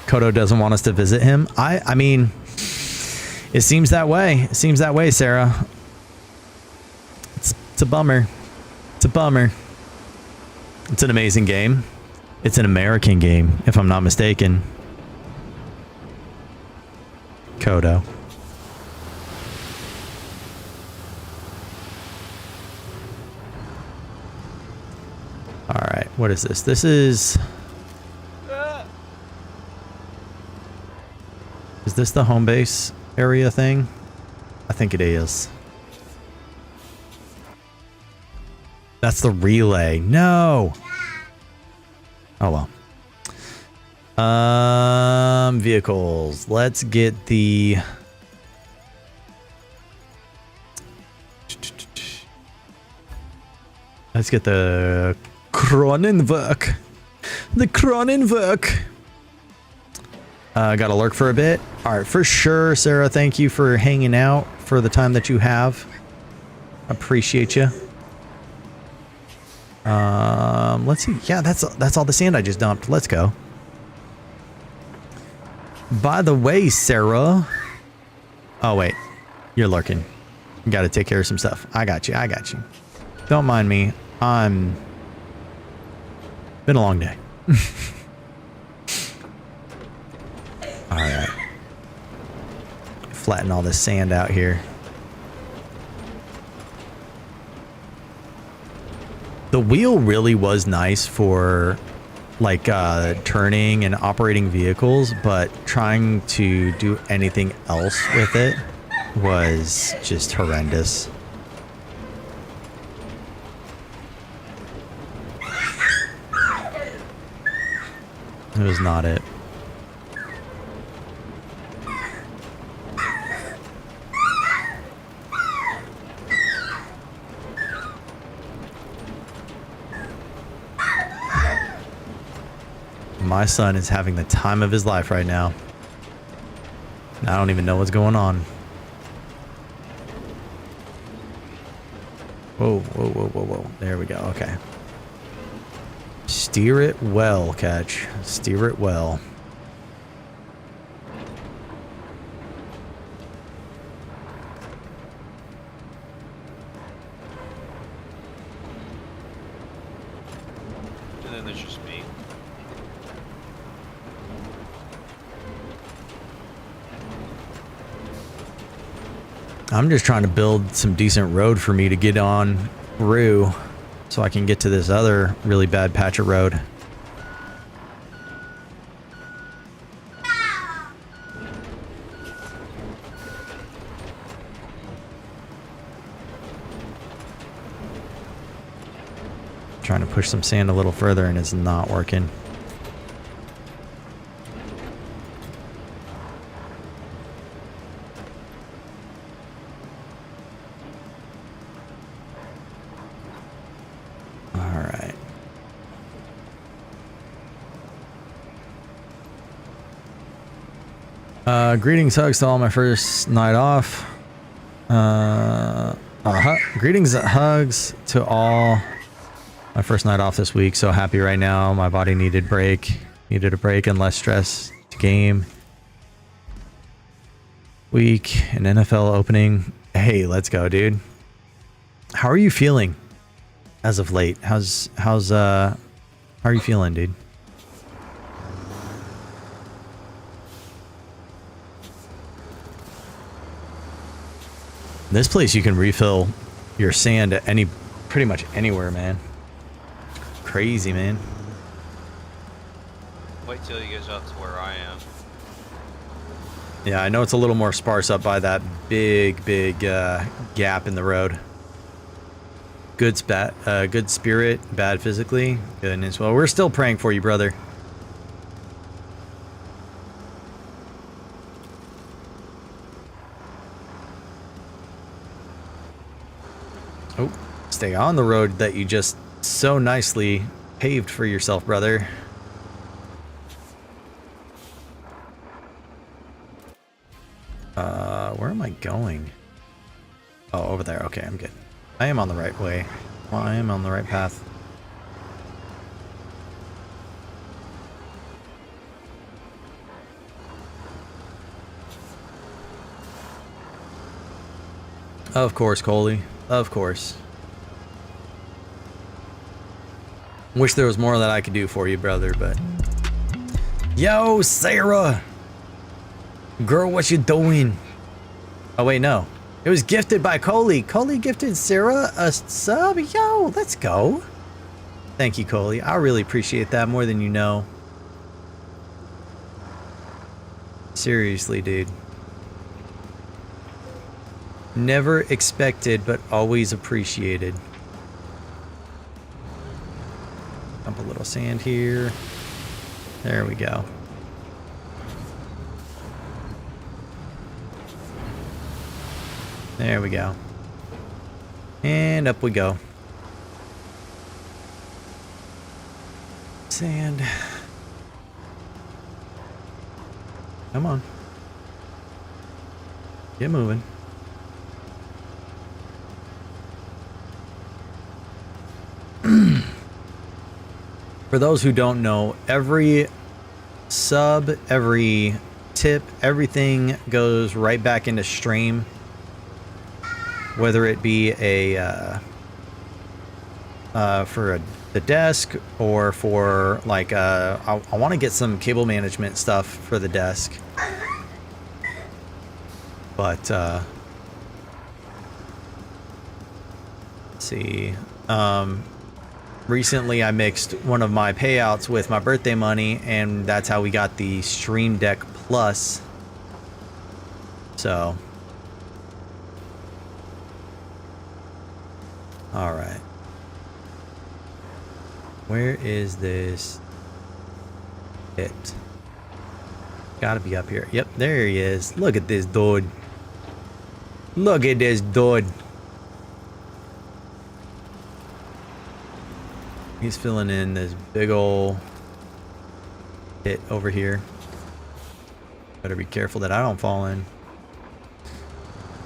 Kodo doesn't want us to visit him. I mean, it seems that way. It seems that way, Sarah. It's a bummer. It's a bummer. It's an amazing game. It's an American game, if I'm not mistaken. Kodo. All right, what is this? This is... Is this the home base area thing? I think it is. That's the relay. No. Oh well. Vehicles. Let's get the... Let's get the Kronenwerk. The Kronenwerk. Got to lurk for a bit. All right, for sure, Sarah. Thank you for hanging out for the time that you have. Appreciate you. Let's see. Yeah, that's all the sand I just dumped. Let's go. By the way, Sarah. Oh wait, you're lurking. You got to take care of some stuff. I got you. I got you. Don't mind me. Been a long day. All right. Flatten all this sand out here. The wheel really was nice for like turning and operating vehicles, but trying to do anything else with it was just horrendous. It was not it. My son is having the time of his life right now. I don't even know what's going on. Whoa, whoa, whoa, whoa, whoa. There we go. Okay. Steer it well, Catch. Steer it well. And then there's just me. I'm just trying to build some decent road for me to get on through so I can get to this other really bad patch of road. Trying to push some sand a little further and it's not working. Greetings, hugs to all my first night off. Greetings, hugs to all my first night off this week. So happy right now. My body needed a break and less stress to game. Week an NFL opening. Hey, let's go, dude. How are you feeling as of late? How are you feeling, dude? This place you can refill your sand at pretty much anywhere, man. Crazy, man. Wait till he goes up to where I am. Yeah, I know it's a little more sparse up by that big gap in the road. Good spirit, bad physically. Goodness. Well, we're still praying for you, brother. Oh, stay on the road that you just so nicely paved for yourself, brother. Where am I going? Oh, over there. Okay, I'm good. I am on the right way. Well, I am on the right path. Of course, Coley. Of course. Wish there was more that I could do for you, brother, but... Yo, Sarah! Girl, what you doing? Oh, wait, no. It was gifted by Coley. Coley gifted Sarah a sub? Yo, let's go. Thank you, Coley. I really appreciate that more than you know. Seriously, dude. Never expected, but always appreciated. Dump a little sand here. There we go. There we go. And up we go. Sand. Come on. Get moving. For those who don't know, every sub, every tip, everything goes right back into stream. Whether it be a for the desk or for like I want to get some cable management stuff for the desk, but let's see. Recently I mixed one of my payouts with my birthday money, and that's how we got the Stream Deck Plus. So all right. Where is this pit? Gotta be up here. Yep, there he is. Look at this dude. Look at this dude. He's filling in this big ol' pit over here. Better be careful that I don't fall in.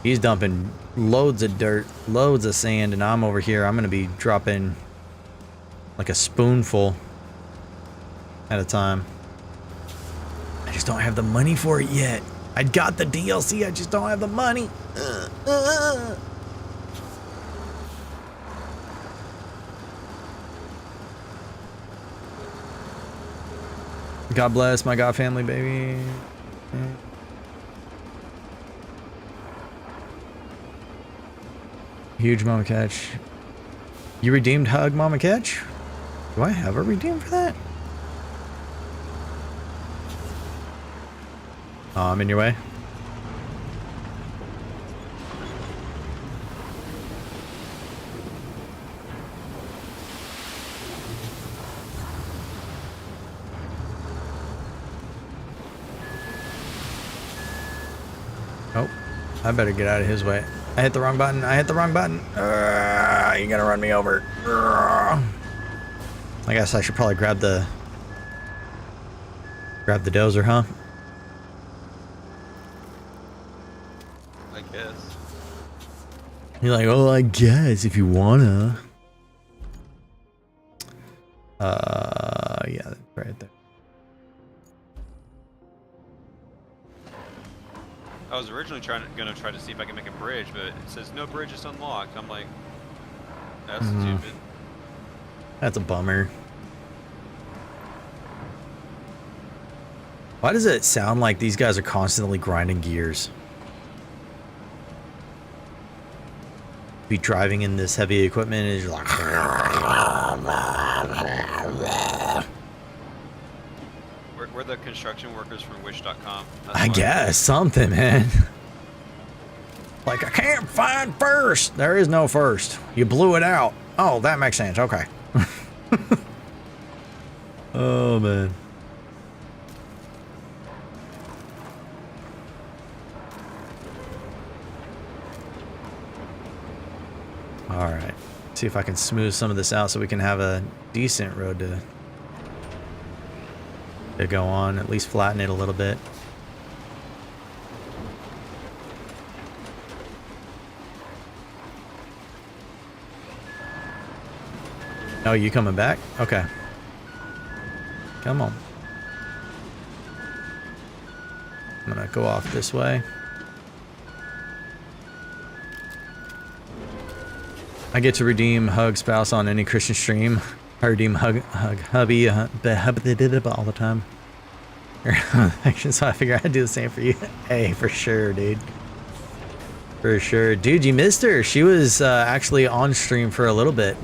He's dumping loads of dirt, loads of sand, and I'm over here. I'm going to be dropping like a spoonful at a time. I just don't have the money for it yet. I got the DLC, I just don't have the money. God bless my God family, baby. Huge Mama Catch. You redeemed Hug Mama Catch? Do I have a redeem for that? Oh, I'm in your way. Oh, I better get out of his way. I hit the wrong button. I hit the wrong button. You gotta run me over. I guess I should probably grab the dozer, huh? I guess. You're like, oh, I guess if you wanna. Yeah, that's right there. I was originally gonna try to see if I can make a bridge, but it says no bridge is unlocked. I'm like, that's stupid. That's a bummer. Why does it sound like these guys are constantly grinding gears? Be driving in this heavy equipment and you're like, We're the construction workers from Wish.com. I guess something, man. Like, I can't find first. There is no first. You blew it out. Oh, that makes sense. Okay. Oh, man. All right. See if I can smooth some of this out so we can have a decent road to go on. At least flatten it a little bit. Oh, you coming back? Okay. Come on. I'm gonna go off this way. I get to redeem Hug Spouse on any Christian stream. I redeem Hug Hubby all the time. So I figure I'd do the same for you. Hey, for sure, dude. For sure. Dude, you missed her. She was actually on stream for a little bit.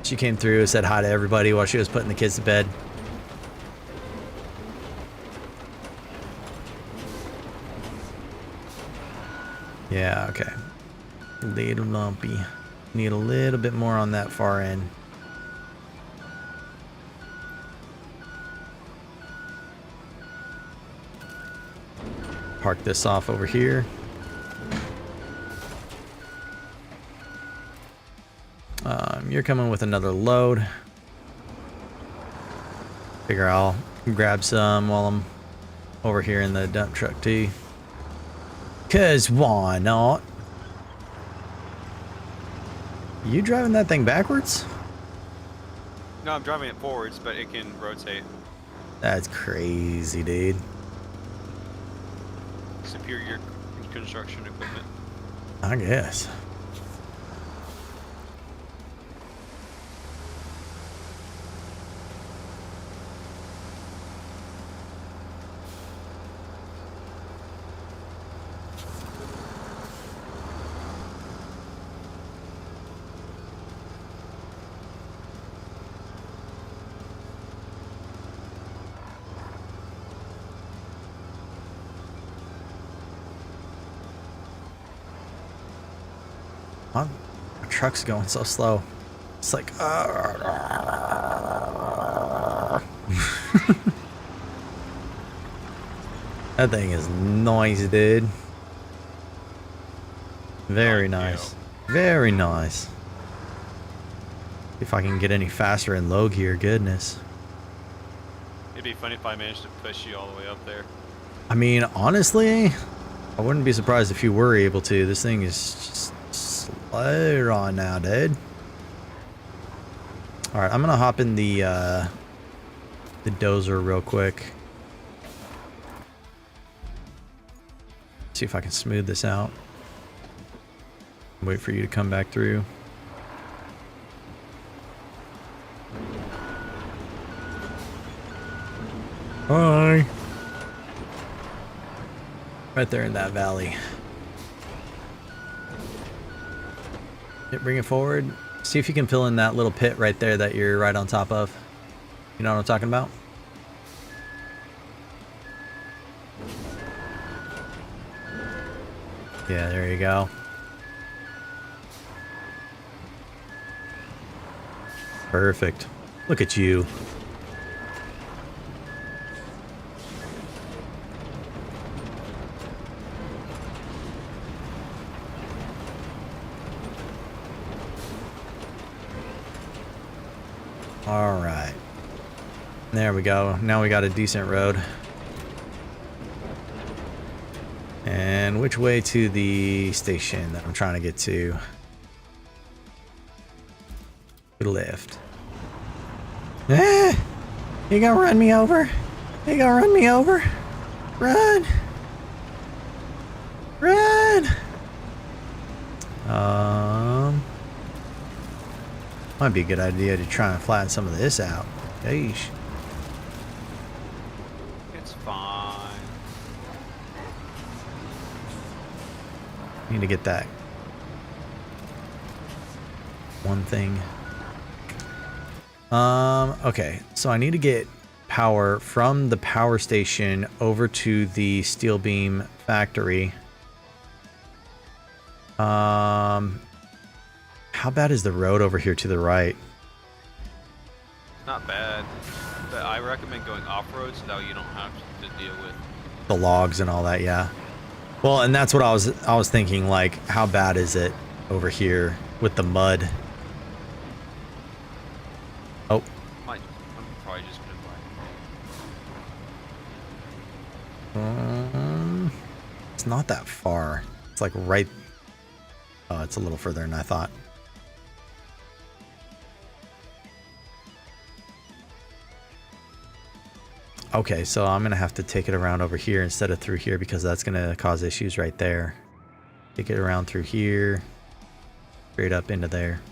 She came through and said hi to everybody while she was putting the kids to bed. Yeah, okay. Little lumpy. Need a little bit more on that far end. Park this off over here. You're coming with another load. Figure I'll grab some while I'm over here in the dump truck too. 'Cause why not? You driving that thing backwards? No, I'm driving it forwards, but it can rotate. That's crazy, dude. Superior construction equipment. I guess. My truck's going so slow. It's like, that thing is noisy, dude. Very nice. Very nice. If I can get any faster in low gear, goodness. It'd be funny if I managed to push you all the way up there. I mean, honestly, I wouldn't be surprised if you were able to. This thing is just slow right now, dude. All right, I'm gonna hop in the dozer real quick. See if I can smooth this out. Wait for you to come back through. Hi. Right there in that valley. Bring it forward. See if you can fill in that little pit right there that you're right on top of. You know what I'm talking about? Yeah, there you go. Perfect. Look at you. All right. There we go. Now we got a decent road. And which way to the station that I'm trying to get to? To the left. Ah! You gonna run me over? You gonna run me over? Run! Run! Might be a good idea to try and flatten some of this out. Yeesh. It's fine. Need to get that one thing. Okay, so I need to get power from the power station over to the steel beam factory. How bad is the road over here to the right? Not bad. But I recommend going off-road so that you don't have to deal with. The logs and all that, yeah. Well, and that's what I was thinking, like, how bad is it over here with the mud? Oh. I'm probably just gonna buy. It's not that far. It's like right. Oh, it's a little further than I thought. Okay, so I'm gonna have to take it around over here instead of through here because that's gonna cause issues right there. Take it around through here, straight up into there.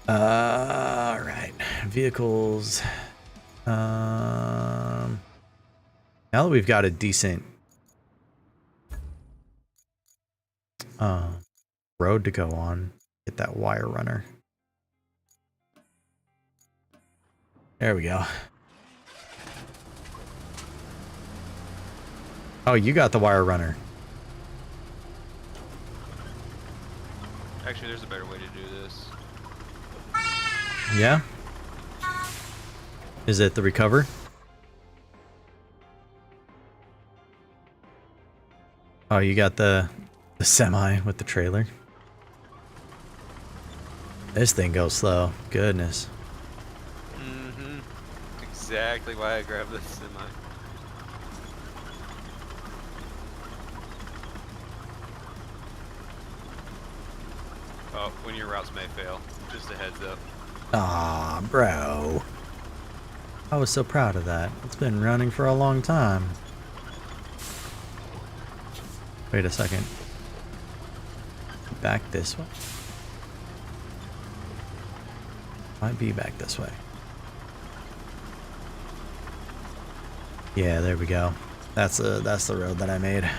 All right, vehicles. Now that we've got a decent road to go on, get that wire runner. There we go. Oh, you got the wire runner. Actually, there's a better way to do this. Yeah? Is it the recover? Oh, you got the semi with the trailer. This thing goes slow. Goodness. Exactly why I grabbed this semi. Oh, when your routes may fail. Just a heads up. Aw, bro. I was so proud of that. It's been running for a long time. Wait a second. Back this way. Might be back this way. Yeah, there we go. That's the road that I made.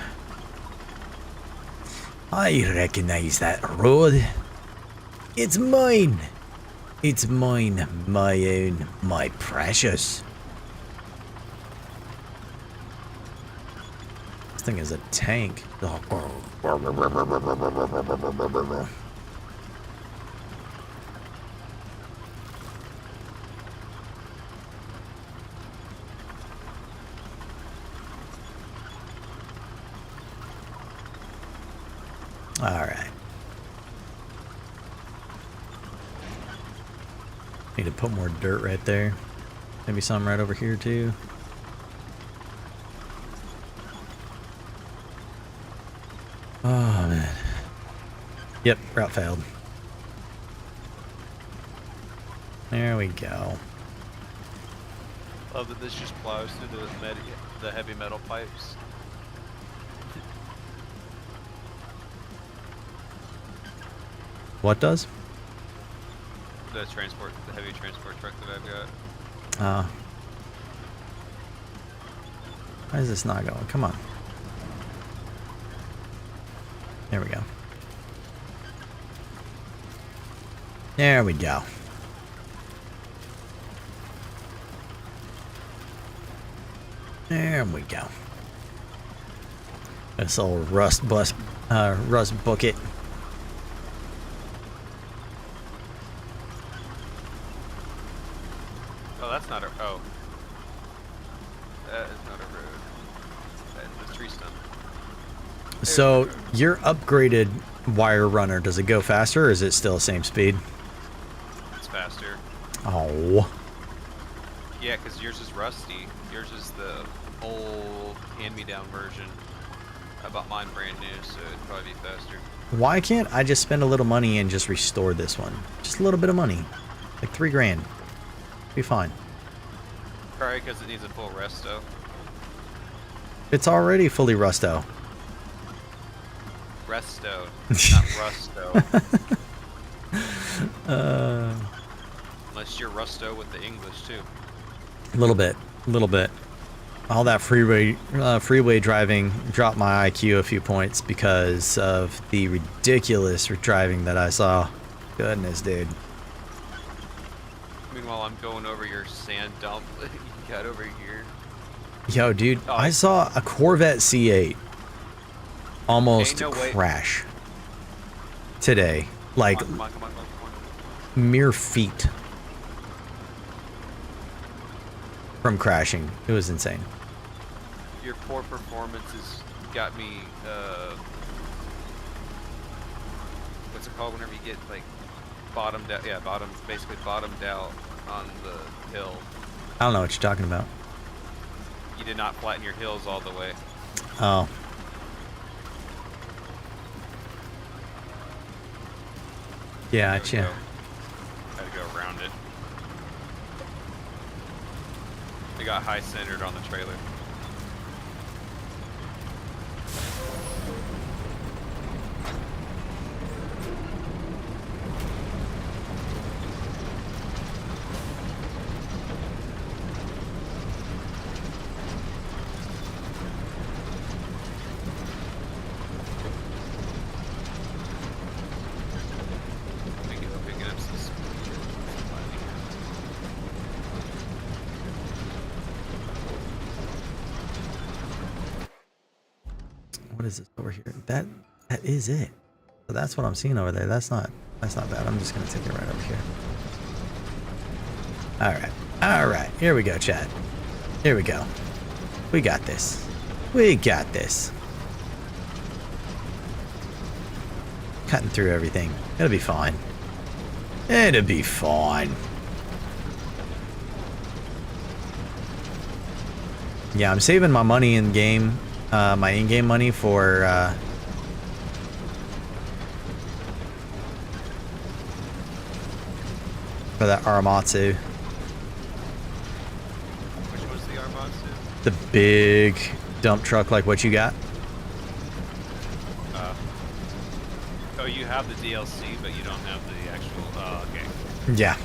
I recognize that road. It's mine. It's mine, my own, my precious. This thing is a tank. All right. Need to put more dirt right there. Maybe some right over here too. Oh man. Yep, route failed. There we go. Love that this just plows through the heavy metal pipes. What does? The heavy transport truck that I've got. Why is this not going? Come on. There we go. There we go. There we go. This old rust bucket. Oh, that's not a. Oh. That is not a road. That is a tree stump. So your upgraded wire runner, does it go faster or is it still the same speed? It's faster. Oh. Yeah, because yours is rusty. Yours is the old hand-me-down version. I bought mine brand new, so it'd probably be faster. Why can't I just spend a little money and just restore this one? Just a little bit of money. Like 3 grand. Be fine. Probably because it needs a full resto. It's already fully rusto. Resto, not rusto. Unless you're rusto with the English too. A little bit. A little bit. All that freeway driving dropped my IQ a few points because of the ridiculous driving that I saw. Goodness, dude. Meanwhile, I'm going over your sand dump you got over here. Yo, dude, Oh. I saw a Corvette C8 almost Ain't no way. crash today. Like, Come on, come on, come on, come on. mere feet from crashing. It was insane. Your poor performance has got me, what's it called whenever you get, like, bottomed out, yeah, basically bottomed out on the hill. I don't know what you're talking about. You did not flatten your hills all the way. Oh. Yeah, There we yeah. go. Had to go around it. They got high centered on the trailer. Picking up some speed. What is this over here? That is it. So that's what I'm seeing over there. That's not bad. I'm just gonna take it right over here. Alright. Here we go, chat. Here we go. We got this. We got this. Cutting through everything. It'll be fine. It'll be fine. Yeah, I'm saving my money in game. My in-game money for that Aramatsu. Which was the Armatsu? The big dump truck like what you got. Oh, you have the DLC, but you don't have the actual. Okay. Yeah.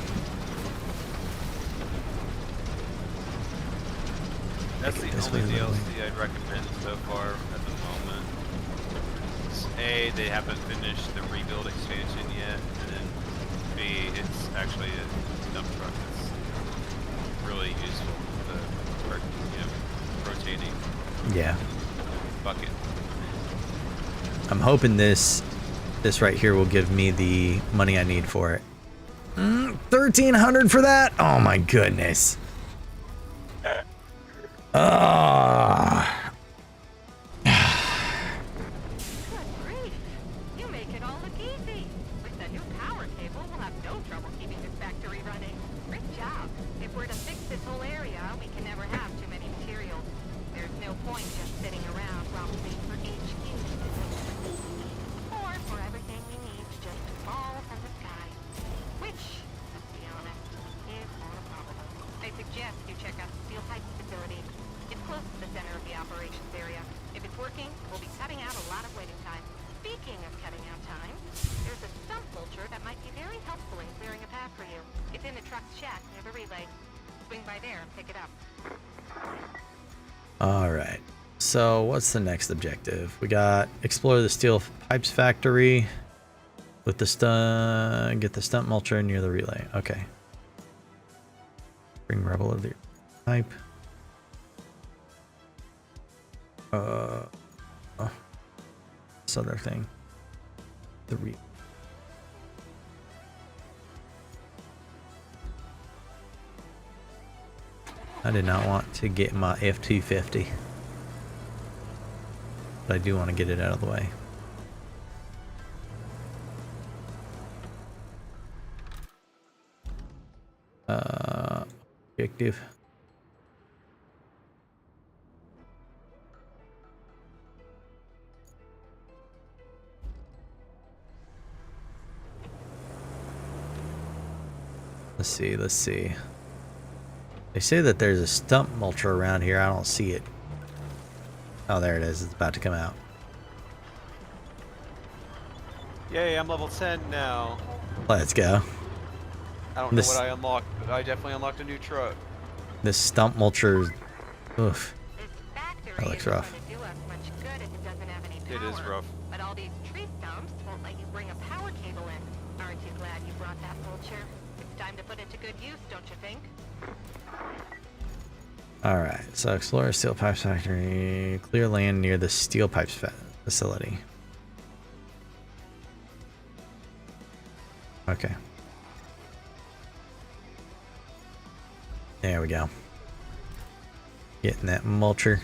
That's the This only way, little DLC I'd recommend so far at the moment. A, they haven't finished the rebuild expansion yet, and then B, it's actually a dump truck that's really useful for the rotating Yeah. bucket. I'm hoping this right here will give me the money I need for it. 1,300 for that? Oh my goodness. Good grief! You make it all look easy. With the new power cable, we'll have no trouble keeping this factory running. Great job. If we're to fix this whole area, we can never have too many materials. There's no point just sitting around while we wait for HQ to deliver. Or for everything we need to just fall from the sky. Which, let's be honest, is more probable. I suggest you check out the steel pipe facility. It's close to the center of the operations area. If it's working, we'll be cutting out a lot of waiting time. Speaking of cutting out time, there's a stump vulture that might be very helpful in clearing a path for you. It's in the truck's shack near the relay. Swing by there and pick it up. All right. So what's the next objective? We got explore the steel pipes factory with the stunt. Get the stunt mulcher near the relay. Okay. Bring rebel of the pipe. This other thing. The relay. I did not want to get my F-250. But I do want to get it out of the way. Objective. Let's see. They say that there's a stump mulcher around here. I don't see it. Oh, there it is. It's about to come out. Yay, I'm level 10 now. Let's go. I don't know what I unlocked, but I definitely unlocked a new truck. This stump mulcher, oof. This factory That looks rough. isn't gonna do us much good if it doesn't have any power. It is rough. But all these tree stumps won't let you bring a power cable in. Aren't you glad you brought that vulture? It's time to put it to good use, don't you think? Alright, so explore a steel pipes factory. Clear land near the steel pipes facility. Okay. There we go. Getting that mulcher.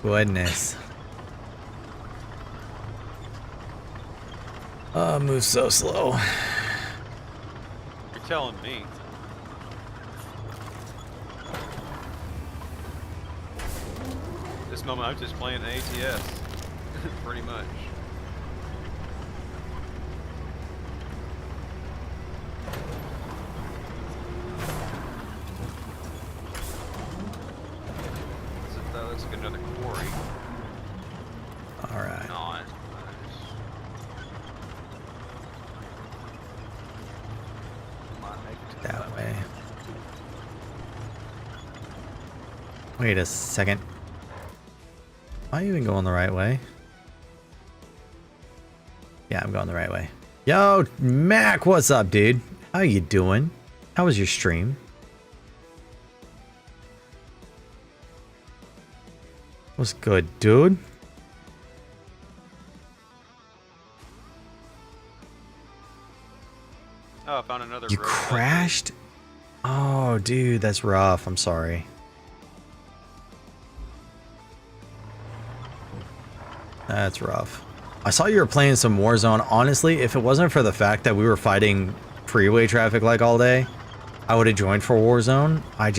Goodness. Oh, moves so slow. You're telling me. This moment I'm just playing the ATS. Pretty much. Let's get another quarry. Alright. Not. Might make it to That way. Wait a second. Am I even going the right way? Yeah, I'm going the right way. Yo, Mac, what's up, dude? How you doing? How was your stream? What's good, dude? Oh, I found another You road. crashed? Oh, dude, that's rough. I'm sorry. That's rough. I saw you were playing some Warzone. Honestly, if it wasn't for the fact that we were fighting freeway traffic like all day, I would have joined for Warzone. I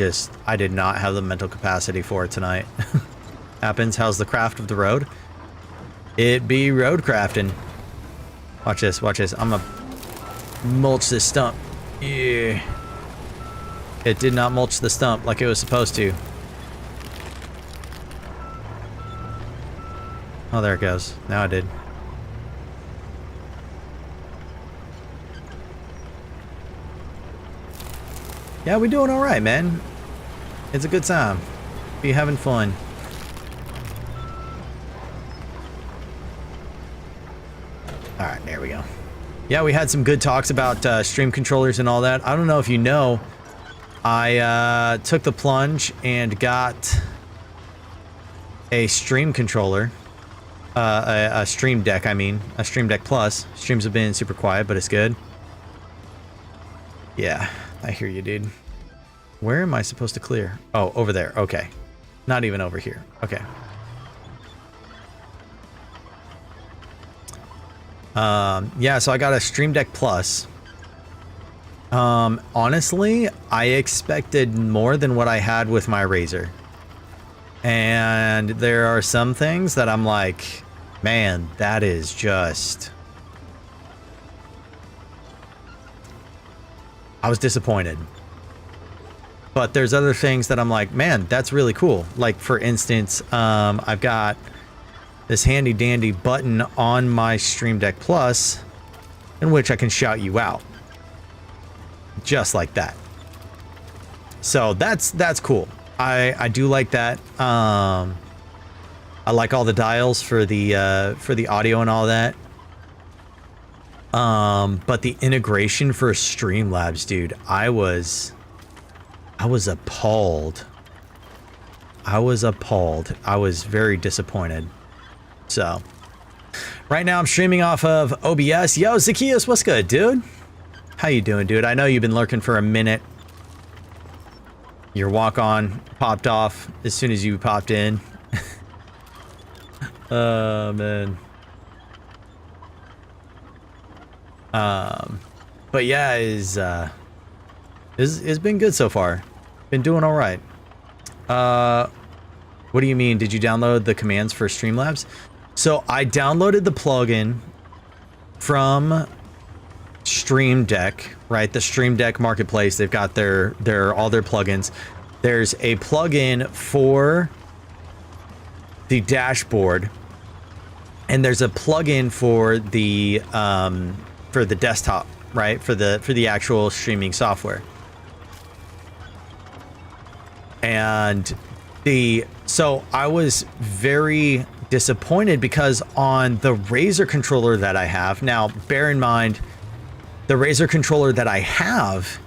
did not have the mental capacity for it tonight. Happens. How's the craft of the road? It be road crafting. Watch this. Watch this. I'm gonna mulch this stump. Yeah. It did not mulch the stump like it was supposed to. Oh, there it goes. Now it did. Yeah, we doing all right, man. It's a good time. Be having fun. All right, there we go. Yeah, we had some good talks about stream controllers and all that. I don't know if you know, I took the plunge and got a stream controller. A stream deck, I mean. A stream deck plus. Streams have been super quiet, but it's good. Yeah, I hear you, dude. Where am I supposed to clear? Oh, over there. Okay. Not even over here. Okay. Yeah, so I got a Stream Deck Plus. Honestly, I expected more than what I had with my Razer. And there are some things that I'm like, man, that is just... I was disappointed. But there's other things that I'm like, man, that's really cool. Like, for instance, I've got this handy dandy button on my Stream Deck Plus in which I can shout you out. Just like that. So that's cool. I do like that. I like all the dials for the audio and all that. But the integration for Streamlabs, dude, I was appalled. I was very disappointed. So right now I'm streaming off of OBS. Yo, Zacchaeus, what's good, dude? How you doing, dude? I know you've been lurking for a minute. Your walk-on popped off as soon as you popped in. Oh, man. But yeah, it's been good so far. Been doing all right. What do you mean? Did you download the commands for Streamlabs? So I downloaded the plugin from Stream Deck, right? The Stream Deck Marketplace. They've got their all their plugins. There's a plugin for the dashboard, and there's a plugin for the desktop, right? For the actual streaming software. And so I was very disappointed because on the Razer controller that I have now, bear in mind, the Razer controller that I have,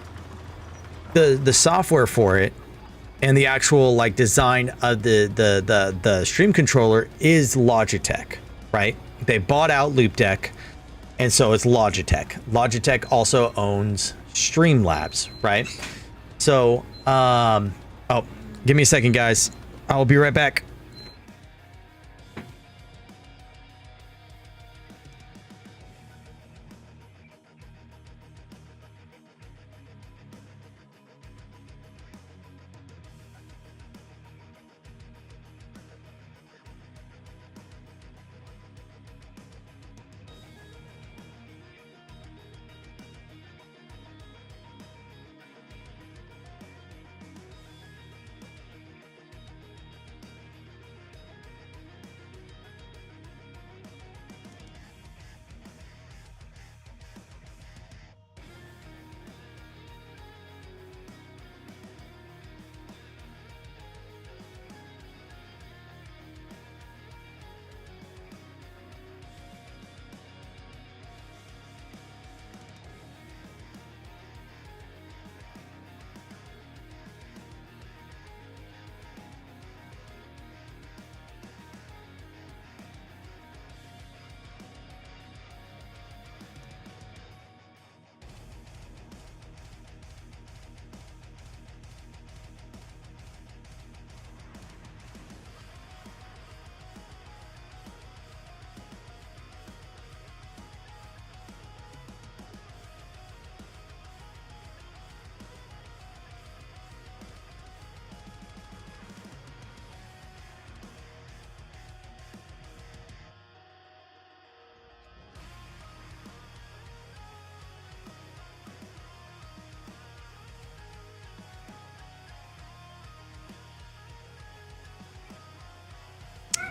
the software for it and the actual like design of the stream controller is Logitech, right? They bought out Loopdeck, and so it's Logitech. Logitech also owns Streamlabs, right? So, oh, give me a second, guys. I'll be right back.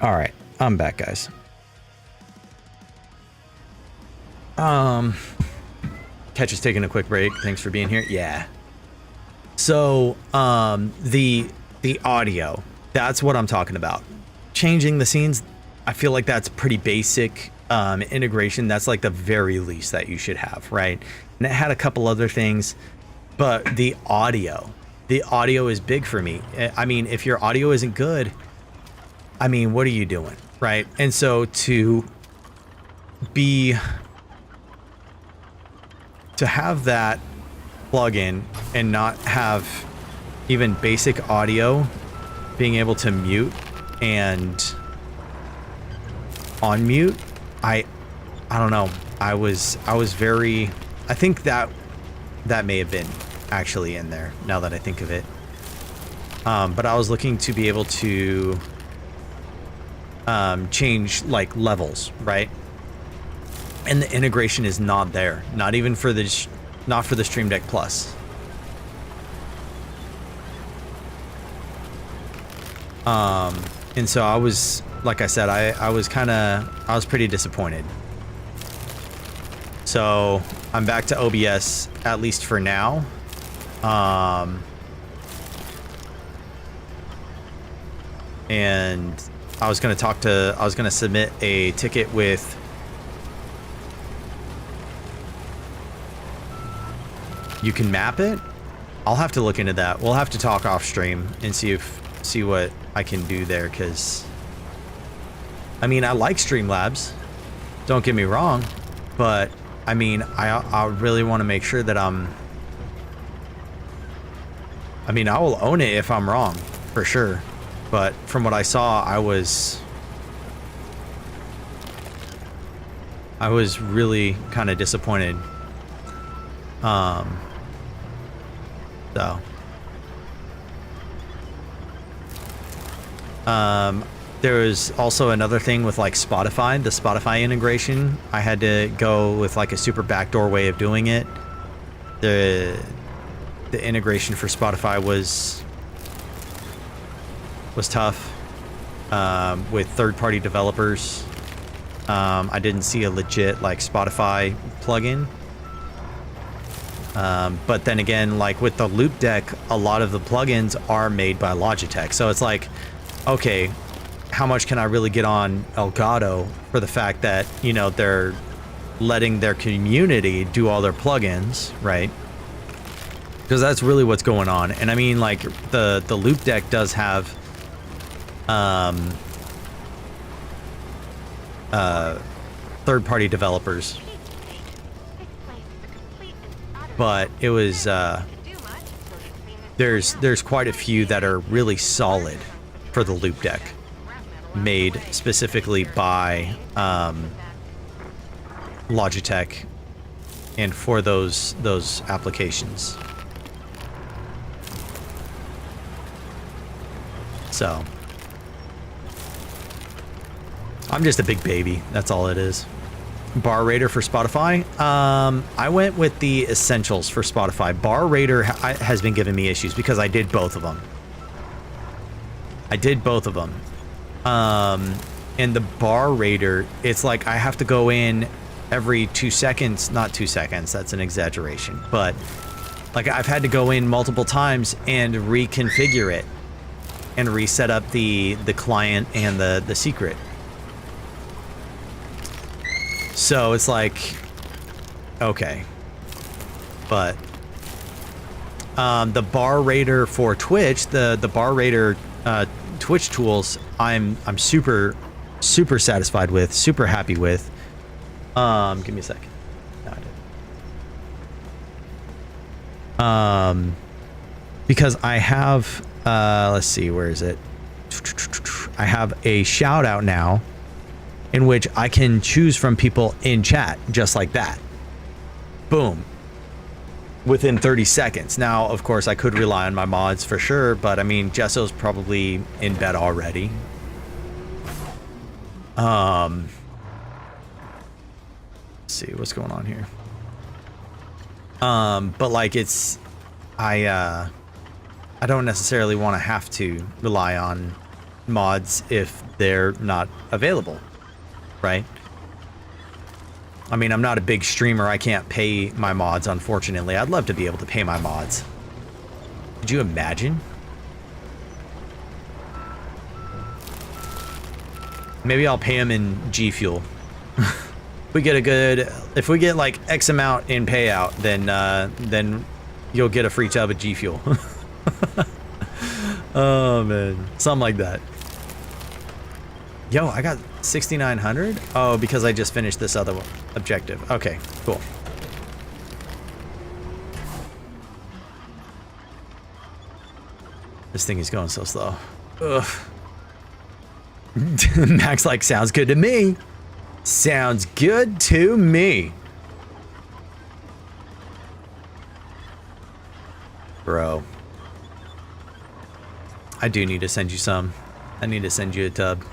All right, I'm back, guys. Catch is taking a quick break. Thanks for being here. Yeah. So, the audio, that's what I'm talking about. Changing the scenes, I feel like that's pretty basic integration. That's like the very least that you should have, right? And it had a couple other things, but the audio is big for me. I mean, if your audio isn't good, I mean, what are you doing, right? And so to have that plugin and not have even basic audio, being able to mute and unmute, I don't know. I was very, I think that may have been actually in there now that I think of it. But I was looking to be able to change like levels, right? And the integration is not there, not even for the Stream Deck Plus. And so I was like I said, I was pretty disappointed. So I'm back to OBS, at least for now. And I was going to submit a ticket with you can map it. I'll have to look into that. We'll have to talk off stream and see what I can do there, because I mean, I like Streamlabs, don't get me wrong, but I mean, I really want to make sure that I will own it if I'm wrong, for sure. But from what I saw, I was really kind of disappointed. There was also another thing with like Spotify, the Spotify integration. I had to go with like a super backdoor way of doing it. The integration for Spotify was tough with third-party developers. I didn't see a legit like Spotify plugin. But then again, like with the Loop Deck, a lot of the plugins are made by Logitech. So it's like, okay, how much can I really get on Elgato for the fact that, you know, they're letting their community do all their plugins, right? Because that's really what's going on. And I mean, like the Loop Deck does have third-party developers, but it was there's quite a few that are really solid for the Loop Deck, made specifically by Logitech and for those applications. So I'm just a big baby, that's all it is. Bar Raider for Spotify. I went with the Essentials for Spotify. Bar Raider has been giving me issues because I did both of them. And the Bar Raider, it's like I have to go in every 2 seconds. Not 2 seconds, that's an exaggeration. But like I've had to go in multiple times and reconfigure it and reset up the client and the secret. So it's like, okay, but the Bar Raider for Twitch, the Bar Raider Twitch tools, I'm super satisfied with, super happy with. Give me a second. No, I didn't. Because I have, let's see, where is it? I have a shout out now, in which I can choose from people in chat, just like that. Boom. Within 30 seconds. Now, of course, I could rely on my mods for sure, but I mean, Jesso's probably in bed already. Let's see what's going on here. But like it's, I don't necessarily want to have to rely on mods if they're not available. Right? I mean, I'm not a big streamer. I can't pay my mods, unfortunately. I'd love to be able to pay my mods. Could you imagine? Maybe I'll pay them in gfuel. We get a good, if we get like X amount in payout, then you'll get a free tub of gfuel. Oh man, something like that. Yo, I got 6,900? Oh, because I just finished this other objective. Okay, cool. This thing is going so slow. Ugh. Max like, sounds good to me. Sounds good to me. Bro. I do need to send you some. I need to send you a tub.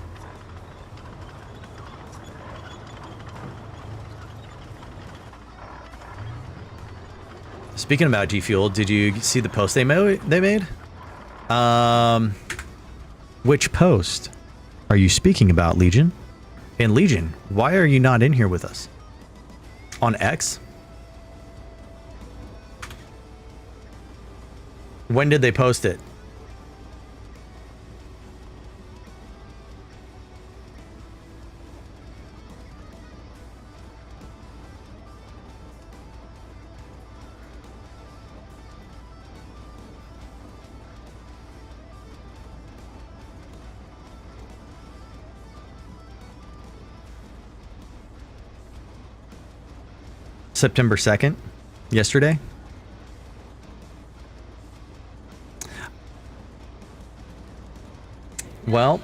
Speaking about G Fuel, did you see the post they made? Which post? are you speaking about, Legion? And Legion, why are you not in here with us? On X? When did they post it? September 2nd, yesterday. Well,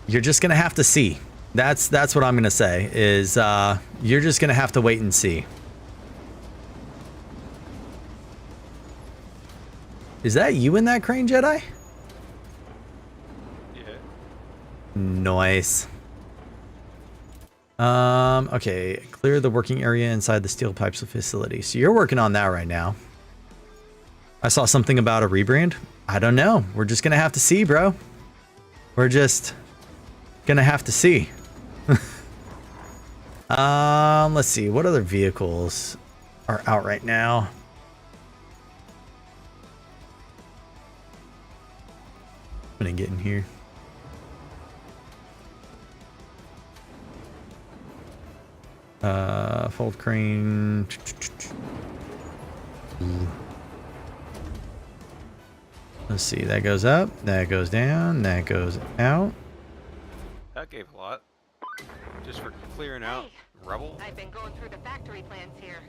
you're just gonna have to see. That's what I'm gonna say. Is you're just gonna have to wait and see. Is that you in that crane, Jedi? Yeah. Nice. Okay, clear the working area inside the steel pipes facility. So you're working on that right now. I saw something about a rebrand. I don't know. We're just gonna have to see, bro. We're just gonna have to see. Let's see. What other vehicles are out right now? I'm gonna get in here. Fold crane. Let's see. That goes up. That goes down. That goes out. That gave a lot. Just for clearing out rubble. I've been going through the factory plans here,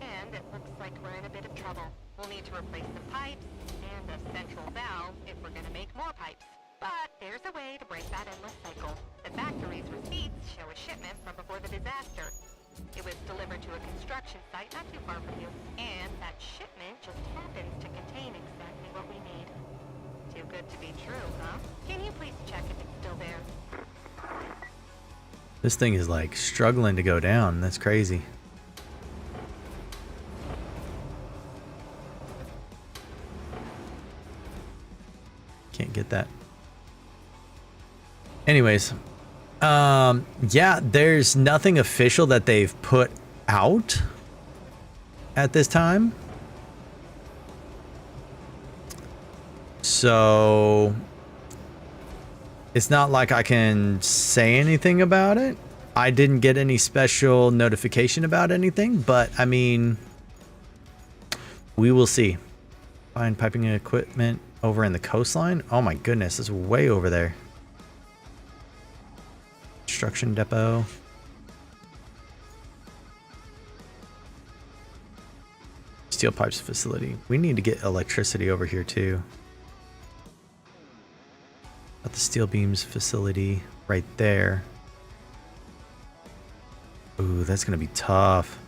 and it looks like we're in a bit of trouble. We'll need to replace the pipes and a central valve if we're gonna make more pipes. But there's a way to break that endless cycle. The factory's receipts show a shipment from before the disaster. It was delivered to a construction site not too far from you, and that shipment just happens to contain exactly what we need. Too good to be true, huh? Can you please check if it's still there? This thing is like struggling to go down. That's crazy. Can't get that. Anyways, yeah, there's nothing official that they've put out at this time. So it's not like I can say anything about it. I didn't get any special notification about anything, but I mean, we will see. Find piping equipment over in the coastline. Oh my goodness, it's way over there. Construction depot. Steel pipes facility. We need to get electricity over here too. At the steel beams facility right there. Ooh, that's gonna be tough.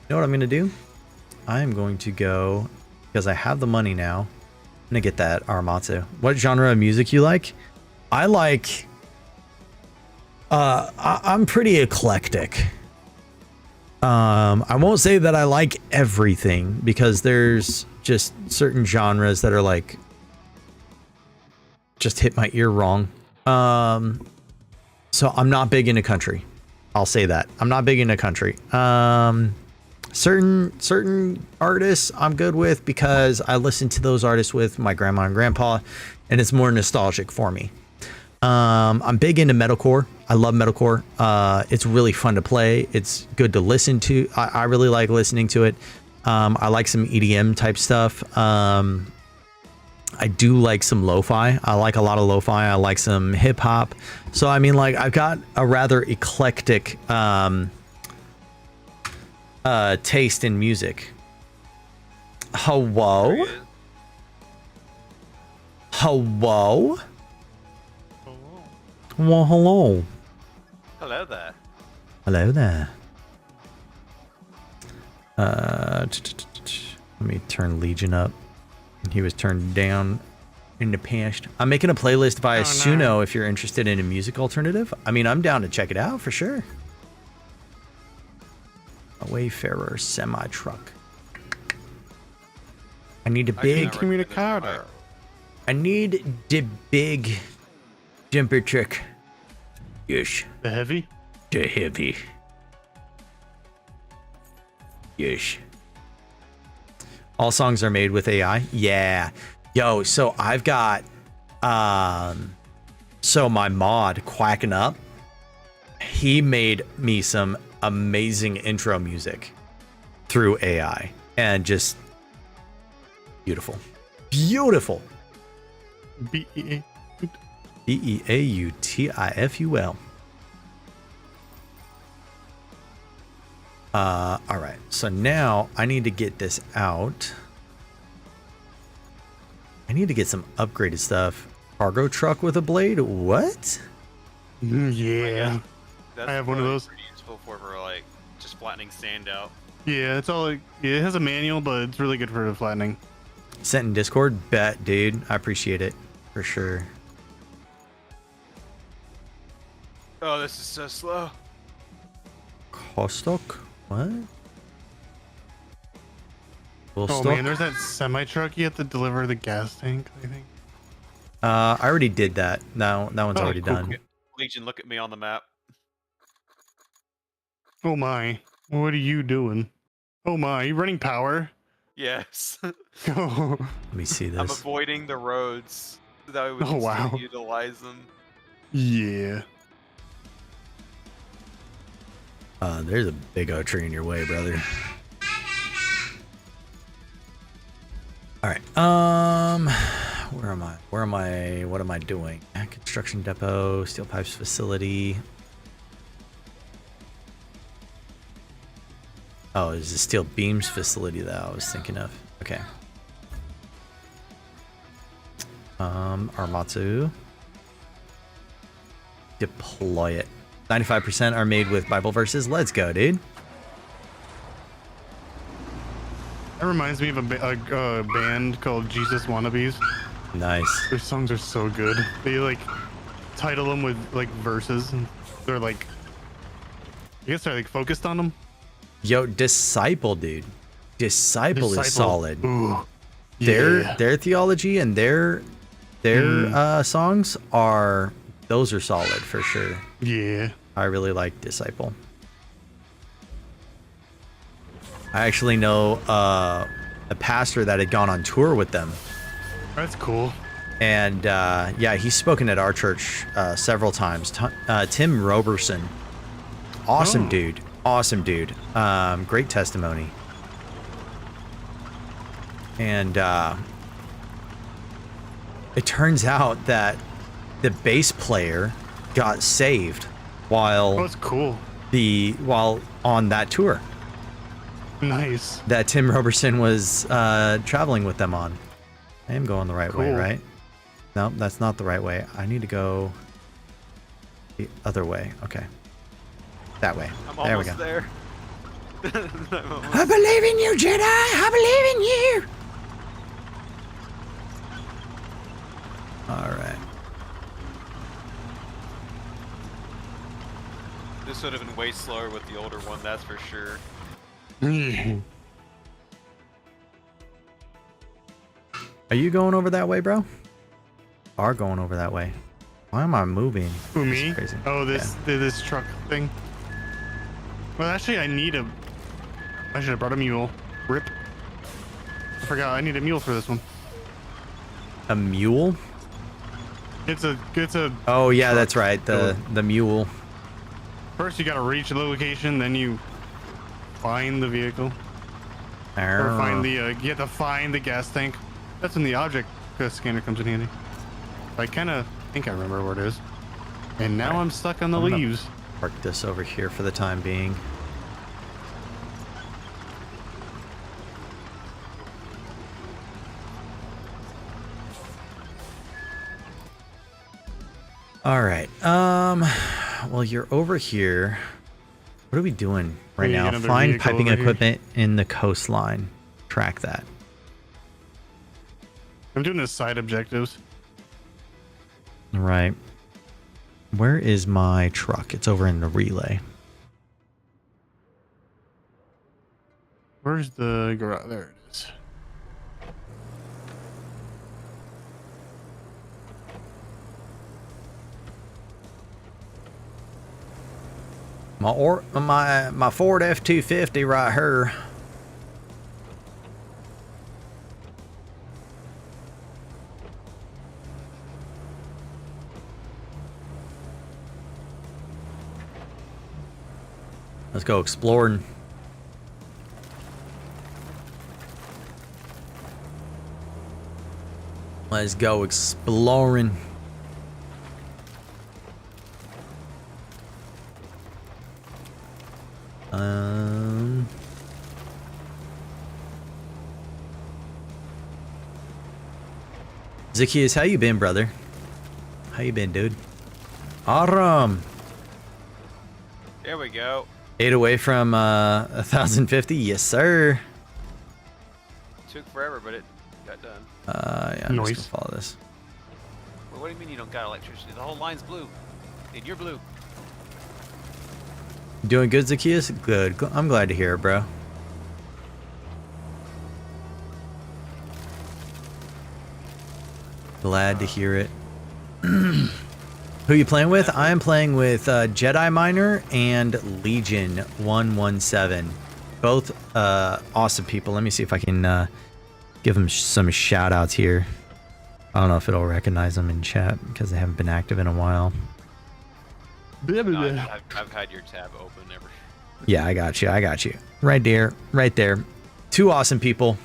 You know what I'm gonna do? I'm going to go, because I have the money now, I'm gonna get that Aramatsu. What genre of music you like? I like I'm pretty eclectic. I won't say that I like everything, because there's just certain genres that are like just hit my ear wrong. So I'm not big into country. I'll say that. I'm not big into country. Certain artists I'm good with, because I listen to those artists with my grandma and grandpa, and it's more nostalgic for me. I'm big into metalcore. I love metalcore. It's really fun to play. It's good to listen to. I really like listening to it. I like some EDM type stuff. I do like some lo-fi. I like a lot of lo-fi. I like some hip hop. So I mean, like, I've got a rather eclectic taste in music. Hello? Hello? Well, hello. Hello there. Hello there. Let me turn Legion up. He was turned down in the past. I'm making a playlist via Suno if you're interested in a music alternative. I mean, I'm down to check it out for sure. A Wayfarer semi-truck. I need a big... Communicator. I need the big Jumper truck. Yes. The heavy? The heavy. Yes. All songs are made with AI. Yeah. Yo, so I've got so my mod Quacking Up, he made me some amazing intro music through AI and just beautiful. Beautiful. B-E-A. Beautiful. All right. So now I need to get this out. I need to get some upgraded stuff. Cargo truck with a blade? What? Yeah. That's I have one of probably those. Pretty useful for like just flattening sand out. Yeah, it's all like, yeah, it has a manual, but it's really good for flattening. Sent in Discord? Bet, dude. I appreciate it. For sure. Oh, this is so slow. Costock? What? Full Oh stock? man, there's that semi truck you have to deliver the gas tank, I think. I already did that. No, that one's Oh, already cool, done. cool. Legion, look at me on the map. Oh my, what are you doing? Oh my, you running power? Yes. Oh Let me see I'm this. avoiding the roads so that way we Oh, can wow. still utilize them. yeah. There's a big old tree in your way, brother. All right. Where am I? Where am I? What am I doing? Construction depot, steel pipes facility. Oh, it's a steel beams facility that I was thinking of. Okay. Armatsu. Deploy it. 95% are made with Bible verses. Let's go, dude. That reminds me of a band called Jesus Wannabes. Nice. Their songs are so good. They like title them with like verses, and they're like, I guess they're like focused on them. Yo, Disciple, dude. Disciple is solid. Ooh, yeah. Their theology and their songs are, those are solid for sure. Yeah. I really like Disciple. I actually know a pastor that had gone on tour with them. That's cool. And yeah, he's spoken at our church several times. Tim Roberson. Awesome dude. Awesome dude. Great testimony. And it turns out that the bass player got saved while Oh, that's cool. while on that tour Nice. that Tim Roberson was traveling with them on. I am going the right way, Cool. right? No, that's not the right way. I need to go the other way. Okay. That way. I'm There we almost go. there. I'm almost- I believe in you, Jedi. I believe in you. All right. This would have been way slower with the older one, that's for sure. Are you going over that way, bro? Are going over that way. Why am I moving? Who, This is me? crazy. Oh, this truck thing. Well, actually, I should have brought a mule. Rip. I forgot. I need a mule for this one. A mule? It's a. Oh yeah, truck. that's right. The mule. First, you gotta reach the location, then you find the vehicle, or find the. You have to find the gas tank. That's when the object scanner comes in handy. I kind of think I remember where it is. And now I'm stuck on the I'm gonna- leaves. Park this over here for the time being. All right. Well, you're over here. What are we doing right We need now? another Find vehicle piping over here. equipment in the coastline. Track that. I'm doing the side objectives. All right. Where is my truck? It's over in the relay. Where's the garage? There it is. My Ford F-250 right here. Let's go exploring. Let's go exploring. Zacchaeus, how you been, brother? How you been, dude? Autumn. There we go. 8 away from 1,050. Yes, sir. Took forever, but it got done. Yeah, I'm Noise. just gonna follow this. Well, what do you mean you don't got electricity? The whole line's blue. And you're blue. Doing good, Zacchaeus? Good. I'm glad to hear it, bro. Glad to hear it. Who you playing with? I am playing with Jedi Miner and Legion 117. Both awesome people. Let me see if I can give them some shout outs here. I don't know if it'll recognize them in chat because they haven't been active in a while. No, I've had your tab open ever. Yeah, I got you. I got you. Right there. Right there. Two awesome people.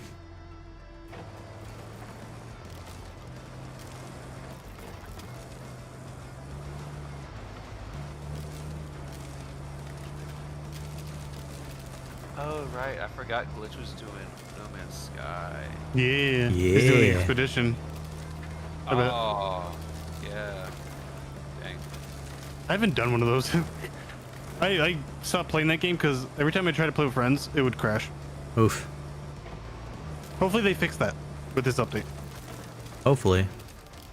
Oh, right. I forgot Glitch was doing No Man's Sky. Yeah. He's doing Yeah. Expedition. I bet. Oh, yeah. Dang. I haven't done one of those. I stopped playing that game because every time I try to play with friends, it would crash. Oof. Hopefully they fix that with this update. Hopefully.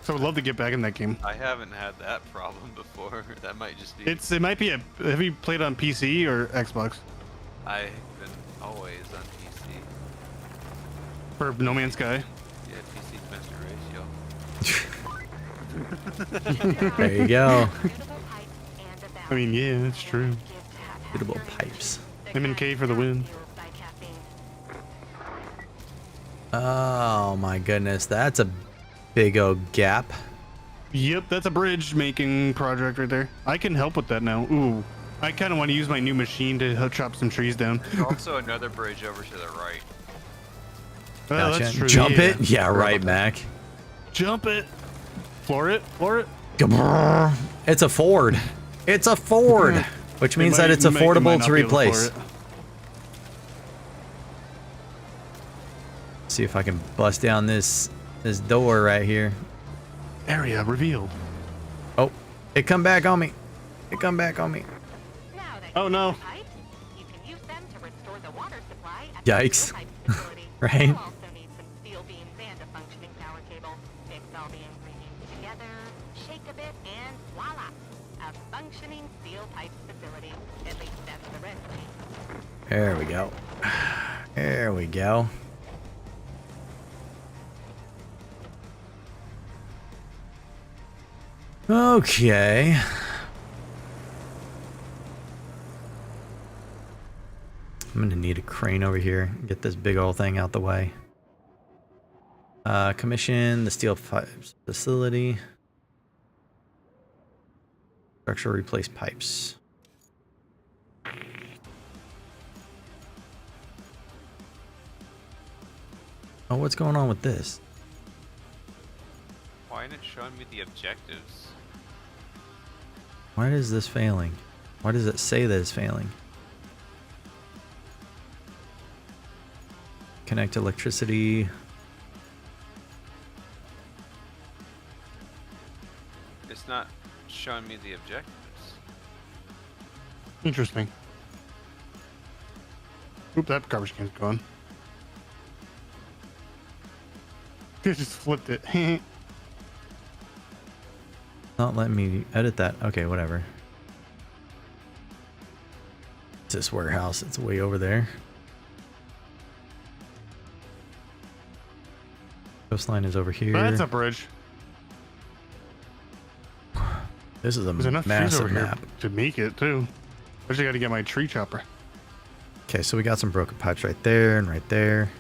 So I would love to get back in that game. I haven't had that problem before. That might just be... It might be a... Have you played on PC or Xbox? I've been always on PC. For No Man's Sky? Yeah, PC to master ratio. There you go. I mean, yeah, that's true. Suitable pipes. M&K for the win. Oh my goodness. That's a big old gap. Yep, that's a bridge making project right there. I can help with that now. Ooh. I kind of want to use my new machine to help chop some trees down. There's also another bridge over to the right. Well, Gotcha. that's true. Jump yeah. it? Yeah, right, Mac. Jump it. Floor it. Floor it. It's a Ford. It's a Ford. Which means that it's affordable to replace. See if I can bust down this door right here. Area revealed. Oh, it come back on me. It come back on me. Oh no. You can use them to restore the water supply at Yikes. the pipe facility. Right? You'll also need some steel beams and a functioning power cable. Mix all the ingredients together, shake a bit, and voila! A functioning steel pipe facility. At least that's the recipe. There we go. There we go. Okay. I'm gonna need a crane over here. Get this big old thing out the way. Commission the steel pipes facility. Structure replace pipes. Oh, what's going on with this? Why isn't it showing me the objectives? Why is this failing? Why does it say that it's failing? Connect electricity. It's not showing me the objectives. Interesting. Oop, that garbage can's gone. They just flipped it. Not letting me edit that. Okay, whatever. It's this warehouse. It's way over there. Coastline is over here. That's a bridge. This is a There's enough trees massive over map. here to make it too. just got to get my tree chopper. Okay, so we got some broken pipes right there and right there.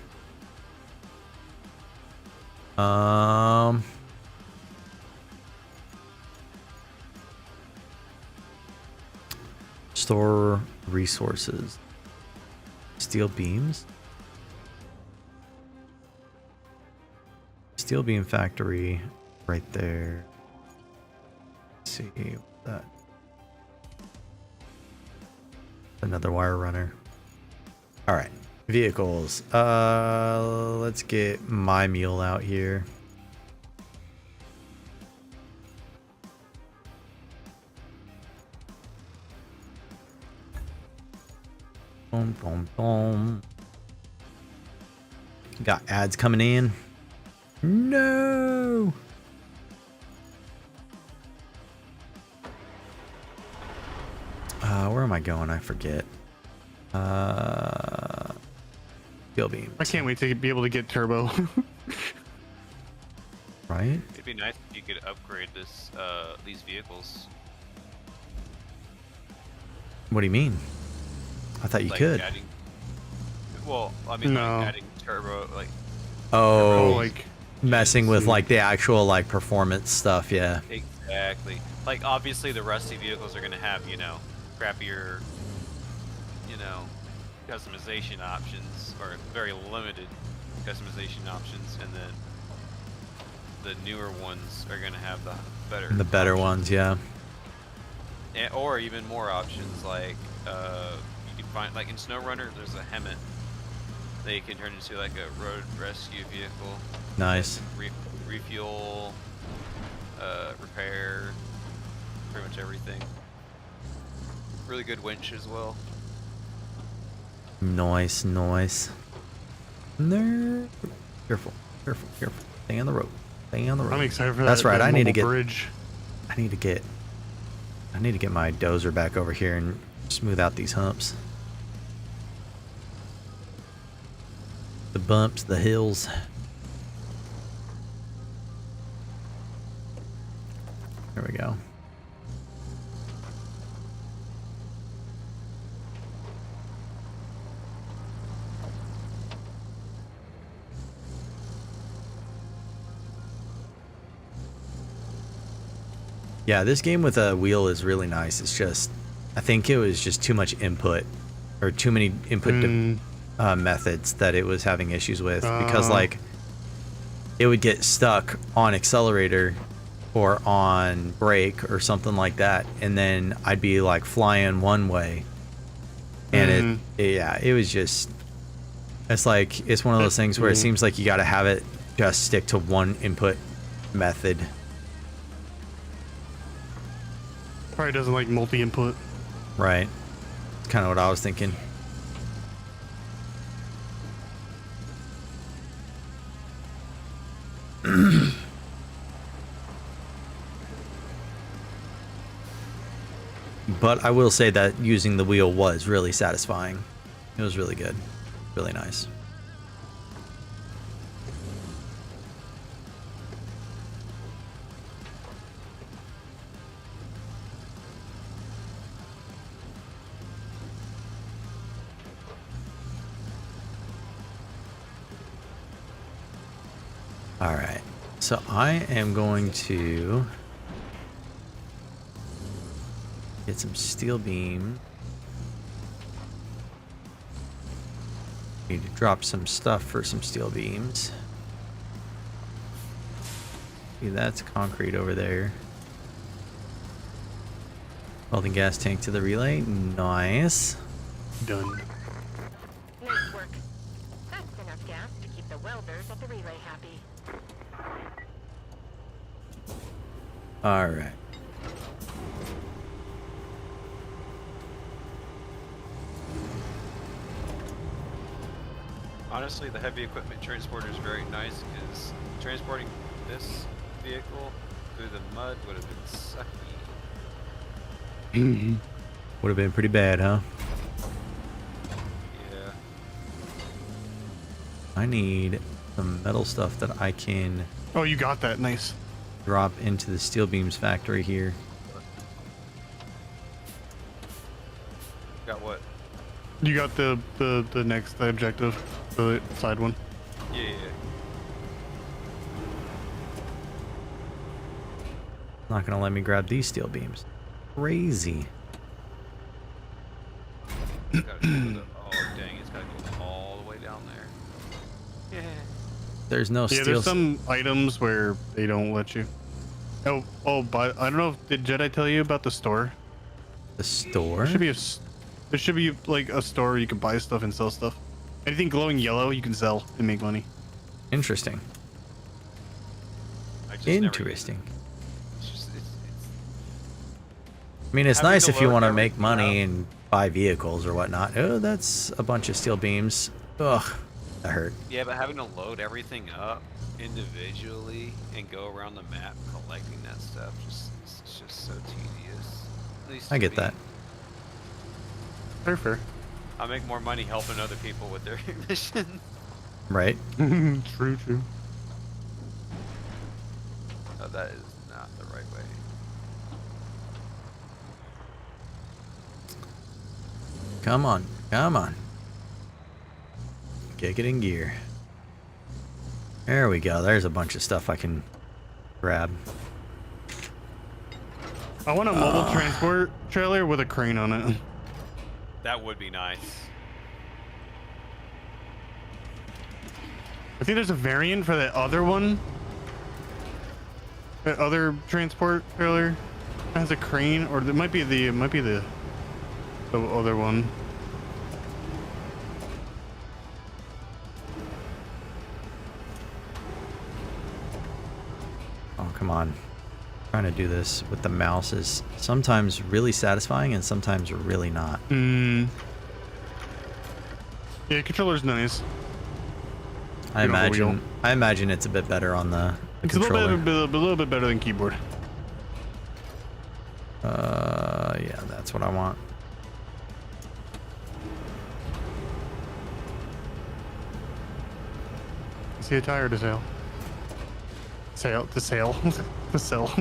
Store resources. Steel beams. Steel beam factory right there. Let's see what's that. Another wire runner. All right, vehicles. Let's get my mule out here. Boom, boom, boom. Got ads coming in. No. Where am I going? I forget. Steel beam. I can't wait to be able to get turbo. Right? It'd be nice if you could upgrade these vehicles. What do you mean? I thought you Like could. adding, well, I mean, No. like adding turbo, like Oh, like messing with like the actual like performance stuff. Yeah. exactly. Like obviously the rusty vehicles are gonna have, you know, crappier, you know, customization options or very limited customization options, and then the newer ones are gonna have the better. The better options. ones, yeah. Or even more options, like you can find, like in SnowRunner, there's a Hemet that you can turn into like a road rescue vehicle. Nice. Refuel, repair, pretty much everything. Really good winch as well. Nice, nice. No. Careful, careful, careful. Stay on the road. Stay on the road. I'm excited for That's that. right. that I need to mobile get. bridge. I need to get my dozer back over here and smooth out these humps. The bumps, the hills. There we go. Yeah, this game with a wheel is really nice. It's just, I think it was just too much input, or too many input methods that it was having issues with, because like it would get stuck on accelerator or on brake or something like that, and then I'd be like flying one way, and it was just, it's like, it's one of those things where it seems like you got to have it just stick to one input method. Probably doesn't like multi-input. Right. It's kind of what I was thinking. But I will say that using the wheel was really satisfying. It was really good. Really nice. All right, so I am going to get some steel beam. Need to drop some stuff for some steel beams. See, that's concrete over there. Welding gas tank to the relay. Nice. Done. Nice work. That's enough gas to keep the welders at the relay happy. All right. Honestly, the heavy equipment transporter is very nice because transporting this vehicle through the mud would have been sucky. Would have been pretty bad, huh? Yeah. I need some metal stuff that I can Oh, you got that. Nice. drop into the steel beams factory here. You got the next objective, the side one. Yeah, yeah. Not gonna let me grab these steel beams. Crazy. Gotta go oh dang, it's gotta go all the way down there. Yeah. There's no Yeah, steel. there's some items where they don't let you. Oh, but I don't know. Did Jedi tell you about the store? The store? There should be like a store where you can buy stuff and sell stuff. Anything glowing yellow, you can sell and make money. Interesting. I just never Interesting. use it. It's just, it's I mean, it's having nice to if you load want to make everything money up. and buy vehicles or whatnot. Oh, that's a bunch of steel beams. Ugh, that hurt. Yeah, but having to load everything up individually and go around the map collecting that stuff it's just so tedious. At least I to get me. that. Fair. I make more money helping other people with their missions. Right? True. No, that is not the right way. Come on. Come on. Kick it in gear. There we go. There's a bunch of stuff I can grab. I want a mobile transport trailer with a crane on it. That would be nice. I think there's a variant for that other one. That other transport trailer has a crane, or it might be the other one. Oh, come on. Trying to do this with the mouse is sometimes really satisfying and sometimes really not. Yeah, controller's nice. I Get on the wheel. imagine it's a bit better on the It's controller. a little bit better than keyboard. Yeah, that's what I want. See a tire to sail. To sail. To sell.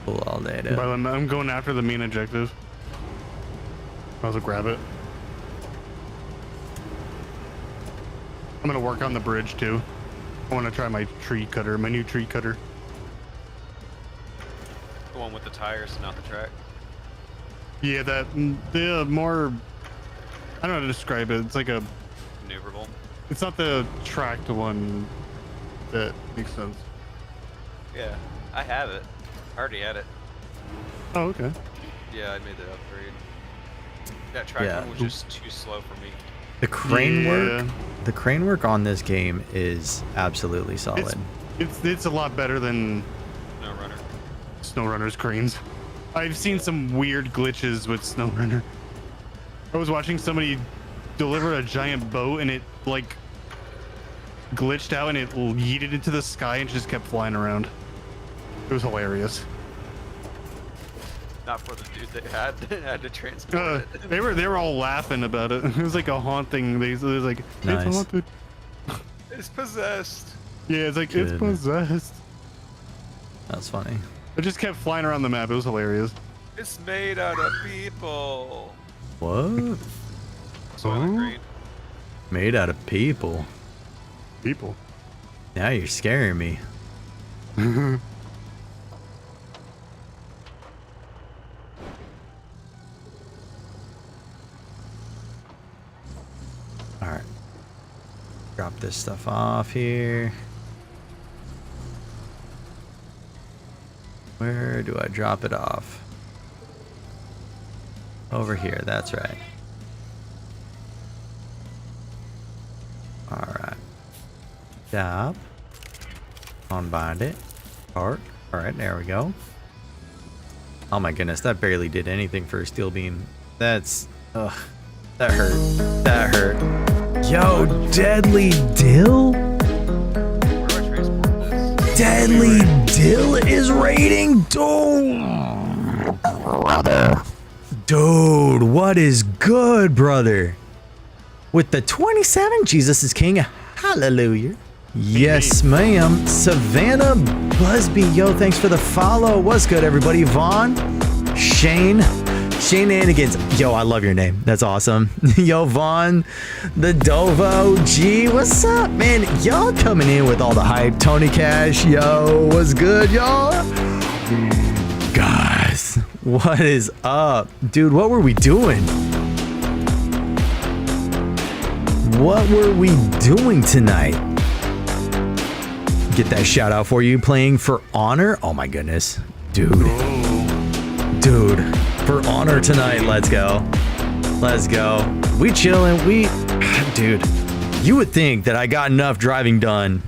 Pull all day to. But I'm going after the main objective. I'll also grab it. I'm gonna work on the bridge too. I want to try my tree cutter, my new tree cutter. The one with the tires, not the track. Yeah, the more, I don't know how to describe it. It's like a, Maneuverable. it's not the tracked one. That makes sense. Yeah, I have it. I already had it. Oh, okay. Yeah, I made the upgrade. That track Yeah. one was just too slow for me. The crane work. Yeah. The crane work on this game is absolutely solid. It's a lot better than No runner. SnowRunner's cranes. I've seen some weird glitches with SnowRunner. I was watching somebody deliver a giant boat and it like glitched out and it yeeted into the sky and just kept flying around. It was hilarious. Not for the dude that had to transport it. They were all laughing about it. It was like a haunting. It was like, Nice. it's haunted. It's possessed. Yeah, it's like it's Goodness. possessed. That's funny. It just kept flying around the map. It was hilarious. It's made out of people. What? Soylent Green. Made out of people. People. Now you're scaring me. Alright. Drop this stuff off here. Where do I drop it off? Over here, that's right. Alright. Stop. Unbind it. Park. Alright, there we go. Oh my goodness, that barely did anything for a steel beam. That's... Ugh. That hurt. That hurt. Yo, Deadly Dill? Where do I transport this? Deadly Dill is raiding? Oh, brother. Dude, what is good, brother? With the 27, Jesus is King. Hallelujah. Yes, ma'am. Savannah Busby, yo, thanks for the follow. What's good, everybody? Vaughn, Shane Shenanigans. Yo, I love your name. That's awesome. Yo, Vaughn, the Dovo G. What's up, man? Y'all coming in with all the hype. Tony Cash, yo, what's good, y'all? Guys, what is up? Dude, what were we doing? What were we doing tonight? Get that shout out for you. Playing For Honor. Oh my goodness. Dude, For Honor tonight. Let's go. We chilling. Dude, you would think that I got enough driving done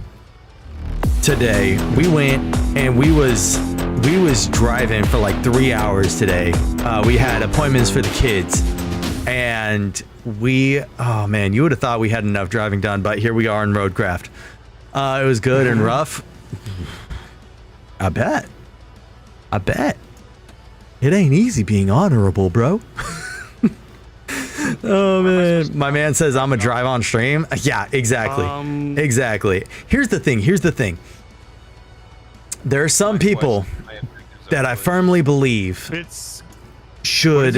today. We went and we was driving for like 3 hours today. We had appointments for the kids, and oh man, you would have thought we had enough driving done, but here we are in Roadcraft. It was good and rough. I bet. It ain't easy being honorable, bro. Oh man, my man says I'm a drive on stream. Yeah, exactly. Exactly. Here's the thing. There are some people that I firmly believe should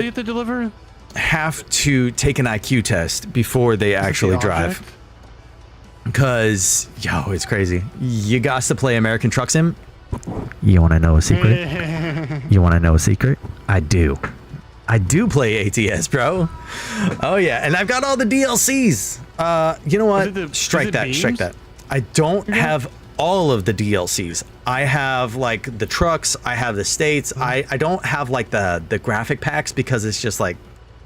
have to take an IQ test before they actually drive. Because, yo, it's crazy. You got to play American Truck Sim. You want to know a secret? I do. I do play ATS, bro. Oh, yeah. And I've got all the DLCs. You know what? Strike that. I don't have all of the DLCs. I have, like, the trucks. I have the states. I don't have, like, the graphic packs because it's just, like,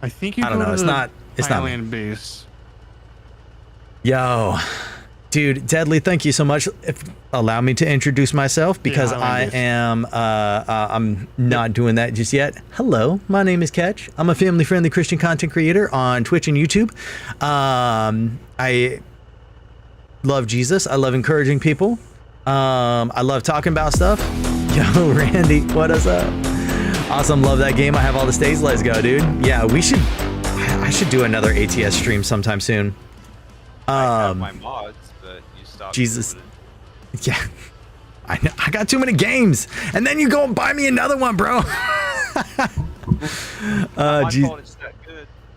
I think I don't know. It's not base. Yo, dude, Deadly, thank you so much. Allow me to introduce myself because I'm not doing that just yet. Hello, my name is Ketch. I'm a family-friendly Christian content creator on Twitch and YouTube. I love Jesus. I love encouraging people. I love talking about stuff. Yo, Randy, what is up? Awesome, love that game. I have all the states. Let's go, dude. Yeah, I should do another ATS stream sometime soon. I have my mods, but you stopped. Jesus. Yeah. I know. I got too many games. And then you go and buy me another one, bro.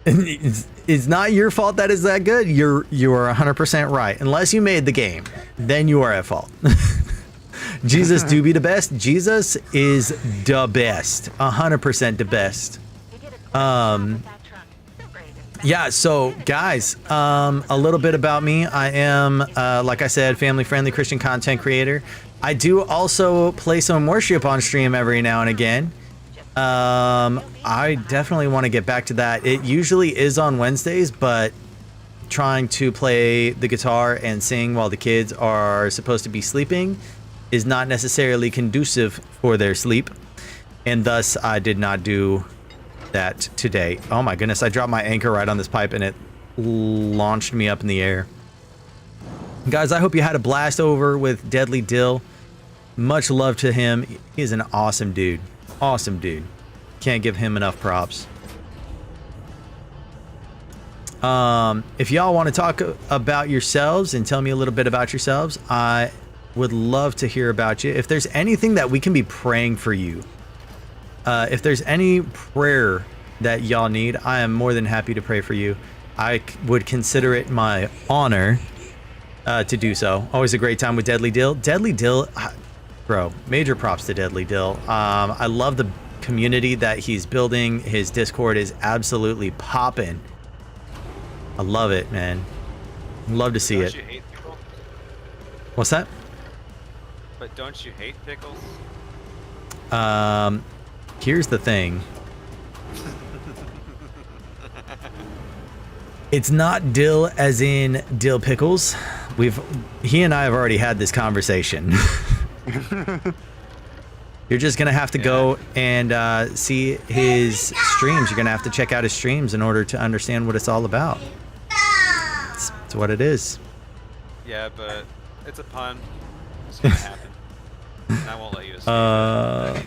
It's not your fault that is that good. You are 100% right. Unless you made the game, then you are at fault. Jesus do be the best. Jesus is the best. 100% the best. Yeah, so guys, a little bit about me. I am, like I said, family-friendly Christian content creator. I do also play some worship on stream every now and again. I definitely want to get back to that. It usually is on Wednesdays, but trying to play the guitar and sing while the kids are supposed to be sleeping is not necessarily conducive for their sleep, and thus I did not do that today. Oh my goodness, I dropped my anchor right on this pipe and it launched me up in the air. Guys, I hope you had a blast over with Deadly Dill. Much love to him. He's an awesome dude. Can't give him enough props. If y'all want to talk about yourselves and tell me a little bit about yourselves, I would love to hear about you. If there's anything that we can be praying for you, if there's any prayer that y'all need, I am more than happy to pray for you. I would consider it my honor to do so. Always a great time with Deadly Dill. Deadly Dill, bro, major props to Deadly Dill. I love the community that he's building. His Discord is absolutely popping. I love it, man. Love to see it. You hate pickles? What's that? But don't you hate pickles? Here's the thing. It's not dill as in dill pickles. He and I have already had this conversation. You're just gonna have to go and see his streams. You're gonna have to check out his streams in order to understand what it's all about. It's what it is. Yeah, but it's a pun. It's gonna happen. And I won't let you escape.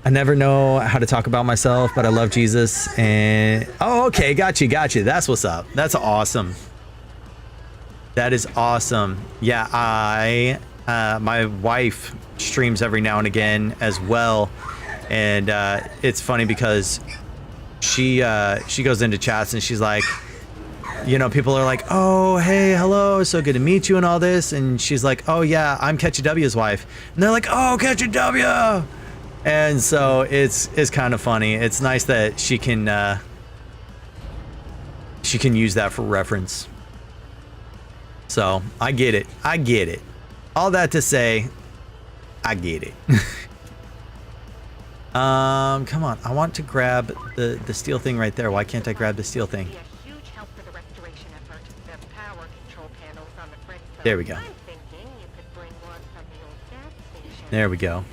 I never know how to talk about myself, but I love Jesus. And oh, okay, got you. That's what's up. That's awesome. That is awesome. Yeah, my wife streams every now and again as well, and it's funny because she goes into chats and she's like, you know, people are like, oh, hey, hello, so good to meet you and all this, and she's like, oh yeah, I'm Catchy W's wife, and they're like, oh, Catchy W. And so it's kind of funny. It's nice that she can use that for reference. So I get it. All that to say, I get it. Come on. I want to grab the steel thing right there. Why can't I grab the steel thing? There we go. There we go.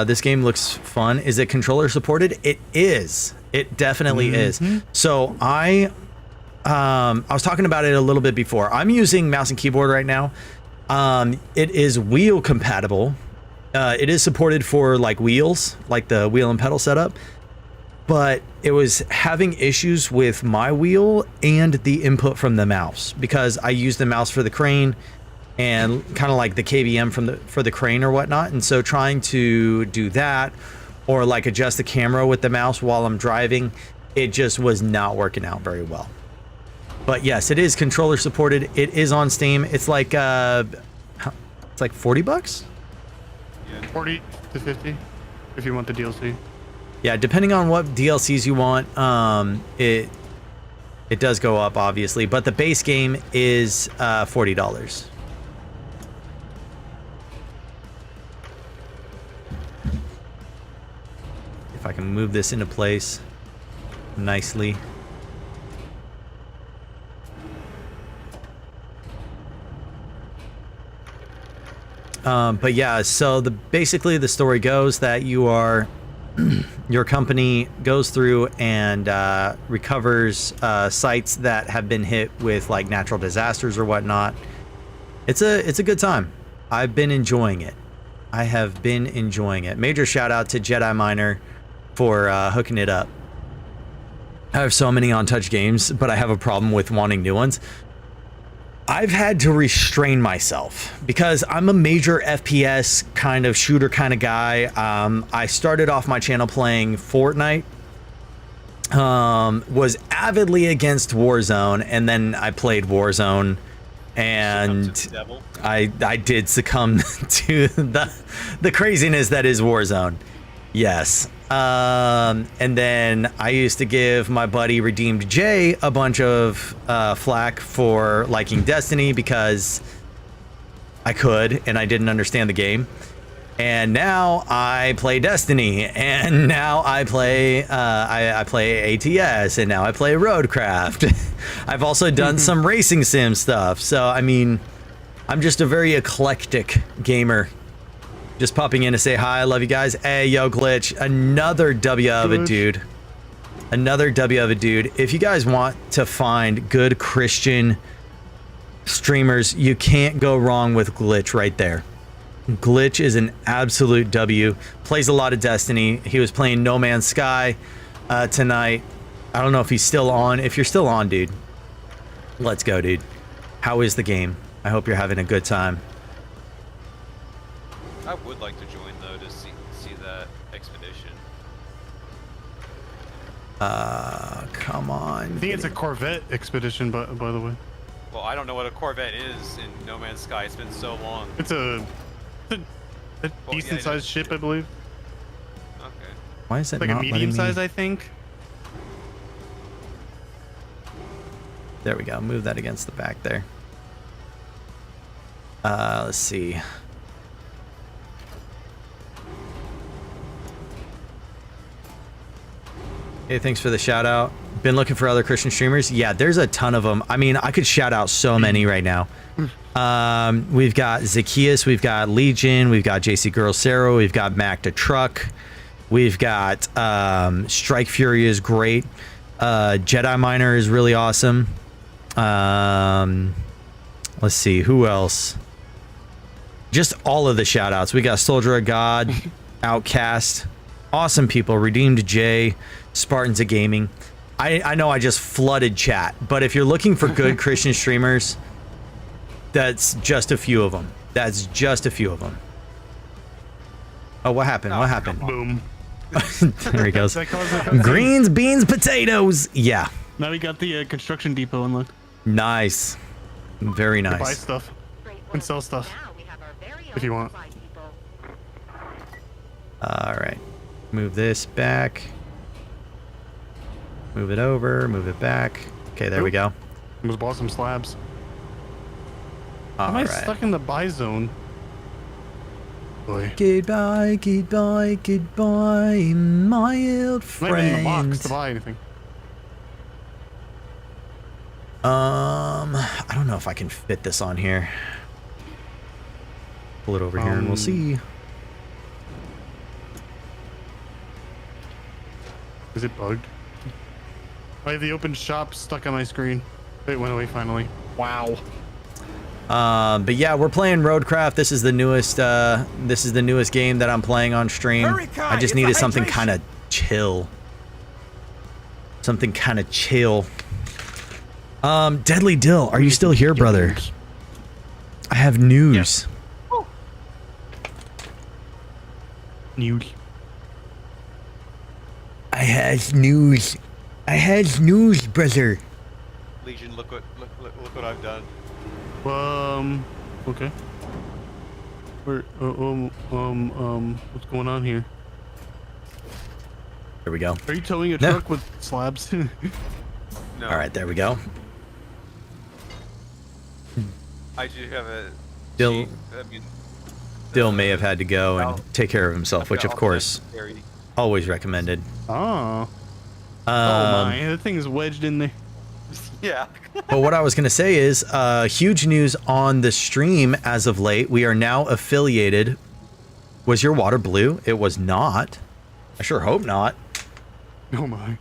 This game looks fun. Is it controller supported? It is. It definitely is. So I was talking about it a little bit before. I'm using mouse and keyboard right now. It is wheel compatible. It is supported for like wheels, like the wheel and pedal setup. But it was having issues with my wheel and the input from the mouse because I use the mouse for the crane and kind of like the KVM for the crane or whatnot. And so trying to do that or like adjust the camera with the mouse while I'm driving, it just was not working out very well. But yes, it is controller supported. It is on Steam. It's like 40 bucks. Yeah. 40 to 50 if you want the DLC. Yeah, depending on what DLCs you want, it does go up obviously, but the base game is $40. If I can move this into place nicely. But yeah, so basically the story goes that you are your company goes through and recovers sites that have been hit with like natural disasters or whatnot. It's a good time. I've been enjoying it. I have been enjoying it. Major shout out to Jedi Miner for hooking it up. I have so many on-touch games, but I have a problem with wanting new ones. I've had to restrain myself because I'm a major FPS kind of shooter kind of guy. I started off my channel playing Fortnite, was avidly against Warzone, and then I played Warzone, and I did succumb to the craziness that is Warzone. Yes. And then I used to give my buddy Redeemed J a bunch of flack for liking Destiny because I could and I didn't understand the game. And now I play Destiny, and now I play I play ATS, and now I play Roadcraft. I've also done some racing sim stuff. So I mean, I'm just a very eclectic gamer. Just popping in to say hi. I love you guys. Hey, yo, Glitch. Another W of a dude. Another W of a dude. If you guys want to find good Christian streamers, you can't go wrong with Glitch right there. Glitch is an absolute W. Plays a lot of Destiny. He was playing No Man's Sky tonight. I don't know if he's still on. If you're still on, dude, let's go, dude. How is the game? I hope you're having a good time. I would like to join though to see that expedition. Come on. I think it's a Corvette expedition, by the way. Well, I don't know what a Corvette is in No Man's Sky. It's been so long. It's a decent sized ship, I believe. Okay. Why is it Like not a medium letting me... size, I think. There we go. Move that against the back there. Let's see. Hey, thanks for the shout out. Been looking for other Christian streamers. Yeah, there's a ton of them. I mean, I could shout out so many right now. We've got Zacchaeus, we've got Legion, we've got JC Girl Sarah, we've got Mac the Truck, we've got Strike Fury is great. Jedi Miner is really awesome. Let's see, who else? just all of the shout outs. We got Soldier of God, Outcast, awesome people, Redeemed J, Spartans of Gaming. I know I just flooded chat, but if you're looking for good Christian streamers, that's just a few of them. That's just a few of them. Oh, what happened? What happened? Boom. There he goes. That caused a- Greens, beans, potatoes. Yeah. Now we got the construction depot unlocked. Nice. Very Buy nice. stuff Great and work. sell stuff. Now we have our very If you own want. supply depot. All right. Move this back. Move it over. Move it back. Okay, there we go. Almost bought some slabs. All Am I right. stuck in the buy zone? Boy. Goodbye, goodbye, goodbye, my old I'm not even in the box friend. to buy anything. I don't know if I can fit this on here. Pull it over here and we'll see. Is it bugged? I have the open shop stuck on my screen. It went away finally. Wow. But yeah, we're playing Roadcraft. This is the newest game that I'm playing on stream. Hurry, Kai, I just it's needed a something hydration. kind of chill. Something kind of chill. Deadly Dill, are you still here, brother? I have news. Nude. I has news. I has news, brother. Legion, look what I've done. Okay. Where, what's going on here? There we go. Are you towing a No. truck with slabs? No. All right, there we go. I do have a. Dill, I mean, Dill may have had to go and take care of himself, I've which got of all course, necessary- always recommended. Oh. Oh my, Um, that thing is wedged in there. Yeah. but what I was going to say is huge news on the stream as of late. We are now affiliated. Was your water blue? It was not. I sure hope not. Oh my.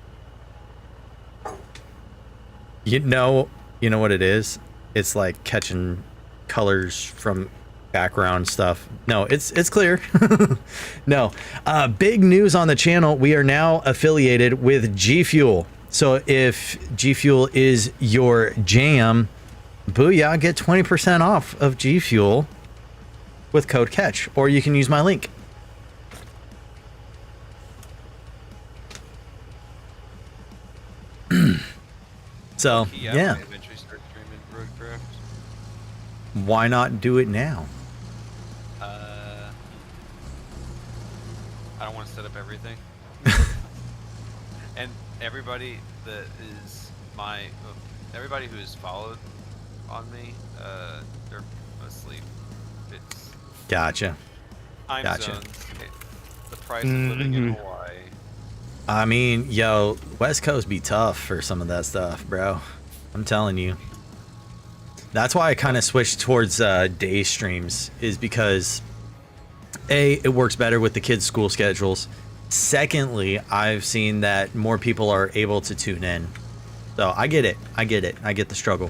You know what it is? It's like catching colors from background stuff. No, it's clear. No. Big news on the channel. We are now affiliated with gfuel. So if gfuel is your jam, booyah, get 20% off of gfuel with code catch, or you can use my link. So Yeah. yeah, I eventually start streaming Roadcraft. why not do it now? I don't want to set up everything. And everybody that is everybody who has followed on me, they're asleep. It's Gotcha. time Gotcha. zones. The price of living in Hawaii. I mean, yo, West Coast be tough for some of that stuff, bro. I'm telling you. That's why I kind of switched towards day streams, is because A, it works better with the kids' school schedules. Secondly, I've seen that more people are able to tune in. So I get it. I get it. I get the struggle.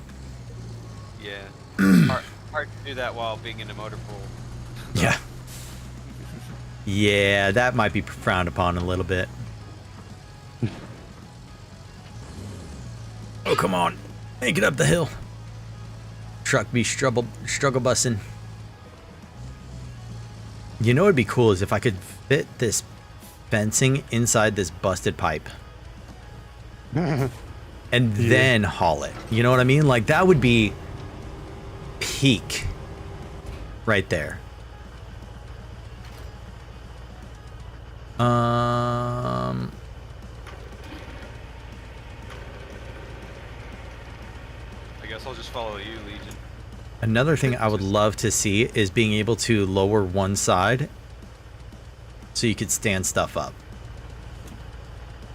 Yeah. hard to do that while being in a motor pool. Yeah. Yeah, that might be frowned upon a little bit. Oh, come on. Make it up the hill. Truck be struggle bussing. You know what'd be cool is if I could fit this fencing inside this busted pipe. And then haul it. You know what I mean? Like, that would be peak right there. I guess I'll just follow you, Legion. Another thing I would love to see is being able to lower one side so you could stand stuff up.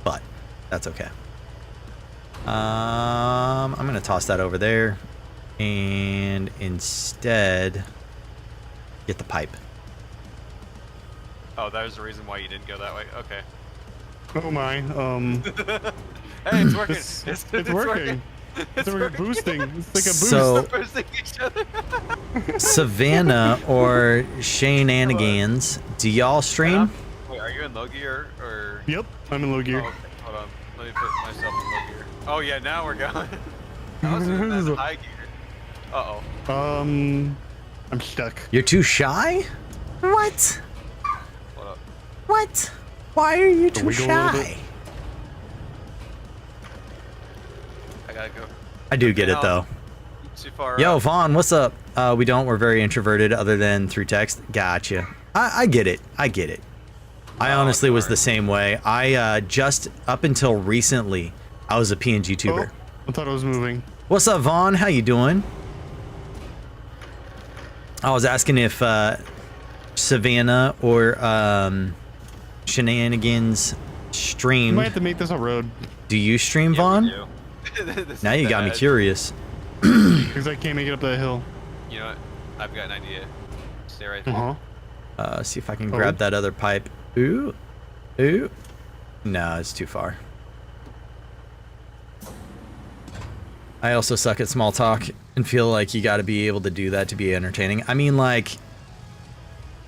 But that's okay. I'm gonna toss that over there and instead get the pipe. Oh, that was the reason why you didn't go that way. Okay. Oh my. Hey, it's working. It's working. That's what we're boosting. It's like a boost. So Boosting each other. Savannah or Shenanigans, do y'all stream? Wait, are you in low gear or? Yep, I'm in low gear. Oh, okay. Hold on. Let me put myself in low gear. Oh yeah, now we're going. I was in high gear. Uh oh. I'm stuck. You're too shy? What? Hold up. What? Why are you too wiggle a little shy? bit. I gotta go. I do get it Now, though. Too far. Yo, up. Vaughn, what's up? We don't. We're very introverted other than through text. Gotcha. I get it. I get it. I honestly was the same way. I just up until recently, I was a PNG tuber. Oh, I thought it was moving. What's up, Vaughn? How you doing? I was asking if Savannah or Shenanigans You streamed. might have to make this a road Do you stream, Yeah, Vaughn? we do. This Now is you got me bad. curious. because I can't make it up that hill. You know what? I've got an idea. Stay right Uh there. huh. See if I can grab that other pipe. Ooh. Ooh. No, it's too far. I also suck at small talk and feel like you got to be able to do that to be entertaining. I mean, like,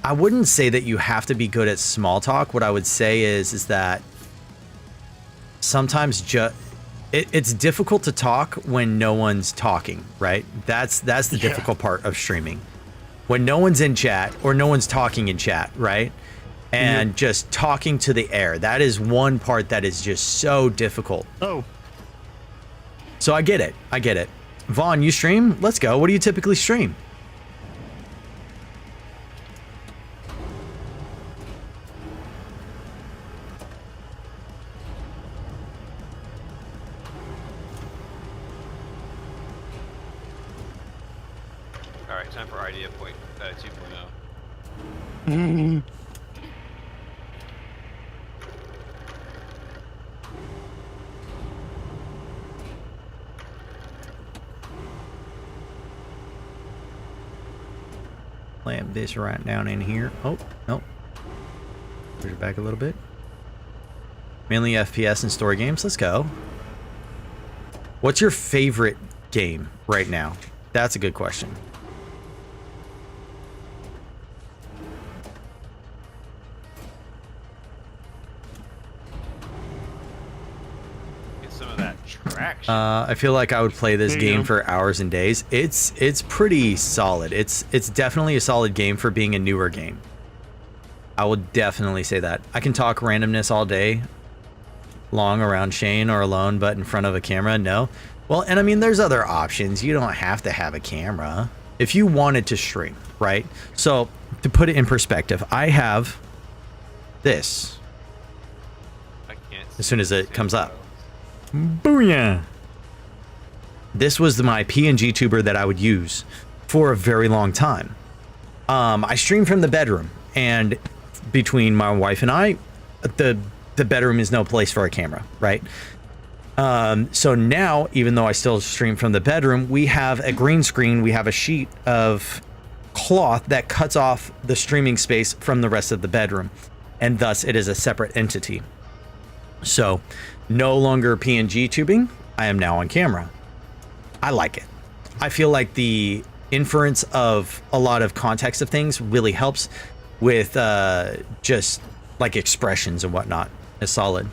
I wouldn't say that you have to be good at small talk. What I would say is that sometimes it's difficult to talk when no one's talking, right? That's the difficult part of streaming. When no one's in chat or no one's talking in chat, right? And just talking to the air. That is one part that is just so difficult. Oh, So I get it. I get it. Vaughn, you stream? Let's go. What do you typically stream? All right, time for idea point 2.0. Clamp this right down in here. Oh, nope. Push it back a little bit. Mainly FPS and story games. Let's go. What's your favorite game right now? That's a good question. Get some of that traction. I feel like I would play this There you game go. for hours and days. It's pretty solid. It's definitely a solid game for being a newer game. I will definitely say that. I can talk randomness all day long around Shane or alone, but in front of a camera, no. Well, and I mean, there's other options. You don't have to have a camera if you wanted to stream, right? So to put it in perspective, I have this I can't. as soon as it see comes the up. files. Booyah! This was my PNG tuber that I would use for a very long time. I stream from the bedroom, and between my wife and I, the bedroom is no place for a camera, right? So now, even though I still stream from the bedroom, we have a green screen. We have a sheet of cloth that cuts off the streaming space from the rest of the bedroom, and thus it is a separate entity. So no longer PNG tubing. I am now on camera. I like it. I feel like the inference of a lot of context of things really helps with just like expressions and whatnot. It's solid.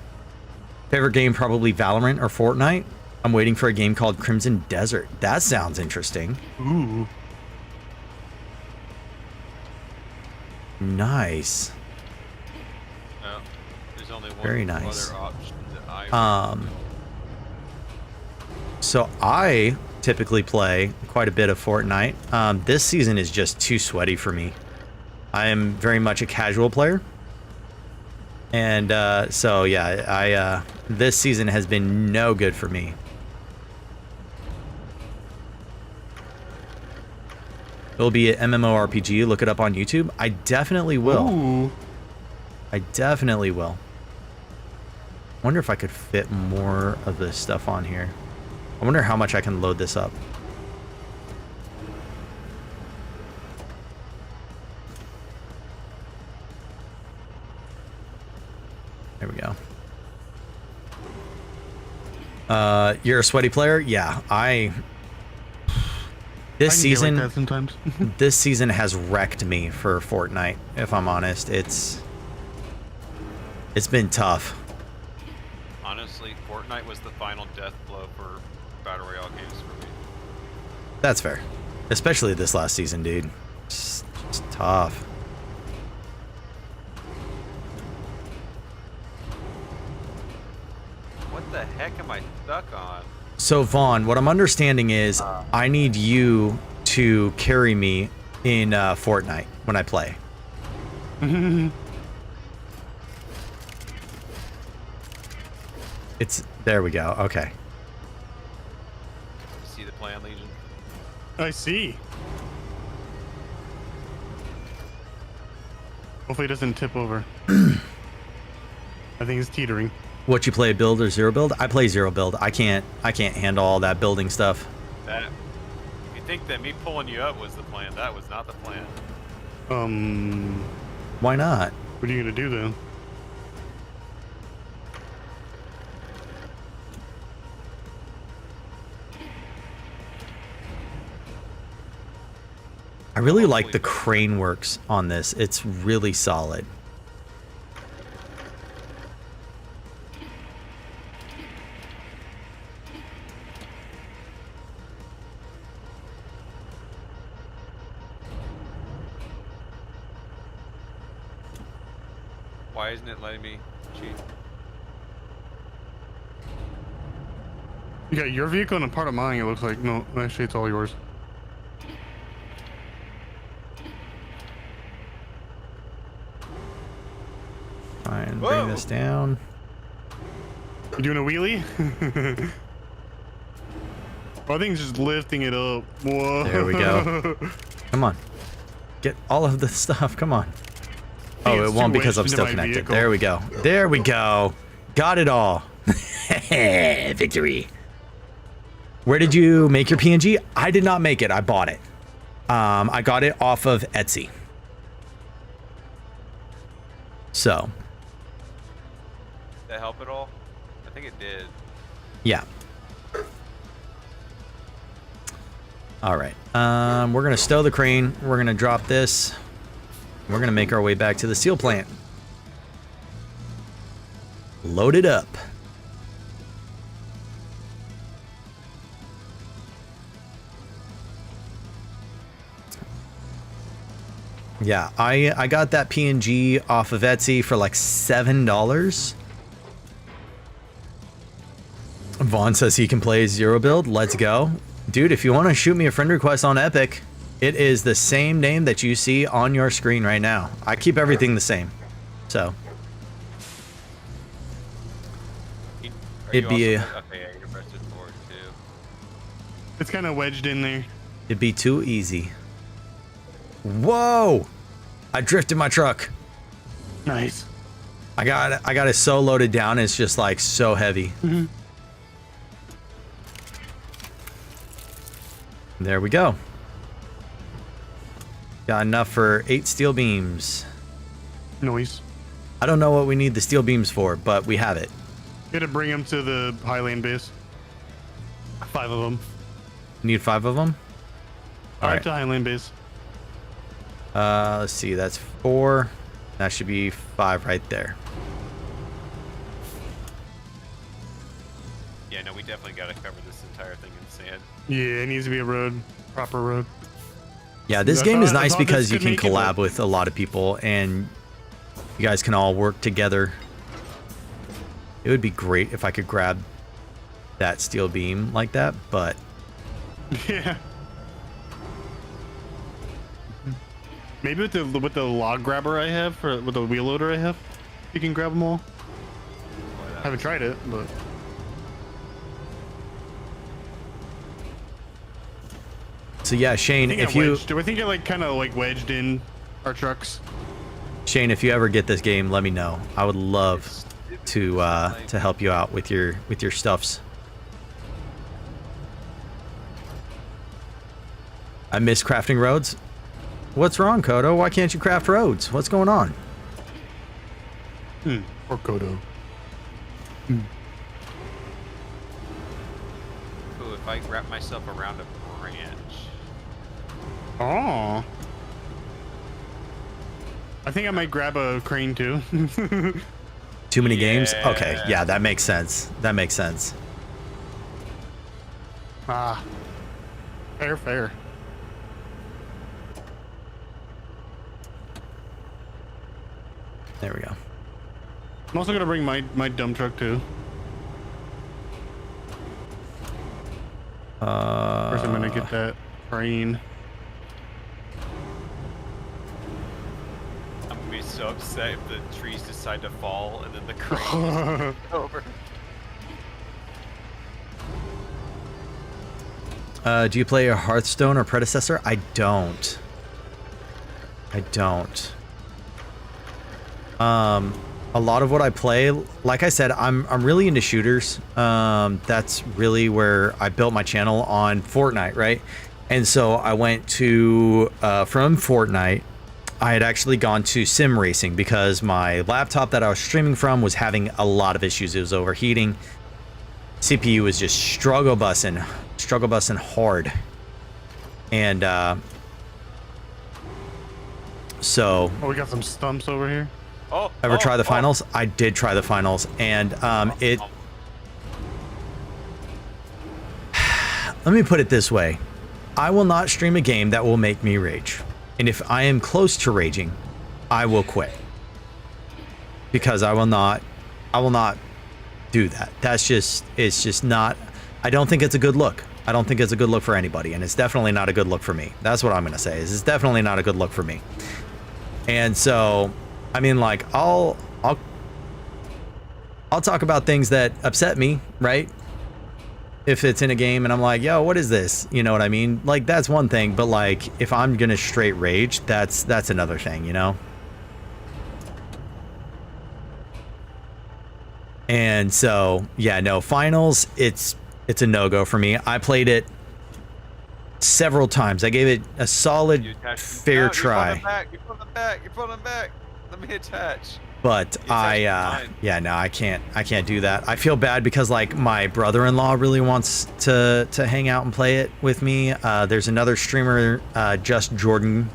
Favorite game, probably Valorant or Fortnite. I'm waiting for a game called Crimson Desert. That sounds interesting. ooh. Nice. No, there's only one Very nice. other option that I. So I typically play quite a bit of Fortnite. This season is just too sweaty for me. I am very much a casual player. And so yeah, this season has been no good for me. It'll be an MMORPG. Look it up on YouTube. I definitely will. Ooh. I definitely will. Wonder if I could fit more of this stuff on here. I wonder how much I can load this up. There we go. You're a sweaty player? Yeah, This I can get season, like that sometimes. this season has wrecked me for Fortnite. If I'm honest, it's been tough. Honestly, Fortnite was the final death blow for Battle Royale games for me. That's fair, especially this last season, dude. It's tough. What the heck am I stuck on? So Vaughn, what I'm understanding is I need you to carry me in Fortnite when I play. There we go. Okay. See the plan, Legion? I see. Hopefully it doesn't tip over. I think it's teetering. What you play, build or zero build? I play zero build. I can't handle all that building stuff. That. You think that me pulling you up was the plan? That was not the plan. Why not? What are you gonna do then? I really like the crane works on this. It's really solid. Why isn't it letting me cheat? You got your vehicle and a part of mine, it looks like. No, actually it's all yours. Fine, bring this down. You doing a wheelie? I think it's just lifting it up. Whoa. There we go. Come on. Get all of the stuff. Come on. Oh, it won't because I'm still connected. Vehicle. There we go. There we go. Got it all. Victory. Where did you make your PNG? I did not make it. I bought it. I got it off of Etsy. So. Did that help at all? I think it did. Yeah. All right. We're going to stow the crane. We're going to drop this. We're going to make our way back to the steel plant. Load it up. Yeah, I got that PNG off of Etsy for like $7. Vaughn says he can play zero build. Let's go. Dude, if you want to shoot me a friend request on Epic, it is the same name that you see on your screen right now. I keep everything the same. So. It'd be okay, yeah, you're pressed forward too. It's kind of wedged in there. It'd be too easy. Whoa! I drifted my truck. Nice. I got it so loaded down, it's just like so heavy. Mm-hmm. There we go. Got enough for 8 steel beams. Noise. I don't know what we need the steel beams for, but we have it. You gotta bring them to the Highland base. 5 of them. Need 5 of them? All right, to Highland base. Let's see, that's 4. That should be 5 right there. Yeah, no, we definitely got to cover this entire thing in sand. Yeah, it needs to be a road. Proper road. Yeah, this I game thought- is I nice thought because this you could can make it collab work. with a lot of people and you guys can all work together. It would be great if I could grab that steel beam like that, but Yeah. Maybe with the log grabber I have, with the wheel loader I have, you can grab them all. I haven't tried it, but so yeah, Shane, if do I think it like kind of like wedged in our trucks? Shane, if you ever get this game, let me know. I would love to help you out with your stuffs. I miss crafting roads. What's wrong, Kodo? Why can't you craft roads? What's going on? Or Kodo. if I wrap myself around a branch. Oh. I think I might grab a crane too. Too many games? Yeah. Okay, yeah, that makes sense. That makes sense. Ah. Fair. There we go. I'm also gonna bring my dump truck too. First I'm gonna get that crane. I'm gonna be so upset if the trees decide to fall and then the crane is over. Do you play a Hearthstone or predecessor? I don't. A lot of what I play, like I said, I'm really into shooters. That's really where I built my channel on Fortnite, right? And so I went to from Fortnite, I had actually gone to sim racing because my laptop that I was streaming from was having a lot of issues. It was overheating. CPU was just struggle bussing hard. And so Oh, we got some stumps over here. ever try the finals? I did try the finals, and let me put it this way. I will not stream a game that will make me rage. And if I am close to raging, I will quit. Because I will not do that. It's just not, I don't think it's a good look. I don't think it's a good look for anybody, and it's definitely not a good look for me. That's what I'm going to say. It's definitely not a good look for me. And so, I mean, like, I'll talk about things that upset me, right? If it's in a game and I'm like, yo, what is this? You know what I mean? Like, that's one thing, but like, if I'm gonna straight rage, that's another thing, you know? And so, yeah, no, finals, it's a no-go for me. I played it several times. I gave it a solid, fair try. You're pulling back. Let me attach. But yeah, no, I can't do that. I feel bad because like my brother-in-law really wants to hang out and play it with me. There's another streamer, Just Jordan,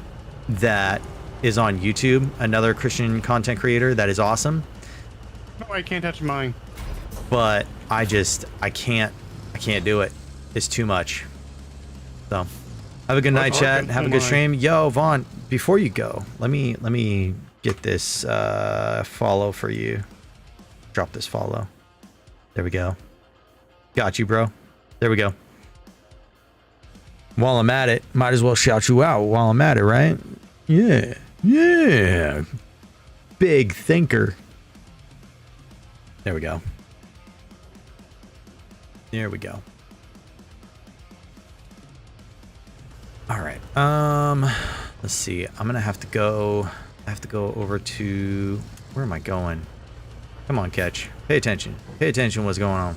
that is on YouTube, another Christian content creator that is awesome. No, I can't touch mine. But I can't do it. It's too much. So have a good night, chat. Have a good stream. Yo, Vaughn, before you go, let me get this follow for you. Drop this follow. There we go. Got you, bro. There we go. While I'm at it, might as well shout you out while I'm at it, right? Yeah. Big thinker. There we go. There we go. All right. Let's see. I'm gonna have to go. I have to go over to. Where am I going? Come on, Catch. Pay attention. Pay attention. What's going on?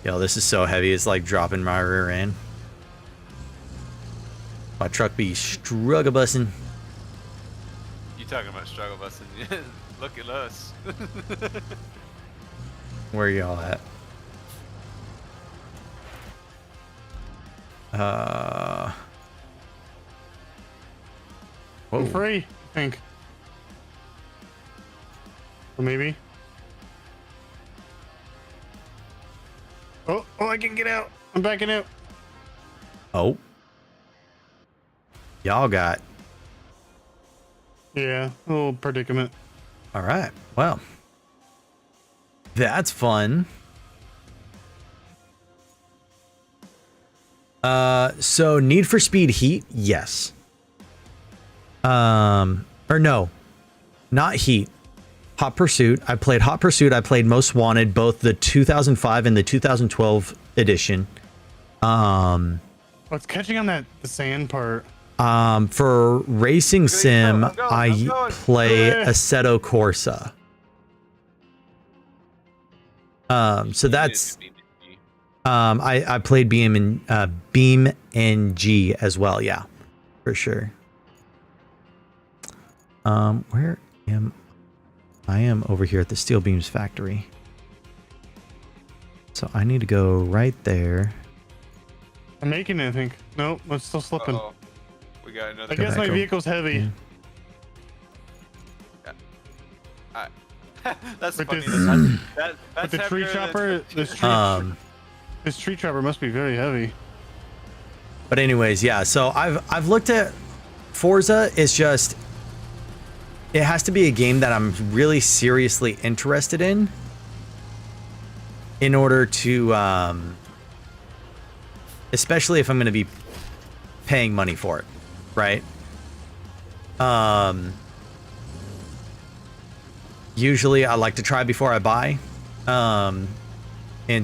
Yo, this is so heavy. It's like dropping my rear end. My truck be struggle bussing. You talking about struggle busting? Look at us. Where y'all at? Whoa. I'm free, I think. Or maybe. Oh, I can get out. I'm backing out. Oh. Y'all got. Yeah, a little predicament. All right. Well, that's fun. So Need for Speed Heat, yes. Or no, not Heat. Hot Pursuit. I played Hot Pursuit. I played Most Wanted, both the 2005 and the 2012 edition. Oh, it's catching on the sand part. For Racing Sim, I play Assetto Corsa. So that's I played Beam NG as well, yeah, for sure. Where am I? Am over here at the Steel Beams factory. So I need to go right there. I'm making it, I think. Nope, it's still slipping. Uh-oh. We got another. I guess my back. vehicle's heavy. That's But funny. this- That's But the tree heavier than- chopper, this tree chopper must be very heavy. But anyways, yeah. So I've looked at Forza. It's just it has to be a game that I'm really seriously interested in order to, especially if I'm going to be paying money for it, right? Usually I like to try before I buy. And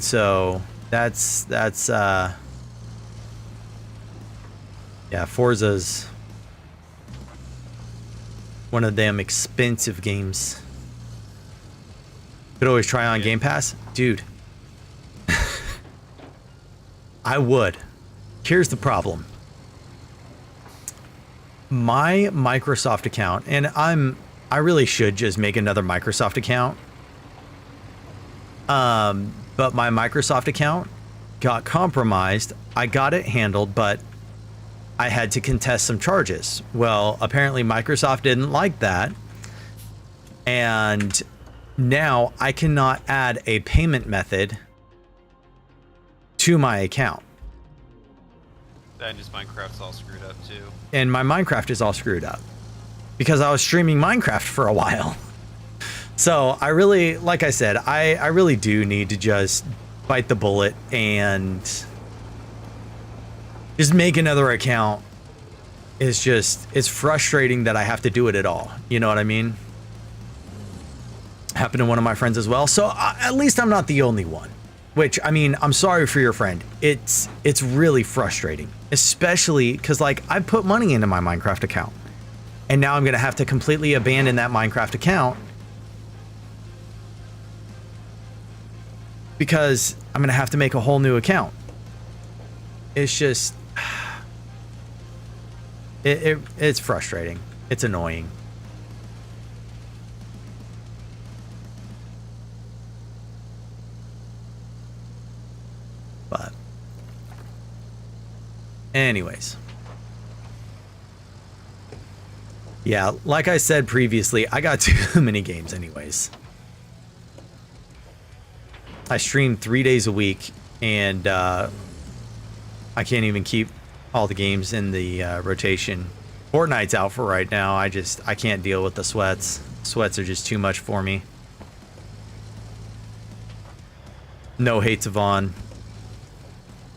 so that's yeah, Forza's one of the damn expensive games. Could always try on Game Pass. Dude. I would. Here's the problem. My Microsoft account, and I really should just make another Microsoft account. But my Microsoft account got compromised. I got it handled, but I had to contest some charges. Well, apparently Microsoft didn't like that. And now I cannot add a payment method to my account. That just Minecraft's all screwed up too. And my Minecraft is all screwed up because I was streaming Minecraft for a while. So I really, like I said, I really do need to just bite the bullet and just make another account. It's frustrating that I have to do it at all. You know what I mean? Happened to one of my friends as well. So at least I'm not the only one. Which, I mean, I'm sorry for your friend. It's really frustrating, especially because, like, I put money into my Minecraft account, and now I'm gonna have to completely abandon that Minecraft account because I'm gonna have to make a whole new account. It's just, it's frustrating. It's annoying. But anyways, yeah, like I said previously, I got too many games anyways. I stream 3 days a week, and I can't even keep all the games in the rotation. Fortnite's out for right now. I can't deal with the sweats. Sweats are just too much for me. No hate to Vaughn.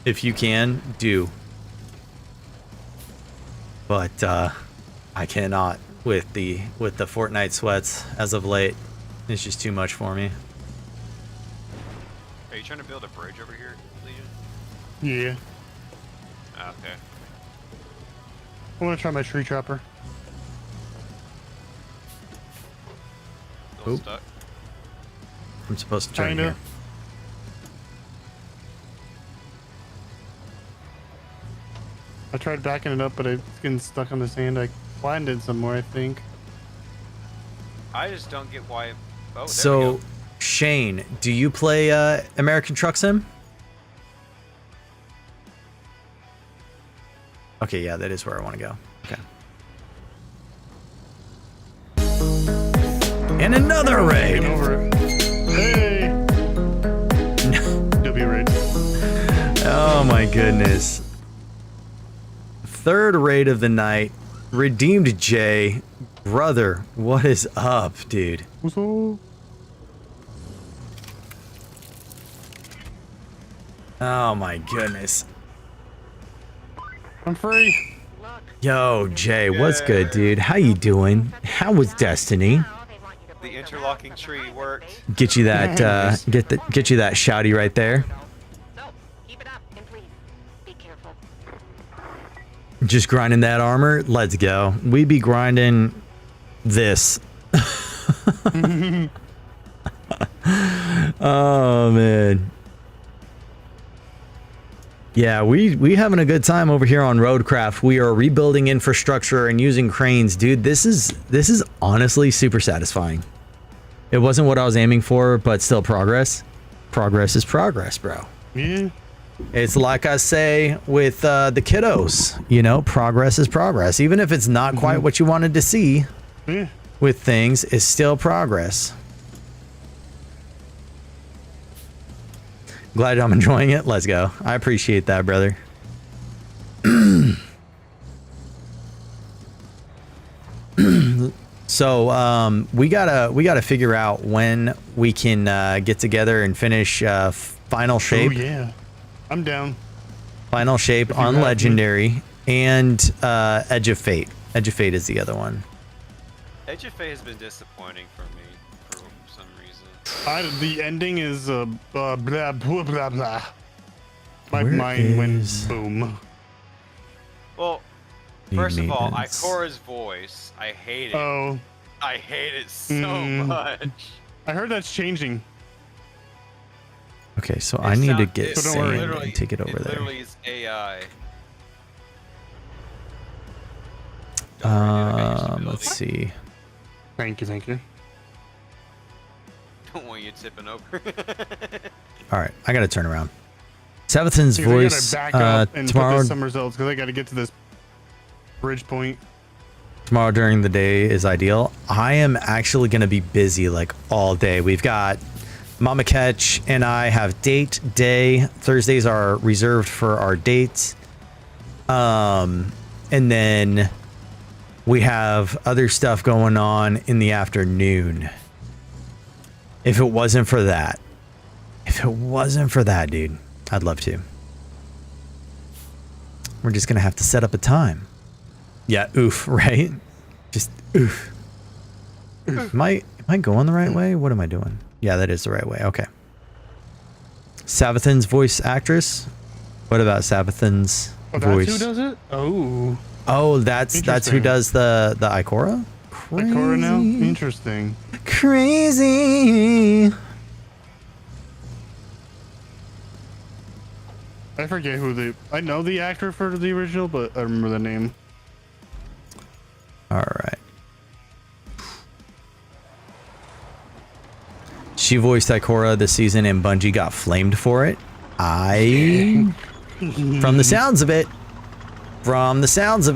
If you can, do. But I cannot with the Fortnite sweats as of late. It's just too much for me. Are you trying to build a bridge over here, Legion? Yeah. Ah, okay. I want to try my tree chopper. Still Oop. stuck. I'm supposed to turn Kinda. here. I tried backing it up, but it's getting stuck on the sand. I landed somewhere, I think. I just don't get why. Oh, there we So, go. Shane, do you play American Truck Sim? Okay, yeah, that is where I want to go. Okay. And another raid. Taking over it. Hey! W raid. Oh my goodness. Third raid of the night. Redeemed J. Brother, what is up, dude? What's up? Oh my goodness. I'm free. Yo, Jay, what's good, dude? How you doing? How was Destiny? The interlocking tree worked. Get you that get you that shouty right there. So, keep it up, and please, be careful. Just grinding that armor. Let's go. We be grinding this. Oh man. Yeah, we having a good time over here on Roadcraft. We are rebuilding infrastructure and using cranes, dude. This is honestly super satisfying. It wasn't what I was aiming for, but still progress. Progress is progress, bro. Yeah. It's like I say with the kiddos, you know, progress is progress. Even if it's not quite what you wanted to see Yeah. with things, it's still progress. Glad I'm enjoying it. Let's go. I appreciate that, brother. So we gotta figure out when we can get together and finish final shape. Oh yeah. I'm down. Final shape on have legendary and Edge of Fate. Edge of Fate is the other one. Edge of Fate has been disappointing for me for some reason. The ending is blah blah blah blah blah. My Where mind went is- boom. Well, Need first of all, maintenance. Ikora's voice, I hate it. Oh, I hate it so Mm. much. I heard that's changing. Okay, so I need to get So don't worry. sand and take it over there. Literally is AI. Don't worry, dude, I got usability. Let's see. Thank you, thank you. Don't want you tipping over. All right, I gotta turn around. Sabathon's See, voice I gotta back up and tomorrow. put some results because I gotta get to this bridge point. Tomorrow during the day is ideal. I am actually gonna be busy like all day. We've got Mama Catch and I have date day. Thursdays are reserved for our dates. And then we have other stuff going on in the afternoon. If it wasn't for that, dude, I'd love to. We're just gonna have to set up a time. Yeah, oof, right? Just oof. Am I going the right way? What am I doing? Yeah, that is the right way. Okay. Sabathon's voice actress. What about Sabathon's Oh, voice? that's who does it? Oh. Oh, that's who Interesting. does the Ikora? Ikora now? Interesting. Crazy. I forget who I know the actor for the original, but I remember the name. All right. She voiced Ikora this season, and Bungie got flamed for it. From the sounds of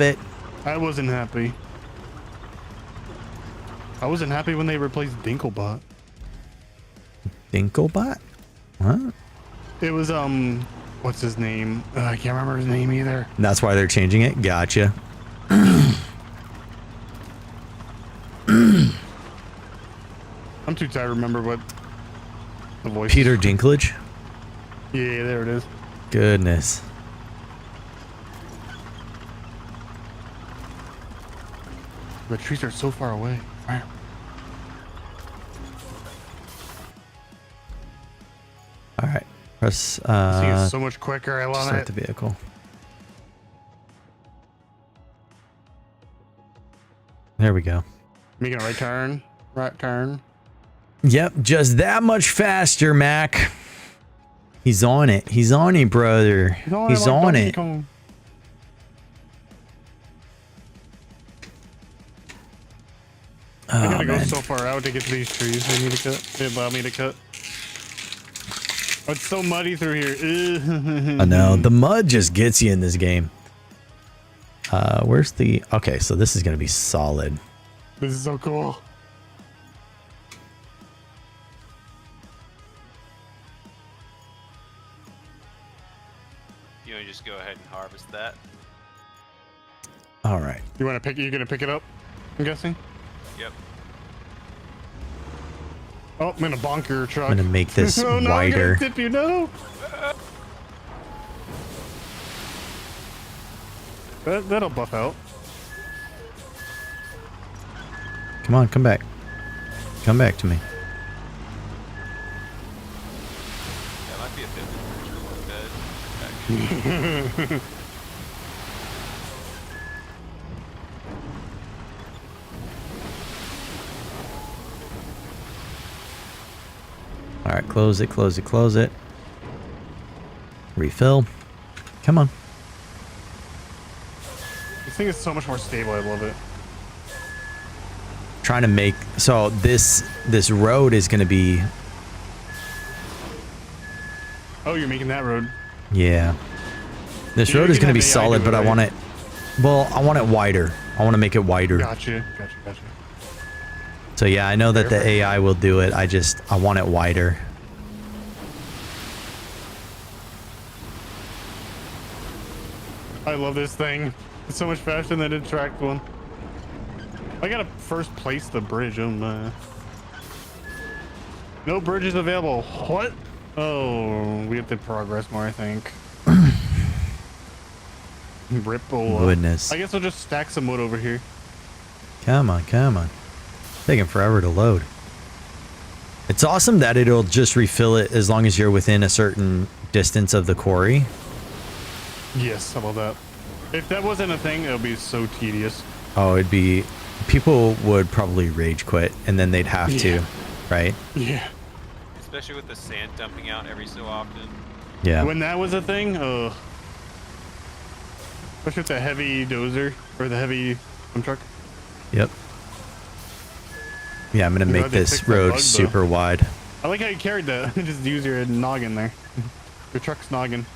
it, I wasn't happy. I wasn't happy when they replaced Dinklebot. Dinklebot? What? It was what's his name? I can't remember his name either. That's why they're changing it. Gotcha. I'm too tired to remember what the voice. Peter Dinklage. Yeah, there it is. Goodness. The trees are so far away. Wow. All right. Press This thing is so much quicker. I love start it. the vehicle. There we go. Making a right turn. Right turn. Yep, just that much faster, Mac. He's on it. He's on it, brother. He's on Donkey it. Kong. I gotta go man. so far out to get to these trees. They need to cut. They allow me to cut. Oh, it's so muddy through here. I know. The mud just gets you in this game. Where's the... Okay, so this is going to be solid. This is so cool. You want to just go ahead and harvest that? All right. You want to pick? You gonna pick it up? I'm guessing. Yep. Oh, I'm in a bonker truck. I'm going to make this oh, no, wider. I'm gonna tip you, no. That'll buff out. Come on, come back. Come back to me. That might be a bit of a bed. All right, close it, close it, close it. Refill. Come on. This thing is so much more stable. I love it. Trying to make... So this road is going to be Oh, you're making that road. Yeah. This Yeah, road you is can going to be have AI solid, do but it, I right? want it. Well, I want it wider. I want to make it wider. Gotcha. So yeah, I know that the AI will do it. I want it wider. I love this thing. It's so much faster than the tracked one. I gotta first place the bridge. Oh my. No bridges available. What? Oh, we have to progress more, I think. Ripple. Goodness. I guess I'll just stack some wood over here. Come on. Taking forever to load. It's awesome that it'll just refill it as long as you're within a certain distance of the quarry. Yes, how about that? If that wasn't a thing, it would be so tedious. Oh, people would probably rage quit and then they'd have to, right? Yeah. Especially with the sand dumping out every so often. Yeah. When that was a thing, especially with the heavy dozer or the heavy dump truck. Yep. Yeah, I'm gonna make this road super wide. I like how you carried that. Just use your noggin there. Your truck's noggin.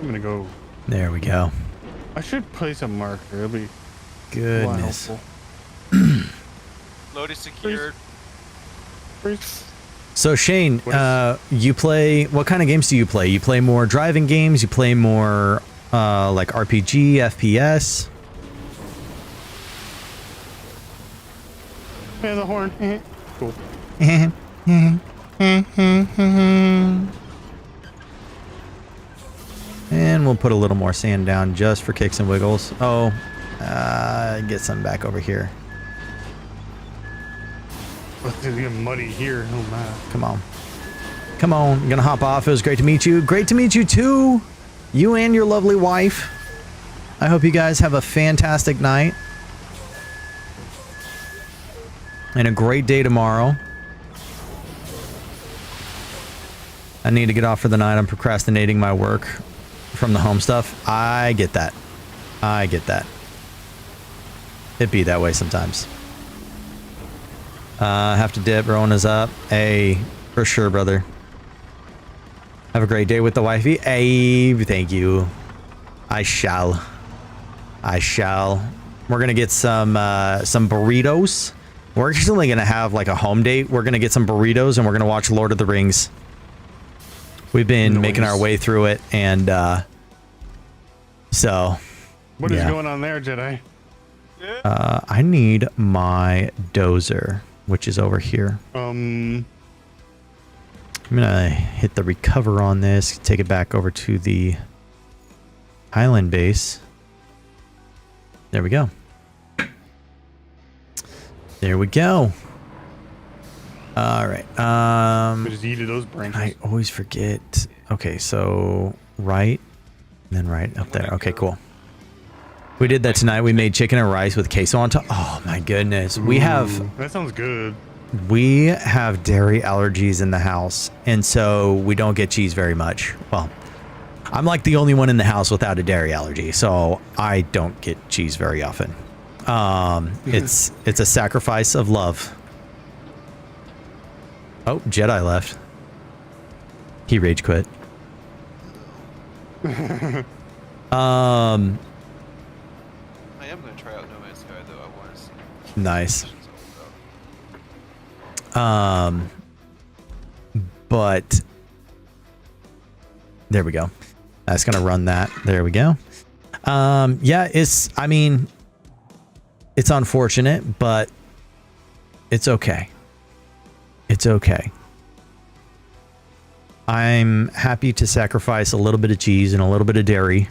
I'm gonna go. There we go. I should place a marker. It'll be Goodness. Load is secured. So Shane, you play, what kind of games do you play? You play more driving games? You play more like RPG, FPS? Yeah, the horn. Cool. And we'll put a little more sand down just for kicks and wiggles. Oh, get some back over here. It's getting muddy here. Oh man. Come on. Come on. I'm going to hop off. It was great to meet you. Great to meet you too. You and your lovely wife. I hope you guys have a fantastic night. And a great day tomorrow. I need to get off for the night. I'm procrastinating my work from the home stuff. I get that. I get that. It be that way sometimes. Have to dip. Rowan is up. Hey, for sure, brother. Have a great day with the wifey. Hey, thank you. I shall. We're gonna get some burritos. We're actually gonna have like a home date. We're gonna get some burritos and we're gonna watch Lord of the Rings. We've been making our way through it, and so. What is going on there, Jedi? I need my dozer, which is over here. I'm gonna hit the recover on this, take it back over to the island base. There we go. There we go. All right. We just yeeted those branches. I always forget. Okay, so right, and then right up there. Okay, cool. We did that tonight. We made chicken and rice with queso on top. Oh my goodness. That sounds good. We have dairy allergies in the house, and so we don't get cheese very much. Well, I'm like the only one in the house without a dairy allergy, so I don't get cheese very often. It's a sacrifice of love. Oh, Jedi left. He rage quit. I am going to try out No Man's Sky, though. I want to see. Nice. But there we go. That's gonna run that. There we go. Yeah, I mean, it's unfortunate, but it's okay. It's okay. I'm happy to sacrifice a little bit of cheese and a little bit of dairy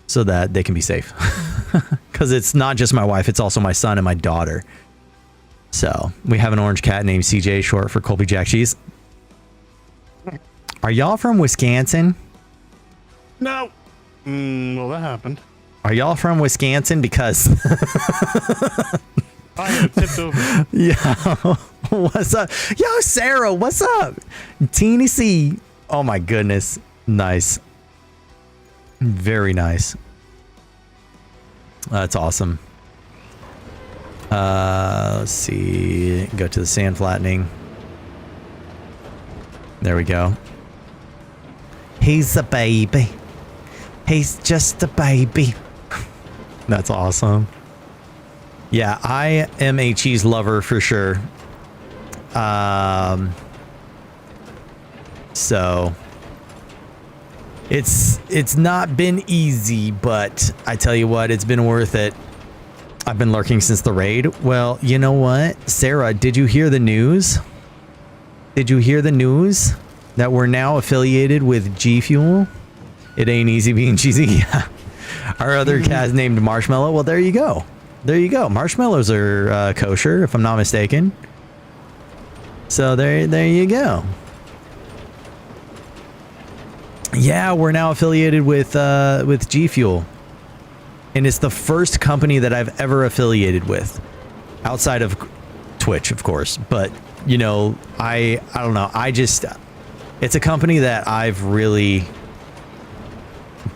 so that they can be safe. Because it's not just my wife, it's also my son and my daughter. So we have an orange cat named CJ, short for Colby Jack Cheese. Are y'all from Wisconsin? No. Well, that happened. Are y'all from Wisconsin? Because I tipped over. yeah. What's up? Yo, Sarah, what's up? Tennessee. Oh my goodness. Nice. Very nice. That's awesome. Let's see. Go to the sand flattening. There we go. He's a baby. He's just a baby. That's awesome. Yeah, I am a cheese lover for sure. So it's not been easy, but I tell you what, it's been worth it. I've been lurking since the raid. Well, you know what? Sarah, did you hear the news? Did you hear the news that we're now affiliated with gfuel? It ain't easy being cheesy. Yeah. Our other cat's named Marshmallow. Well, there you go. There you go. Marshmallows are kosher, if I'm not mistaken. So there you go. Yeah, we're now affiliated with G Fuel, and it's the first company that I've ever affiliated with, outside of Twitch, of course. But you know, I don't know. It's a company that I've really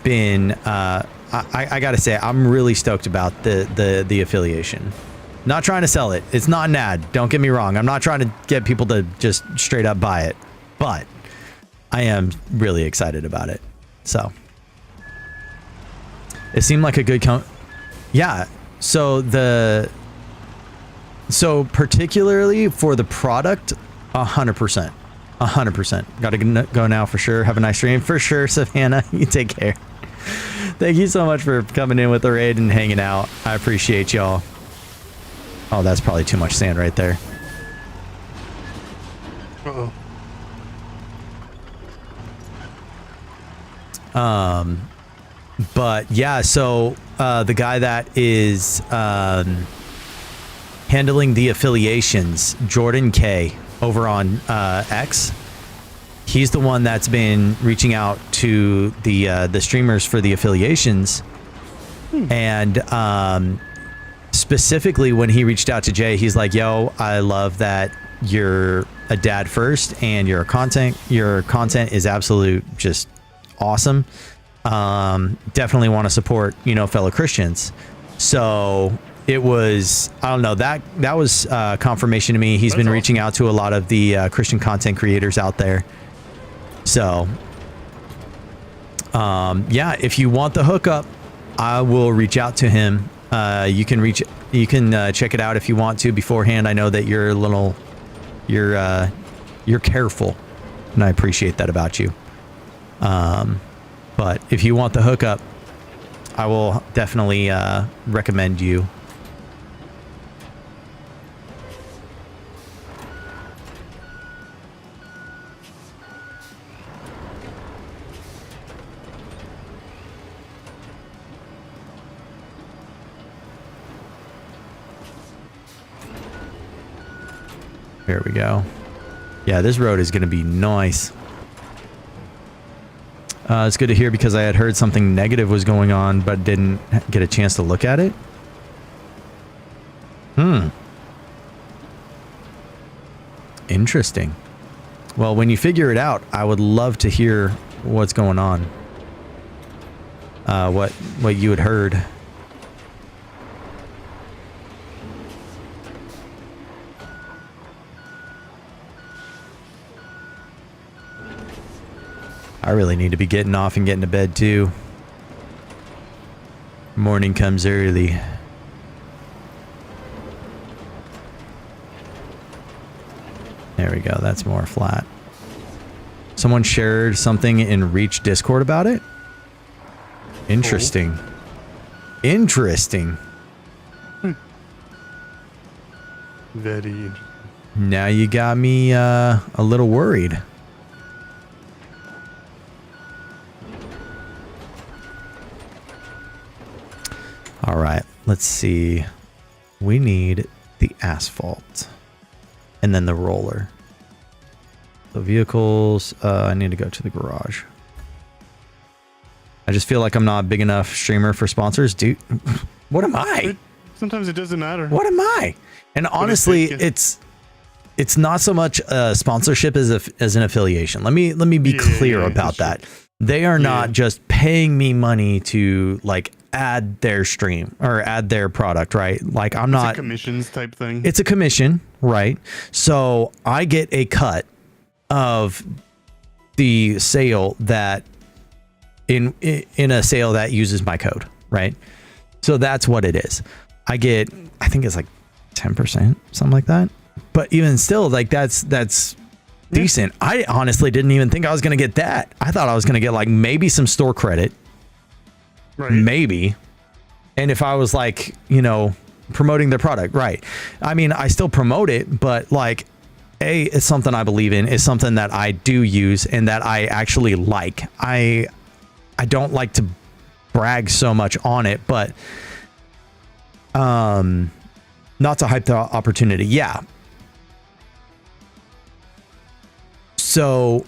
been. I gotta say, I'm really stoked about the affiliation. Not trying to sell it. It's not an ad. Don't get me wrong. I'm not trying to get people to just straight up buy it, but I am really excited about it. So it seemed like a good yeah. So particularly for the product, 100%. 100%. Gotta go now for sure. Have a nice stream for sure, Savannah. You take care. Thank you so much for coming in with the raid and hanging out. I appreciate y'all. Oh, that's probably too much sand right there. Uh-oh. But yeah, so the guy that is handling the affiliations, Jordan K, over on X, he's the one that's been reaching out to the streamers for the affiliations. And specifically when he reached out to Jay, he's like, yo, I love that you're a dad first and your content is absolute just awesome. Definitely want to support, you know, fellow Christians. So it was, I don't know, that was confirmation to me. He's been reaching out to a lot of the Christian content creators out there. So yeah, if you want the hookup, I will reach out to him. You can check it out if you want to beforehand. I know that you're careful, and I appreciate that about you. But if you want the hookup, I will definitely recommend you. Here we go. Yeah, this road is going to be nice. It's good to hear because I had heard something negative was going on, but didn't get a chance to look at it. Interesting. Well, when you figure it out, I would love to hear what's going on. What you had heard. I really need to be getting off and getting to bed too. Morning comes early. There we go. That's more flat. Someone shared something in Reach Discord about it. Interesting. Interesting. Very interesting. Now you got me a little worried. All right, let's see. We need the asphalt and then the roller. The vehicles, I need to go to the garage. I just feel like I'm not a big enough streamer for sponsors. Dude, what am I? Sometimes it doesn't matter. What am I? And honestly, it's not so much a sponsorship as an affiliation. Let me be clear about that. They are not just paying me money to like add their stream or add their product, right? Like I'm not a commissions type thing. It's a commission, right? So I get a cut of the sale that in a sale that uses my code, right? So that's what it is. I get, I think it's like 10%, something like that. But even still, like that's decent. I honestly didn't even think I was going to get that. I thought I was going to get like maybe some store credit. Right. Maybe. And if I was like, you know, promoting their product, right. I mean, I still promote it, but like, it's something I believe in. It's something that I do use and that I actually like. I don't like to brag so much on it, but not to hype the opportunity. Yeah. So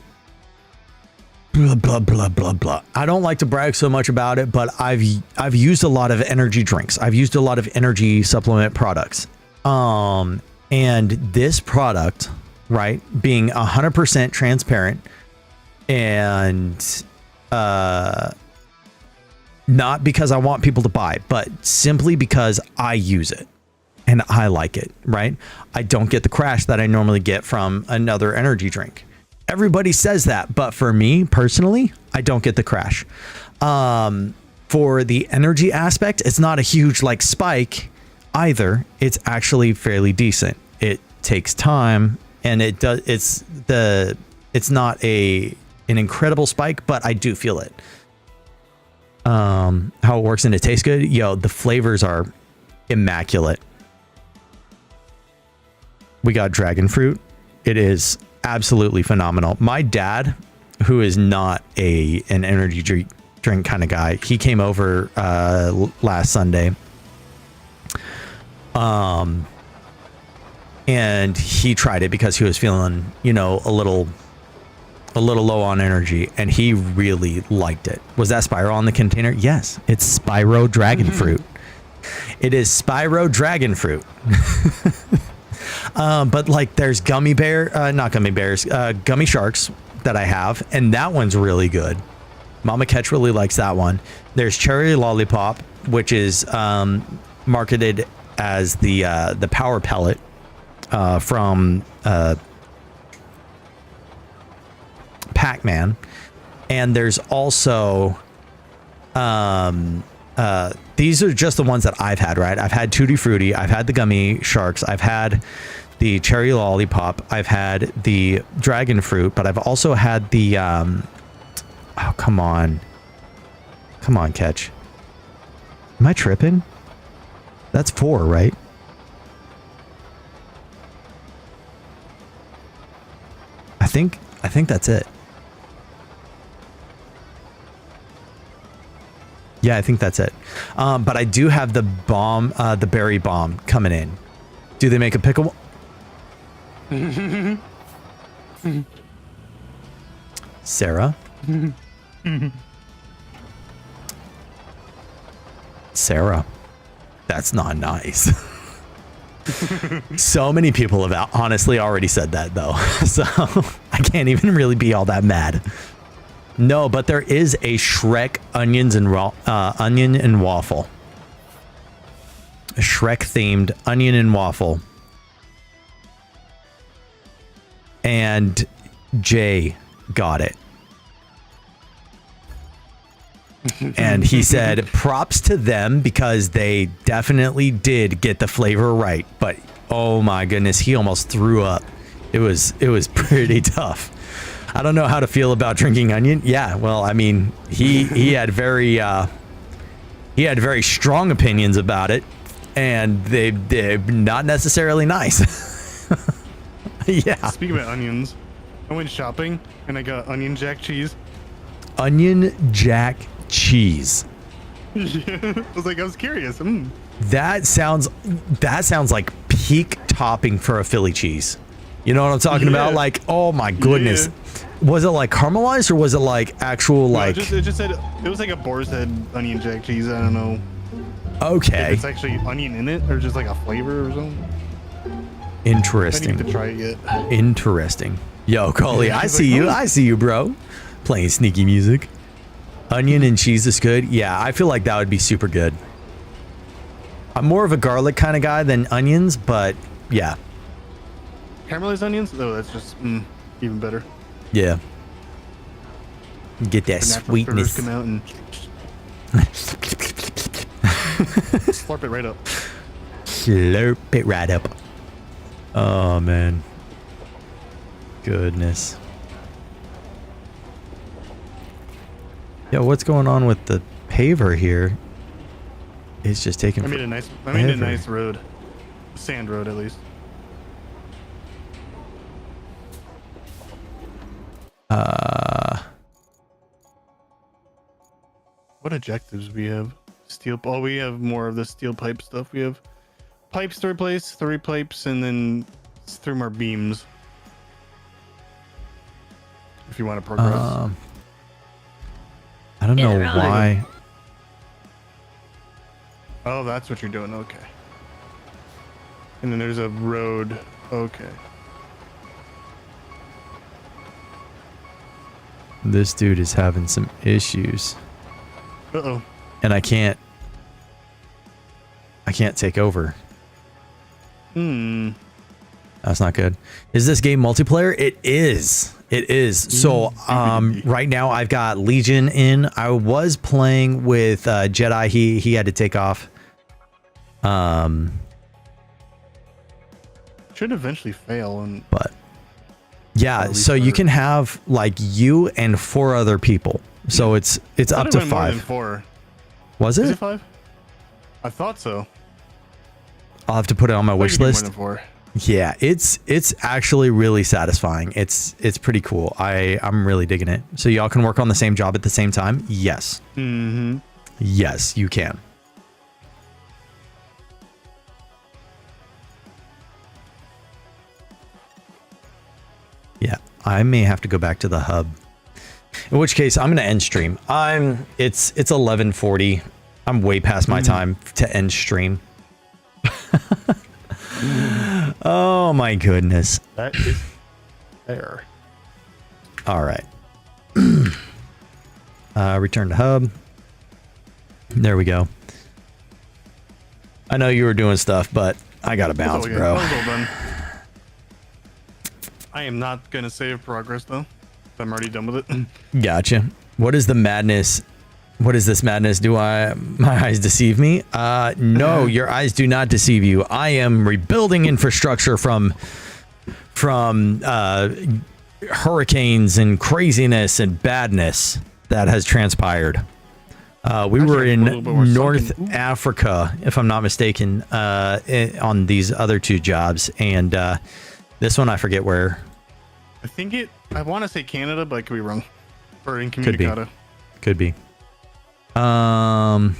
blah blah blah blah blah. I don't like to brag so much about it, but I've used a lot of energy drinks. I've used a lot of energy supplement products. And this product, right, being 100% transparent and not because I want people to buy, but simply because I use it and I like it, right? I don't get the crash that I normally get from another energy drink. Everybody says that, but for me personally, I don't get the crash. For the energy aspect, it's not a huge like spike either. It's actually fairly decent. It takes time and it does. It's not an incredible spike, but I do feel it. How it works and it tastes good. Yo, the flavors are immaculate. We got dragon fruit. It is absolutely phenomenal. My dad, who is not an energy drink kind of guy, he came over last Sunday. And he tried it because he was feeling, you know, a little low on energy, and he really liked it. Was that Spyro on the container? Yes, it's Spyro dragon fruit. It is Spyro dragon fruit. But like there's gummy sharks that I have, and that one's really good. Mama Ketch really likes that one. There's cherry lollipop, which is marketed as the power pellet from Pac-Man. And there's also these are just the ones that I've had, right? I've had Tutti Frutti, I've had the gummy sharks, I've had the cherry lollipop, I've had the dragon fruit, but I've also had the oh, come on, Ketch. Am I tripping? That's 4, right? I think that's it. Yeah, I think that's it. But I do have the berry bomb coming in. Do they make a pickle? Sarah? Sarah, that's not nice. So many people have honestly already said that though. So I can't even really be all that mad. No, but there is a Shrek onion and waffle. A Shrek themed onion and waffle. And Jay got it. And he said props to them because they definitely did get the flavor right. But oh my goodness, he almost threw up. It was pretty tough. I don't know how to feel about drinking onion. Yeah, well, I mean, he had very strong opinions about it, and they're not necessarily nice. Yeah. Speaking about onions, I went shopping and I got onion jack cheese. Onion jack cheese. I was curious. That sounds like peak topping for a Philly cheese. You know what I'm talking about? Like, oh my goodness. Yeah. Was it like caramelized or was it like actual like? It just said it was like a boar's head onion jack cheese. I don't know. Okay. If it's actually onion in it or just like a flavor or something. Interesting. I need to try it yet. Interesting. Yo, Coley, I see you. I see you, bro. Playing sneaky music. Onion and cheese is good. Yeah, I feel like that would be super good. I'm more of a garlic kind of guy than onions, but yeah. Caramelized onions? Oh, that's just even better. Yeah. Get that The natural flavors sweetness. come out and slurp it right up. Slurp it right up. Oh, man. Goodness. Yo, what's going on with the paver here? It's just taking I made a nice road. Sand road, at least. What objectives we have? Steel. Oh, we have more of the steel pipe stuff. We have pipes to replace, 3 pipes, and then 3 more beams. If you want to progress. I don't know why. Oh, that's what you're doing. Okay. And then there's a road. Okay. This dude is having some issues. Uh-oh. And I can't take over. That's not good. Is this game multiplayer? It is. It is. So right now I've got Legion in. I was playing with Jedi. He had to take off. Should eventually fail, but yeah, so you can have like you and 4 other people. So it's up to 5. More than 4. Was it? Is it 5? I thought so. I'll have to put it on my wish list. More than 4. Yeah, it's actually really satisfying. It's pretty cool. I'm really digging it. So y'all can work on the same job at the same time? Yes. Mm-hmm. Yes, you can. Yeah, I may have to go back to the hub. In which case, I'm going to end stream. It's 11:40. I'm way past my time to end stream. Oh my goodness. That is fair. All right. Return to hub. There we go. I know you were doing stuff, but I gotta bounce, bro. I am not gonna save progress though. I'm already done with it. Gotcha. What is the madness? What is this madness? Do my eyes deceive me? No, your eyes do not deceive you. I am rebuilding infrastructure from hurricanes and craziness and badness that has transpired. We were in North Africa, if I'm not mistaken, on these other 2 jobs, and this one I forget where. I want to say Canada, but I could be wrong. Or Incommunicado. Could be. I'm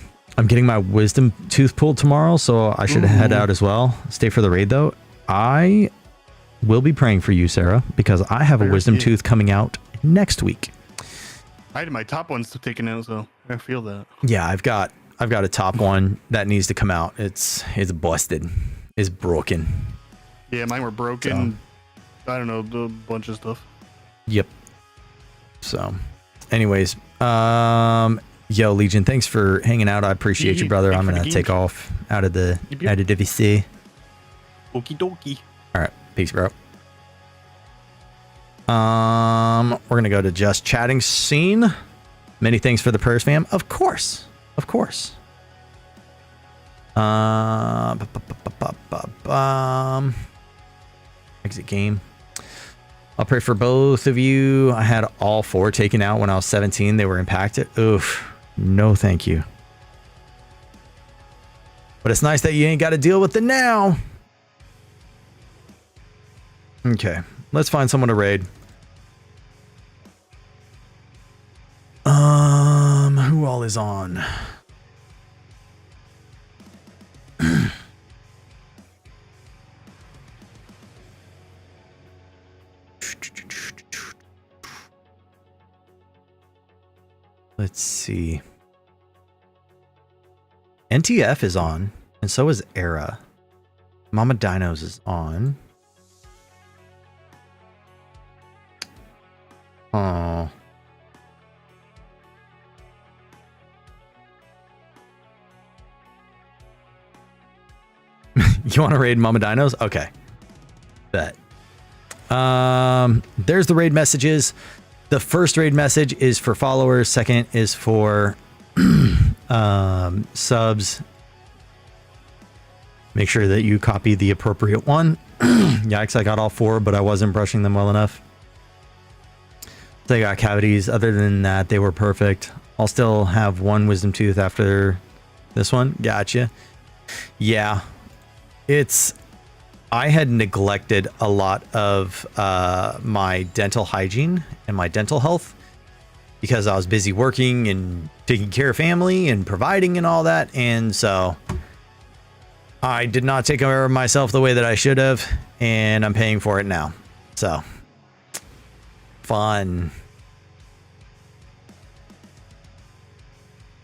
getting my wisdom tooth pulled tomorrow, so I should head out as well. Stay for the raid though. I will be praying for you, Sarah, because I have a wisdom tooth coming out next week. I had my top ones taken out, so I feel that. Yeah, I've got a top one that needs to come out. It's busted. It's broken. Yeah, mine were broken. So. I don't know, a bunch of stuff. Yep. So, anyways, yo, Legion, thanks for hanging out. I appreciate you, brother. I'm gonna take off out of the DVC. Okie dokie. All right, peace, bro. We're gonna go to just chatting scene. Many thanks for the prayers, fam. Of course. Exit game. I'll pray for both of you. I had all 4 taken out when I was 17. They were impacted. Oof. No, thank you. But it's nice that you ain't got to deal with it now. Okay. Let's find someone to raid. Who all is on? Let's see. NTF is on, and so is Era. Mama Dinos is on. Oh. You want to raid Mama Dinos? Okay. Bet. There's the raid messages. The first raid message is for followers. Second is for subs. Make sure that you copy the appropriate one. Yikes, I got all 4, but I wasn't brushing them well enough. They got cavities. Other than that, they were perfect. I'll still have 1 wisdom tooth after this one. Gotcha. Yeah. I had neglected a lot of my dental hygiene and my dental health because I was busy working and taking care of family and providing and all that. And so I did not take care of myself the way that I should have, and I'm paying for it now. So fun.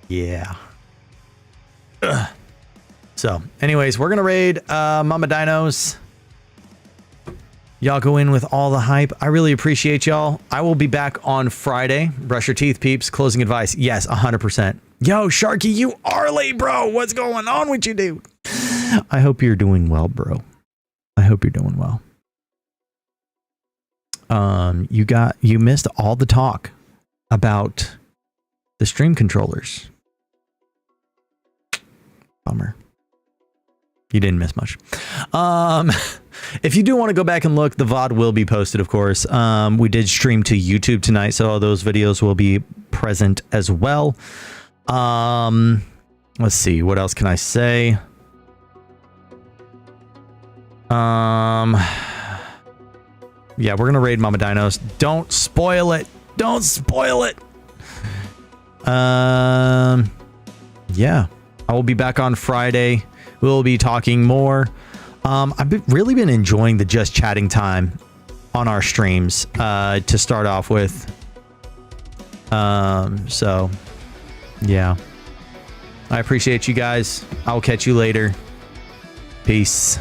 Yeah. Ugh. So anyways, we're going to raid Mama Dinos. Y'all go in with all the hype. I really appreciate y'all. I will be back on Friday. Brush your teeth, peeps. Closing advice. Yes, 100%. Yo, Sharky, you are late, bro. What's going on with you, dude? I hope you're doing well, bro. I hope you're doing well. You missed all the talk about the stream controllers. Bummer. You didn't miss much. If you do want to go back and look, the VOD will be posted, of course. We did stream to YouTube tonight, so all those videos will be present as well. Let's see, what else can I say? Yeah, we're gonna raid Mama Dinos. Don't spoil it. Don't spoil it. Yeah, I will be back on Friday. We'll be talking more. I've really been enjoying the just chatting time on our streams to start off with. So yeah, I appreciate you guys. I'll catch you later. Peace.